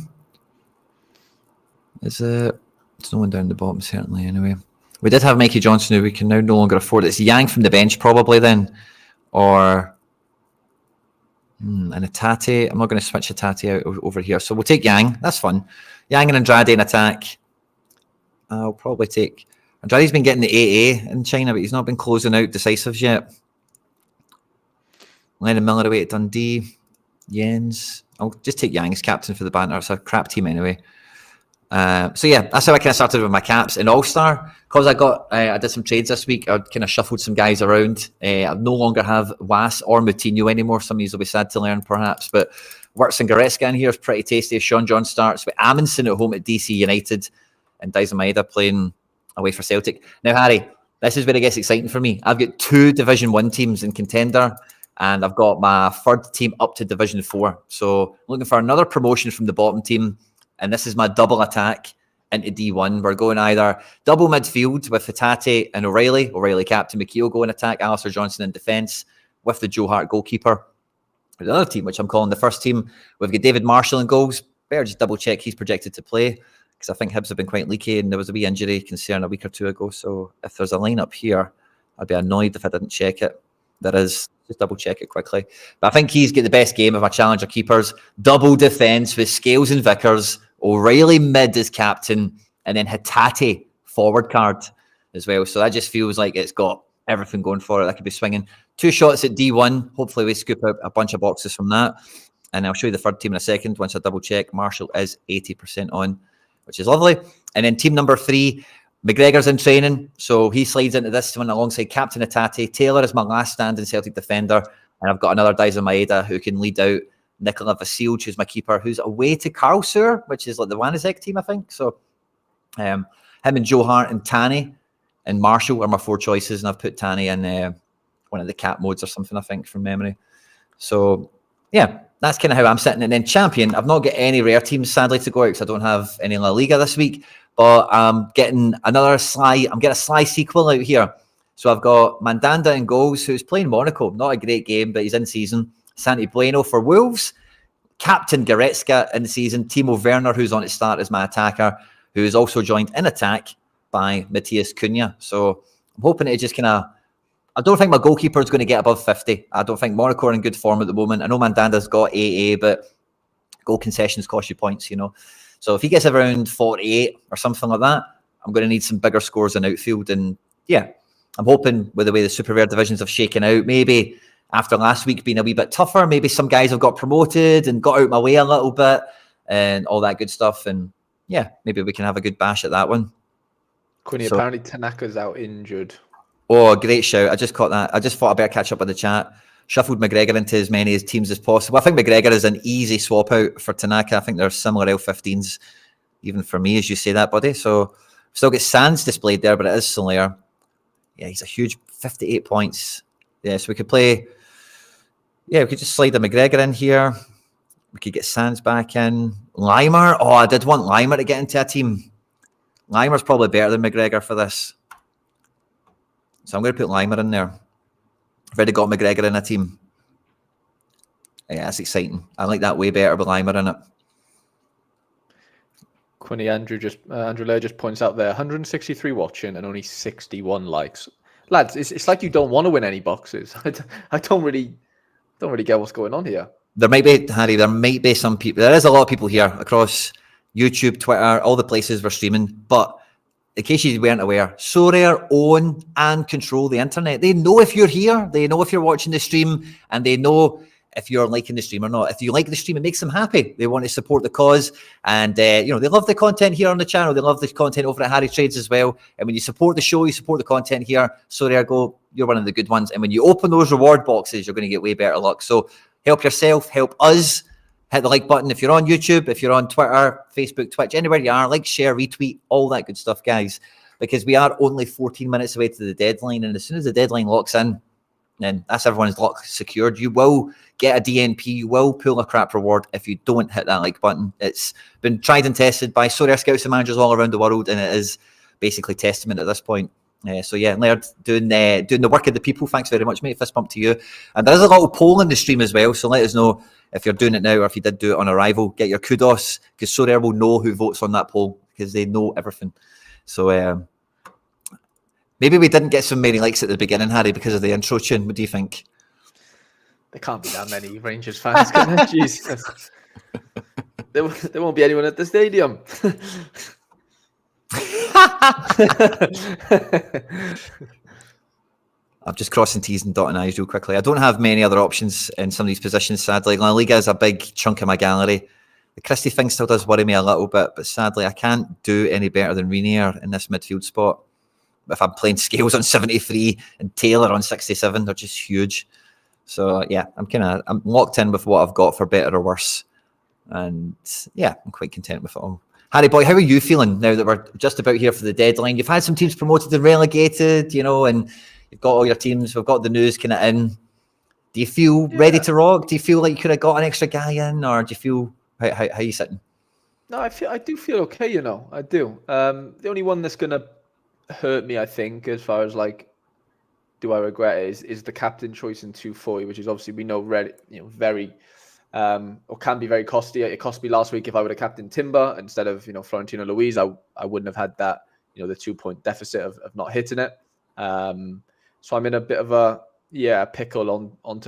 It's no one down the bottom, certainly, anyway. We did have Mikey Johnson, who we can now no longer afford. It's Yang from the bench, probably, then. Or an Atate. I'm not going to switch Atate out over here. So we'll take Yang. That's fun. Yang and Andrade in attack. I'll probably take... Andrade's been getting the AA in China, but he's not been closing out decisives yet. Lennon Miller away at Dundee. Jens. I'll just take Yang as captain for the banter. It's a crap team anyway. So yeah, that's how I kind of started with my caps in All-Star. Because I did some trades this week, I kind of shuffled some guys around. I no longer have Was or Moutinho anymore. Some of these will be sad to learn perhaps, but Wirtz and Goretzka in here is pretty tasty. Sean John starts with Amundsen at home at DC United and Daizen Maeda playing away for Celtic. Now, Harry, this is where it gets exciting for me. I've got 2 Division 1 teams in contender, and I've got my 3rd team up to Division 4. So looking for another promotion from the bottom team. And this is my double attack into D1. We're going either double midfield with Hatate and O'Reilly captain, McKeel go in attack, Alistair Johnson in defence with the Joe Hart goalkeeper. The other team, which I'm calling the first team, we've got David Marshall in goals. Better just double check he's projected to play because I think Hibs have been quite leaky and there was a wee injury concern a week or 2 ago. So if there's a lineup here, I'd be annoyed if I didn't check it. There is. Just double check it quickly. But I think he's got the best game of my challenger keepers. Double defence with Scales and Vickers. O'Reilly mid as captain. And then Hatate forward card as well. So that just feels like it's got everything going for it. That could be swinging. 2 shots at D1. Hopefully we scoop out a bunch of boxes from that. And I'll show you the 3rd team in a second once I double check. Marshall is 80% on, which is lovely. And then team number 3, McGregor's in training, so he slides into this one alongside Captain Hatate. Taylor is my last standing Celtic defender, And I've got another Dyson Maeda who can lead out Nikola Vasil, who's my keeper, who's away to Karlsruhe, which is like the Wanizek team, I think. So him and Joe Hart and Tanny and Marshall are my 4 choices, and I've put Tanny in one of the cap modes or something, I think, from memory. So yeah, that's kind of how I'm sitting. And then champion, I've not got any rare teams, sadly, to go out because I don't have any La Liga this week. But I'm getting a Sly sequel out here. So I've got Mandanda in goals, who's playing Monaco. Not a great game, but he's in season. Santi Bueno for Wolves. Captain Goretzka in season. Timo Werner, who's on its start as my attacker, who is also joined in attack by Matthias Cunha. So I'm hoping it just kind of... I don't think my goalkeeper is going to get above 50. I don't think Monaco are in good form at the moment. I know Mandanda's got AA, but goal concessions cost you points, you know. So if he gets around 48 or something like that, I'm going to need some bigger scores in outfield. And yeah, I'm hoping with the way the Super Rare divisions have shaken out, maybe after last week being a wee bit tougher, maybe some guys have got promoted and got out my way a little bit and all that good stuff. And yeah, maybe we can have a good bash at that one. Quinny, apparently Tanaka's out injured. Oh, great shout. I just caught that. I just thought I better catch up with the chat. Shuffled McGregor into as many teams as possible. I think McGregor is an easy swap out for Tanaka. I think they're similar L15s, even for me, as you say that, buddy. So still get Sands displayed there, but it is Solaire. Yeah, he's a huge 58 points. Yeah, so we could play... Yeah, we could just slide the McGregor in here. We could get Sands back in. Limer. Oh, I did want Limer to get into a team. Limer's probably better than McGregor for this. So I'm going to put Limer in there. I've already got McGregor in a team. Yeah, that's exciting. I like that way better with Limer in it. Quinny, Andrew Lair just points out there, 163 watching and only 61 likes. Lads, it's like you don't want to win any boxes. I don't really get what's going on here. There might be, Harry, some people. There is a lot of people here across YouTube, Twitter, all the places we're streaming. But in case you weren't aware, Sorare own and control the internet. They know if you're here, they know if you're watching the stream, and they know if you're liking the stream or not. If you like the stream, it makes them happy. They want to support the cause, and they love the content here on the channel. They love the content over at Harry Trades as well. And when you support the show, you support the content here. Sorare, you're one of the good ones. And when you open those reward boxes, you're going to get way better luck. So help yourself, help us. Hit the like button if you're on YouTube, if you're on Twitter, Facebook, Twitch, anywhere you are. Like, share, retweet, all that good stuff, guys. Because we are only 14 minutes away to the deadline. And as soon as the deadline locks in, then that's everyone's luck secured. You will get a DNP. You will pull a crap reward if you don't hit that like button. It's been tried and tested by Sorare scouts and managers all around the world. And it is basically testament at this point. So yeah, Laird doing the work of the people. Thanks very much, mate. Fist bump to you. And there is a little poll in the stream as well. So let us know if you're doing it now or if you did do it on arrival. Get your kudos, because Sorare will know who votes on that poll because they know everything. So maybe we didn't get so many likes at the beginning, Harry, because of the intro tune. What do you think? There can't be that many Rangers fans, can there? Jesus. There won't be anyone at the stadium. I'm just crossing T's and dotting I's real quickly. I don't have many other options in some of these positions, sadly. La Liga is a big chunk of my gallery. The Christie thing still does worry me a little bit, but sadly, I can't do any better than Renier in this midfield spot. If I'm playing Scales on 73 and Taylor on 67, they're just huge. So yeah, I'm locked in with what I've got for better or worse. And yeah, I'm quite content with it all. Harry boy, how are you feeling now that we're just about here for the deadline? You've had some teams promoted and relegated, and you've got all your teams. We've got the news kind of in. Do you feel ready to rock? Do you feel like you could have got an extra guy in, or do you feel how are you sitting? No, I do feel okay. I do. The only one that's gonna hurt me, I think, as far as like, do I regret it, is the captain choice in 240, which is obviously we know very. Or can be very costly. It cost me last week if I would have captained Timber instead of Florentino Luis. I wouldn't have had that the 2-point deficit of not hitting it. So I'm in a bit of a pickle on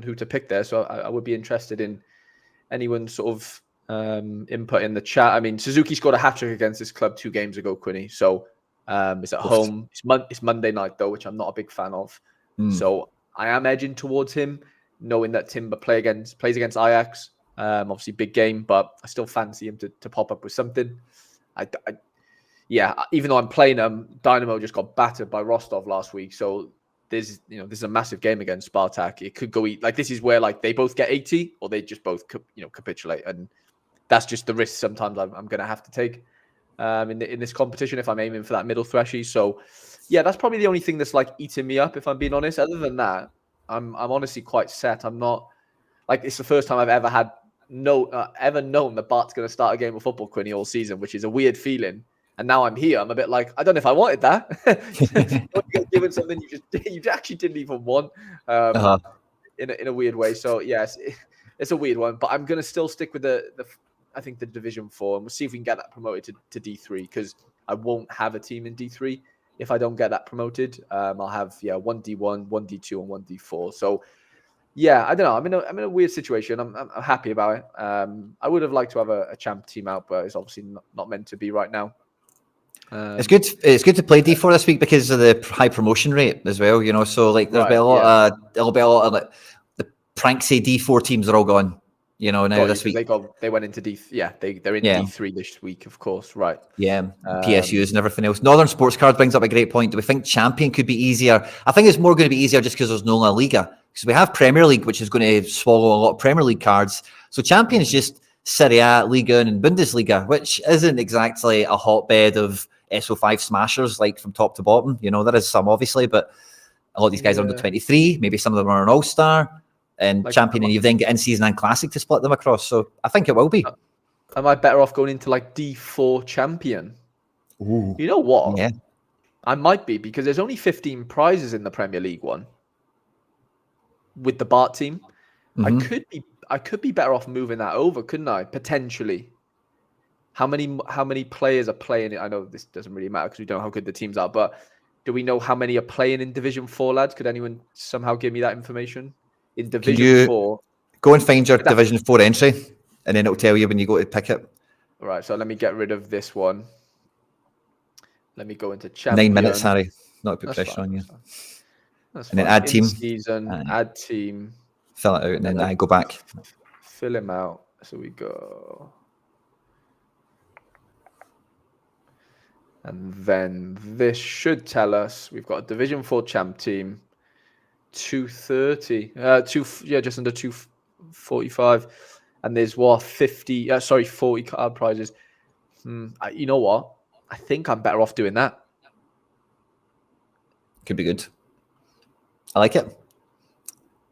who to pick there. So I would be interested in anyone sort of input in the chat. I mean, Suzuki scored a hat-trick against this club 2 games ago, Quinny. So it's at home. It's Monday night though, which I'm not a big fan of. So I am edging towards him, knowing that Timber plays against Ajax. Obviously big game, but I still fancy him to pop up with something. Even though I'm playing him, Dynamo just got battered by Rostov last week. So this is a massive game against Spartak. It could go like this is where like they both get 80 or they just both capitulate, and that's just the risk sometimes I'm going to have to take in this competition if I'm aiming for that middle threshy. So yeah, that's probably the only thing that's like eating me up, if I'm being honest. Other than that, I'm honestly quite set. I'm not like, it's the first time I've ever had ever known that Bart's going to start a game of football, Quinny, all season, which is a weird feeling. And now I'm here. I'm a bit like, I don't know if I wanted that. You get given something you actually didn't even want in a weird way. So yes, it's a weird one. But I'm going to still stick with I think the Division 4, and we'll see if we can get that promoted to D3, because I won't have a team in D3 if I don't get that promoted. I'll have 1D1, 1D2, and 1D4. So yeah, I don't know. I'm in a weird situation. I'm happy about it. I would have liked to have a champ team out, but it's obviously not meant to be right now. It's good. It's good to play D4 this week because of the high promotion rate as well. So like there'll be a lot of like the pranksy D4 teams are all gone. Now this week they went into D. Yeah, they're in D3 this week, of course. Right. Yeah, PSUs and everything else. Northern Sports Card brings up a great point. Do we think Champion could be easier? I think it's more going to be easier just because there's no La Liga. Because we have Premier League, which is going to swallow a lot of Premier League cards. So Champion is just Serie A, Liga, and Bundesliga, which isn't exactly a hotbed of SO5 smashers, like from top to bottom. There is some, obviously, but a lot of these guys are under 23. Maybe some of them are an all-star. And like, Champion, and you then get in-season and Classic to split them across. So I think it will be. Am I better off going into like D4 Champion? Ooh. You know what? Yeah. I might be, because there's only 15 prizes in the Premier League one with the Bart team. Mm-hmm. I could be better off moving that over, couldn't I? Potentially. How many players are playing it? I know this doesn't really matter because we don't know how good the teams are, but do we know how many are playing in Division 4, lads? Could anyone somehow give me that information? In Division 4. Go and find your Division 4 entry, and then it'll tell you when you go to pick it. All right, so let me get rid of this one. Let me go into Champion. 9 minutes, Harry. Not to put pressure on you. That's and then add team. Season, add team. Fill it out, and then I go back. Fill him out. So we go. And then this should tell us we've got a Division 4 champ team, 230, just under 245, and there's 40 card prizes. You know what? I think I'm better off doing that. Could be good. I like it.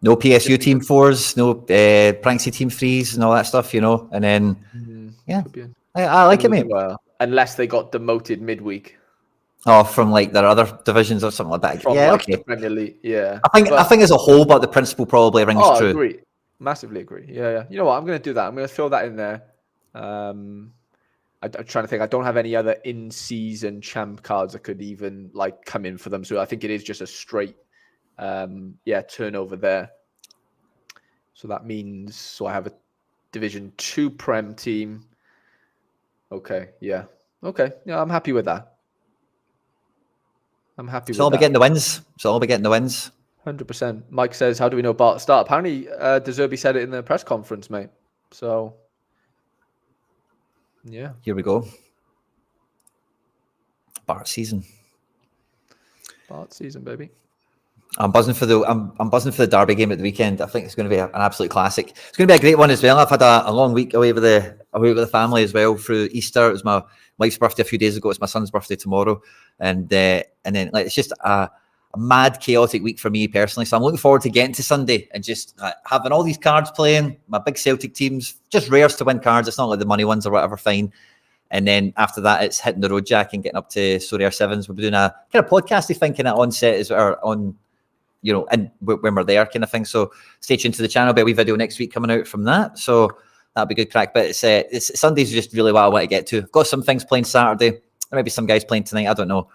No PSU team 4s, no Pranksy team 3s, and all that stuff, and then I like it, mate. Well, unless they got demoted midweek. Oh, from like their other divisions or something like that. From okay. The Premier League, yeah. I think as a whole, but the principle probably rings true. I agree. Massively agree. Yeah. You know what? I'm going to do that. I'm going to fill that in there. I'm trying to think. I don't have any other in-season champ cards that could even like come in for them. So I think it is just a straight, turnover there. So that means I have a Division 2 Prem team. Okay. Yeah. Okay. Yeah, I'm happy with that. I'm happy with that. So I'll be getting the wins. 100%. Mike says, how do we know Bart start? Apparently, De Zerbi said it in the press conference, mate. So, yeah. Here we go. Bart season, baby. I'm buzzing for the Derby game at the weekend. I think it's going to be an absolute classic. It's going to be a great one as well. I've had a long week away with the family as well through Easter. It was my wife's birthday a few days ago. It's my son's birthday tomorrow, and then like it's just a mad, chaotic week for me personally. So I'm looking forward to getting to Sunday and just having all these cards playing. My big Celtic teams, just rares to win cards. It's not like the money ones or whatever. Fine. And then after that, it's hitting the road, Jack, and getting up to Sorare 7s. We'll be doing a kind of podcasty thinking at onset as or on. And when we're there kind of thing. So stay tuned to the channel. Be a wee video next week coming out from that. So that'll be good crack. But it's Sunday's just really what I want to get to. I've got some things playing Saturday. There might be some guys playing tonight. I don't know.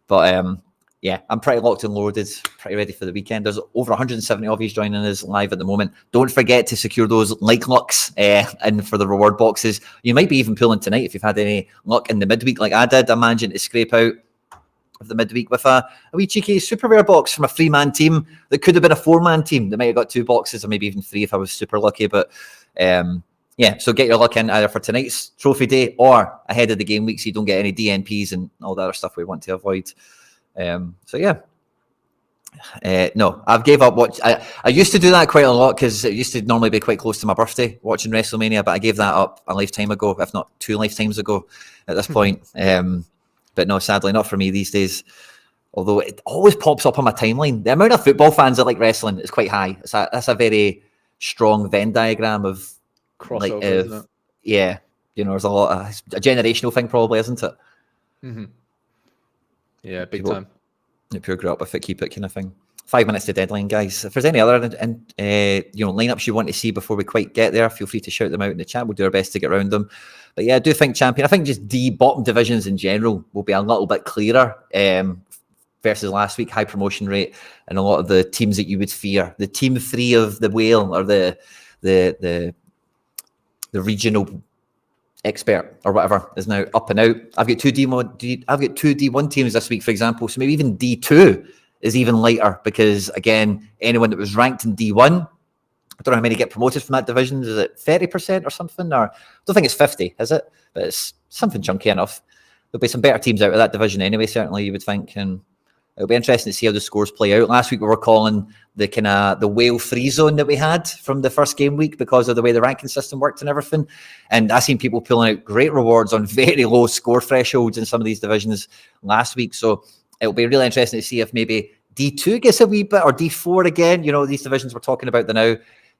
But I'm pretty locked and loaded, pretty ready for the weekend. There's over 170 of you joining us live at the moment. Don't forget to secure those like lucks in for the reward boxes. You might be even pulling tonight if you've had any luck in the midweek like I did. I'm managing to scrape out of the midweek with a wee cheeky super rare box from a 3-man team that could have been a 4-man team that might have got 2 boxes or maybe even 3 if I was super lucky. But so get your luck in either for tonight's trophy day or ahead of the game week so you don't get any DNPs and all the other stuff we want to avoid. No, I've gave up watch. I used to do that quite a lot because it used to normally be quite close to my birthday watching WrestleMania, but I gave that up a lifetime ago, if not 2 lifetimes ago at this point. But no, sadly, not for me these days. Although it always pops up on my timeline. The amount of football fans that like wrestling is quite high. That's a very strong Venn diagram of Crossover, isn't it? Yeah, there's a lot of a generational thing, probably, isn't it? Mm-hmm. Yeah, big time. People grew up with it, keep it kind of thing. 5 minutes to deadline, guys. If there's any other lineups you want to see before we quite get there, feel free to shout them out in the chat. We'll do our best to get around them. But yeah, I do think champion. I think just the bottom divisions in general will be a little bit clearer versus last week. High promotion rate and a lot of the teams that you would fear. The team 3 of the whale or the regional expert or whatever is now up and out. I've got two D1 teams this week, for example. So maybe even D2 is even lighter because, again, anyone that was ranked in D1, I don't know how many get promoted from that division. Is it 30% or something? Or I don't think it's 50, is it? But it's something chunky enough. There'll be some better teams out of that division anyway, certainly, you would think. And it'll be interesting to see how the scores play out. Last week we were calling the kind of the whale free zone that we had from the first game week because of the way the ranking system worked and everything. And I've seen people pulling out great rewards on very low score thresholds in some of these divisions last week. So it'll be really interesting to see if maybe D2 gets a wee bit or D4 again. These divisions we're talking about, they now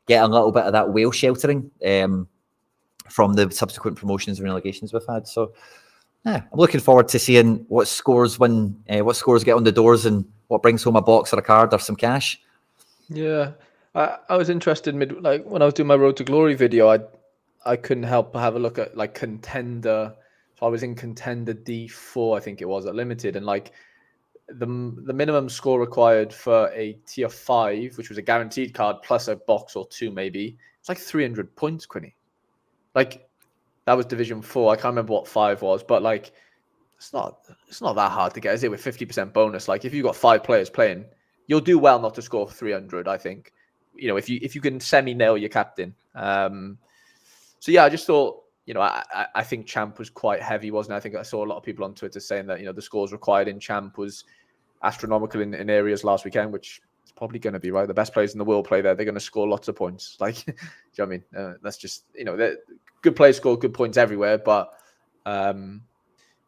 get a little bit of that whale sheltering from the subsequent promotions and relegations we've had. So yeah, I'm looking forward to seeing what scores get on the doors and what brings home a box or a card or some cash. Yeah, I was interested when I was doing my Road to Glory video. I couldn't help but have a look at like contender. So I was in contender D4, I think it was at limited, and like the minimum score required for a tier 5, which was a guaranteed card plus a box or 2 maybe, it's like 300 points, Quinny. Like that was Division 4. I can't remember what 5 was, but like it's not that hard to get, is it? With 50% bonus, like if you've got 5 players playing, you'll do well not to score 300. I think, if you can semi-nail your captain. So yeah, I just thought, I think Champ was quite heavy, wasn't it? I think I saw a lot of people on Twitter saying that the scores required in Champ was astronomical in areas last weekend, which is probably going to be right. The best players in the world play there. They're going to score lots of points. Like, do you know what I mean? That's just good players score good points everywhere, but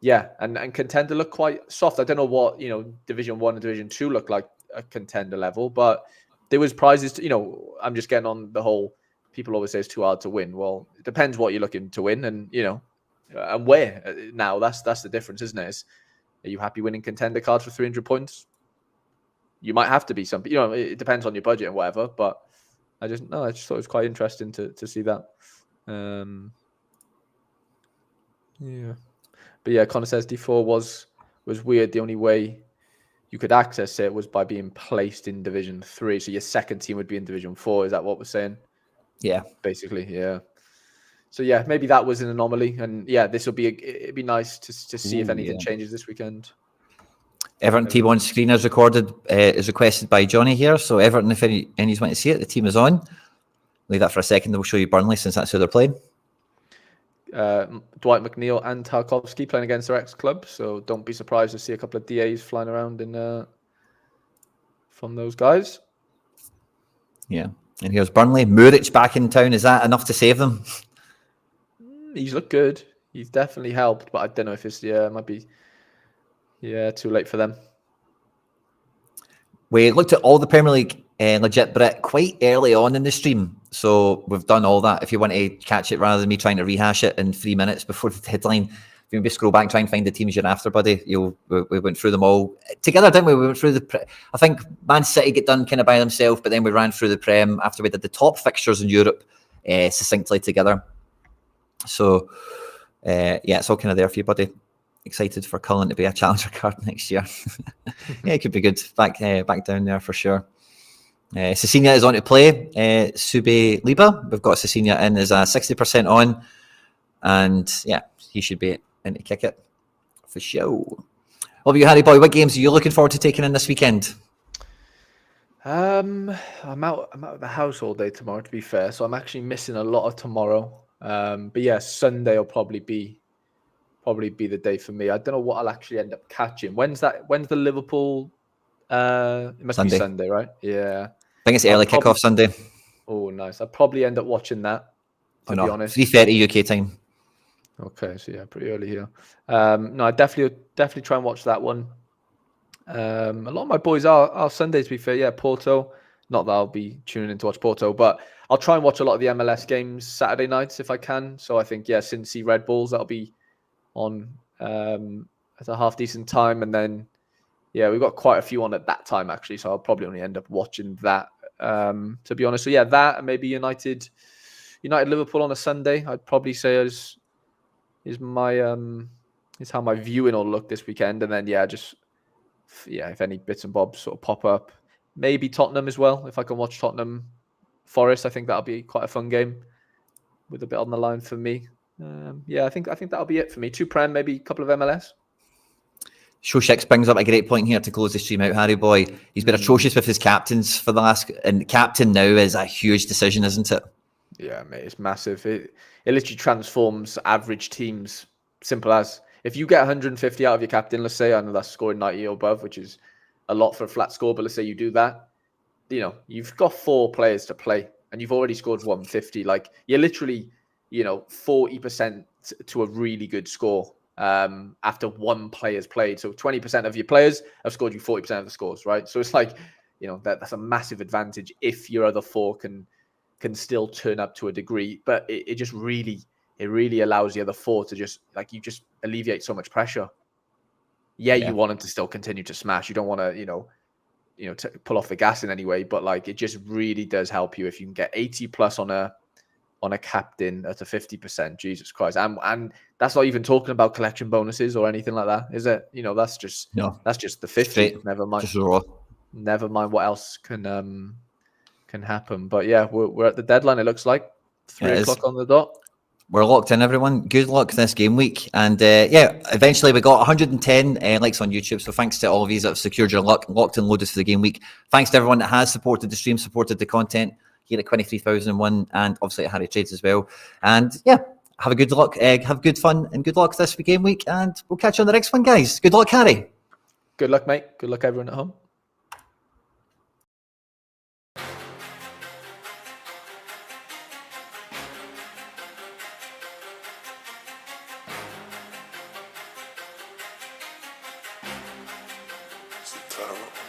yeah, and contender look quite soft. I don't know what Division 1 and Division 2 look like a contender level, but there was prizes to, I'm just getting on the whole, people always say it's too hard to win. Well, it depends what you're looking to win and and where. Now that's the difference, isn't it? Are you happy winning contender cards for 300 points? You might have to be some, it depends on your budget and whatever, but I just thought it was quite interesting to see that. Yeah. But yeah, Connor says D4 was weird. The only way you could access it was by being placed in Division 3. So your second team would be in Division 4. Is that what we're saying? Yeah. Basically, yeah. So yeah, maybe that was an anomaly. And yeah, it'd be nice to see if anything changes this weekend. Everton T1 screen is requested by Johnny here. So Everton, if any's want to see it, the team is on. Leave that for a second. We'll show you Burnley since that's who they're playing. Dwight McNeil and Tarkovsky playing against their ex-club, so don't be surprised to see a couple of DAs flying around from those guys. Yeah, and here's Burnley. Muric back in town. Is that enough to save them? He's looked good. He's definitely helped, but I don't know if it's it might be too late for them. We looked at all the Premier League legit Brit quite early on in the stream. So we've done all that. If you want to catch it rather than me trying to rehash it in 3 minutes before the deadline, if you maybe scroll back and try and find the teams you're after, buddy, we went through them all together, didn't we? We went through I think Man City get done kind of by themselves, but then we ran through the Prem after we did the top fixtures in Europe succinctly together. So it's all kind of there for you, buddy. Excited for Cullen to be a challenger card next year. Yeah, it could be good. Back down there for sure. Cecilia is on to play. Sube Liba. We've got Cecilia in as a 60% on. And yeah, he should be in to kick it for sure. What about you, Harry Boy? What games are you looking forward to taking in this weekend? I'm out of the house all day tomorrow, to be fair. So I'm actually missing a lot of tomorrow. But yeah, Sunday will probably be the day for me. I don't know what I'll actually end up catching. When's the Liverpool It must be Sunday, right? Yeah. I think it's early kickoff Sunday. Oh, nice. I'll probably end up watching that, to be honest. 3:30 UK time. Okay, so yeah, pretty early here. No, I definitely try and watch that one. A lot of my boys are Sundays, to be fair. Yeah, Porto. Not that I'll be tuning in to watch Porto, but I'll try and watch a lot of the MLS games Saturday nights if I can. So I think, yeah, Cincy Red Bulls, that'll be on at a half decent time. And then, yeah, we've got quite a few on at that time, actually. So I'll probably only end up watching that, to be honest. So, yeah, that and maybe United Liverpool on a Sunday, I'd probably say is my is how my viewing will look this weekend. And then, yeah, if any bits and bobs sort of pop up, maybe Tottenham as well. If I can watch Tottenham Forest, I think that'll be quite a fun game with a bit on the line for me. I think that'll be it for me. 2 Prem, maybe a couple of MLS. Showshix brings up a great point here to close the stream out, Harry boy. He's been atrocious with his captains for the last, and captain now is a huge decision, isn't it? Yeah, mate, it's massive. It literally transforms average teams. Simple as, if you get 150 out of your captain, let's say, I know that's scoring 90 or above, which is a lot for a flat score, but let's say you do that, you've got 4 players to play and you've already scored 150. Like, you're literally, 40% to a really good score after 1 player's played. So 20% of your players have scored you 40% of the scores, right? So it's like, that's a massive advantage if your other 4 can still turn up to a degree, but it just really allows the other 4 to just, like, you just alleviate so much pressure. Yeah, you want them to still continue to smash. You don't want to, to pull off the gas in any way, but like, it just really does help you if you can get 80 plus on a captain at a 50%. Jesus Christ. And that's not even talking about collection bonuses or anything like that, is it? That's just the 50. Straight, never mind. Just raw. Never mind what else can happen. But yeah, we're at the deadline, it looks like. 3 o'clock on the dot. We're locked in, everyone. Good luck this game week. And eventually we got 110 likes on YouTube. So thanks to all of you that have secured your luck, locked and loaded for the game week. Thanks to everyone that has supported the stream, supported the content here at 23,001, and obviously at Harry Trades as well. And have a good luck, have good fun and good luck this game week. And we'll catch you on the next one, guys. Good luck, Harry. Good luck, mate. Good luck, everyone at home. Satara.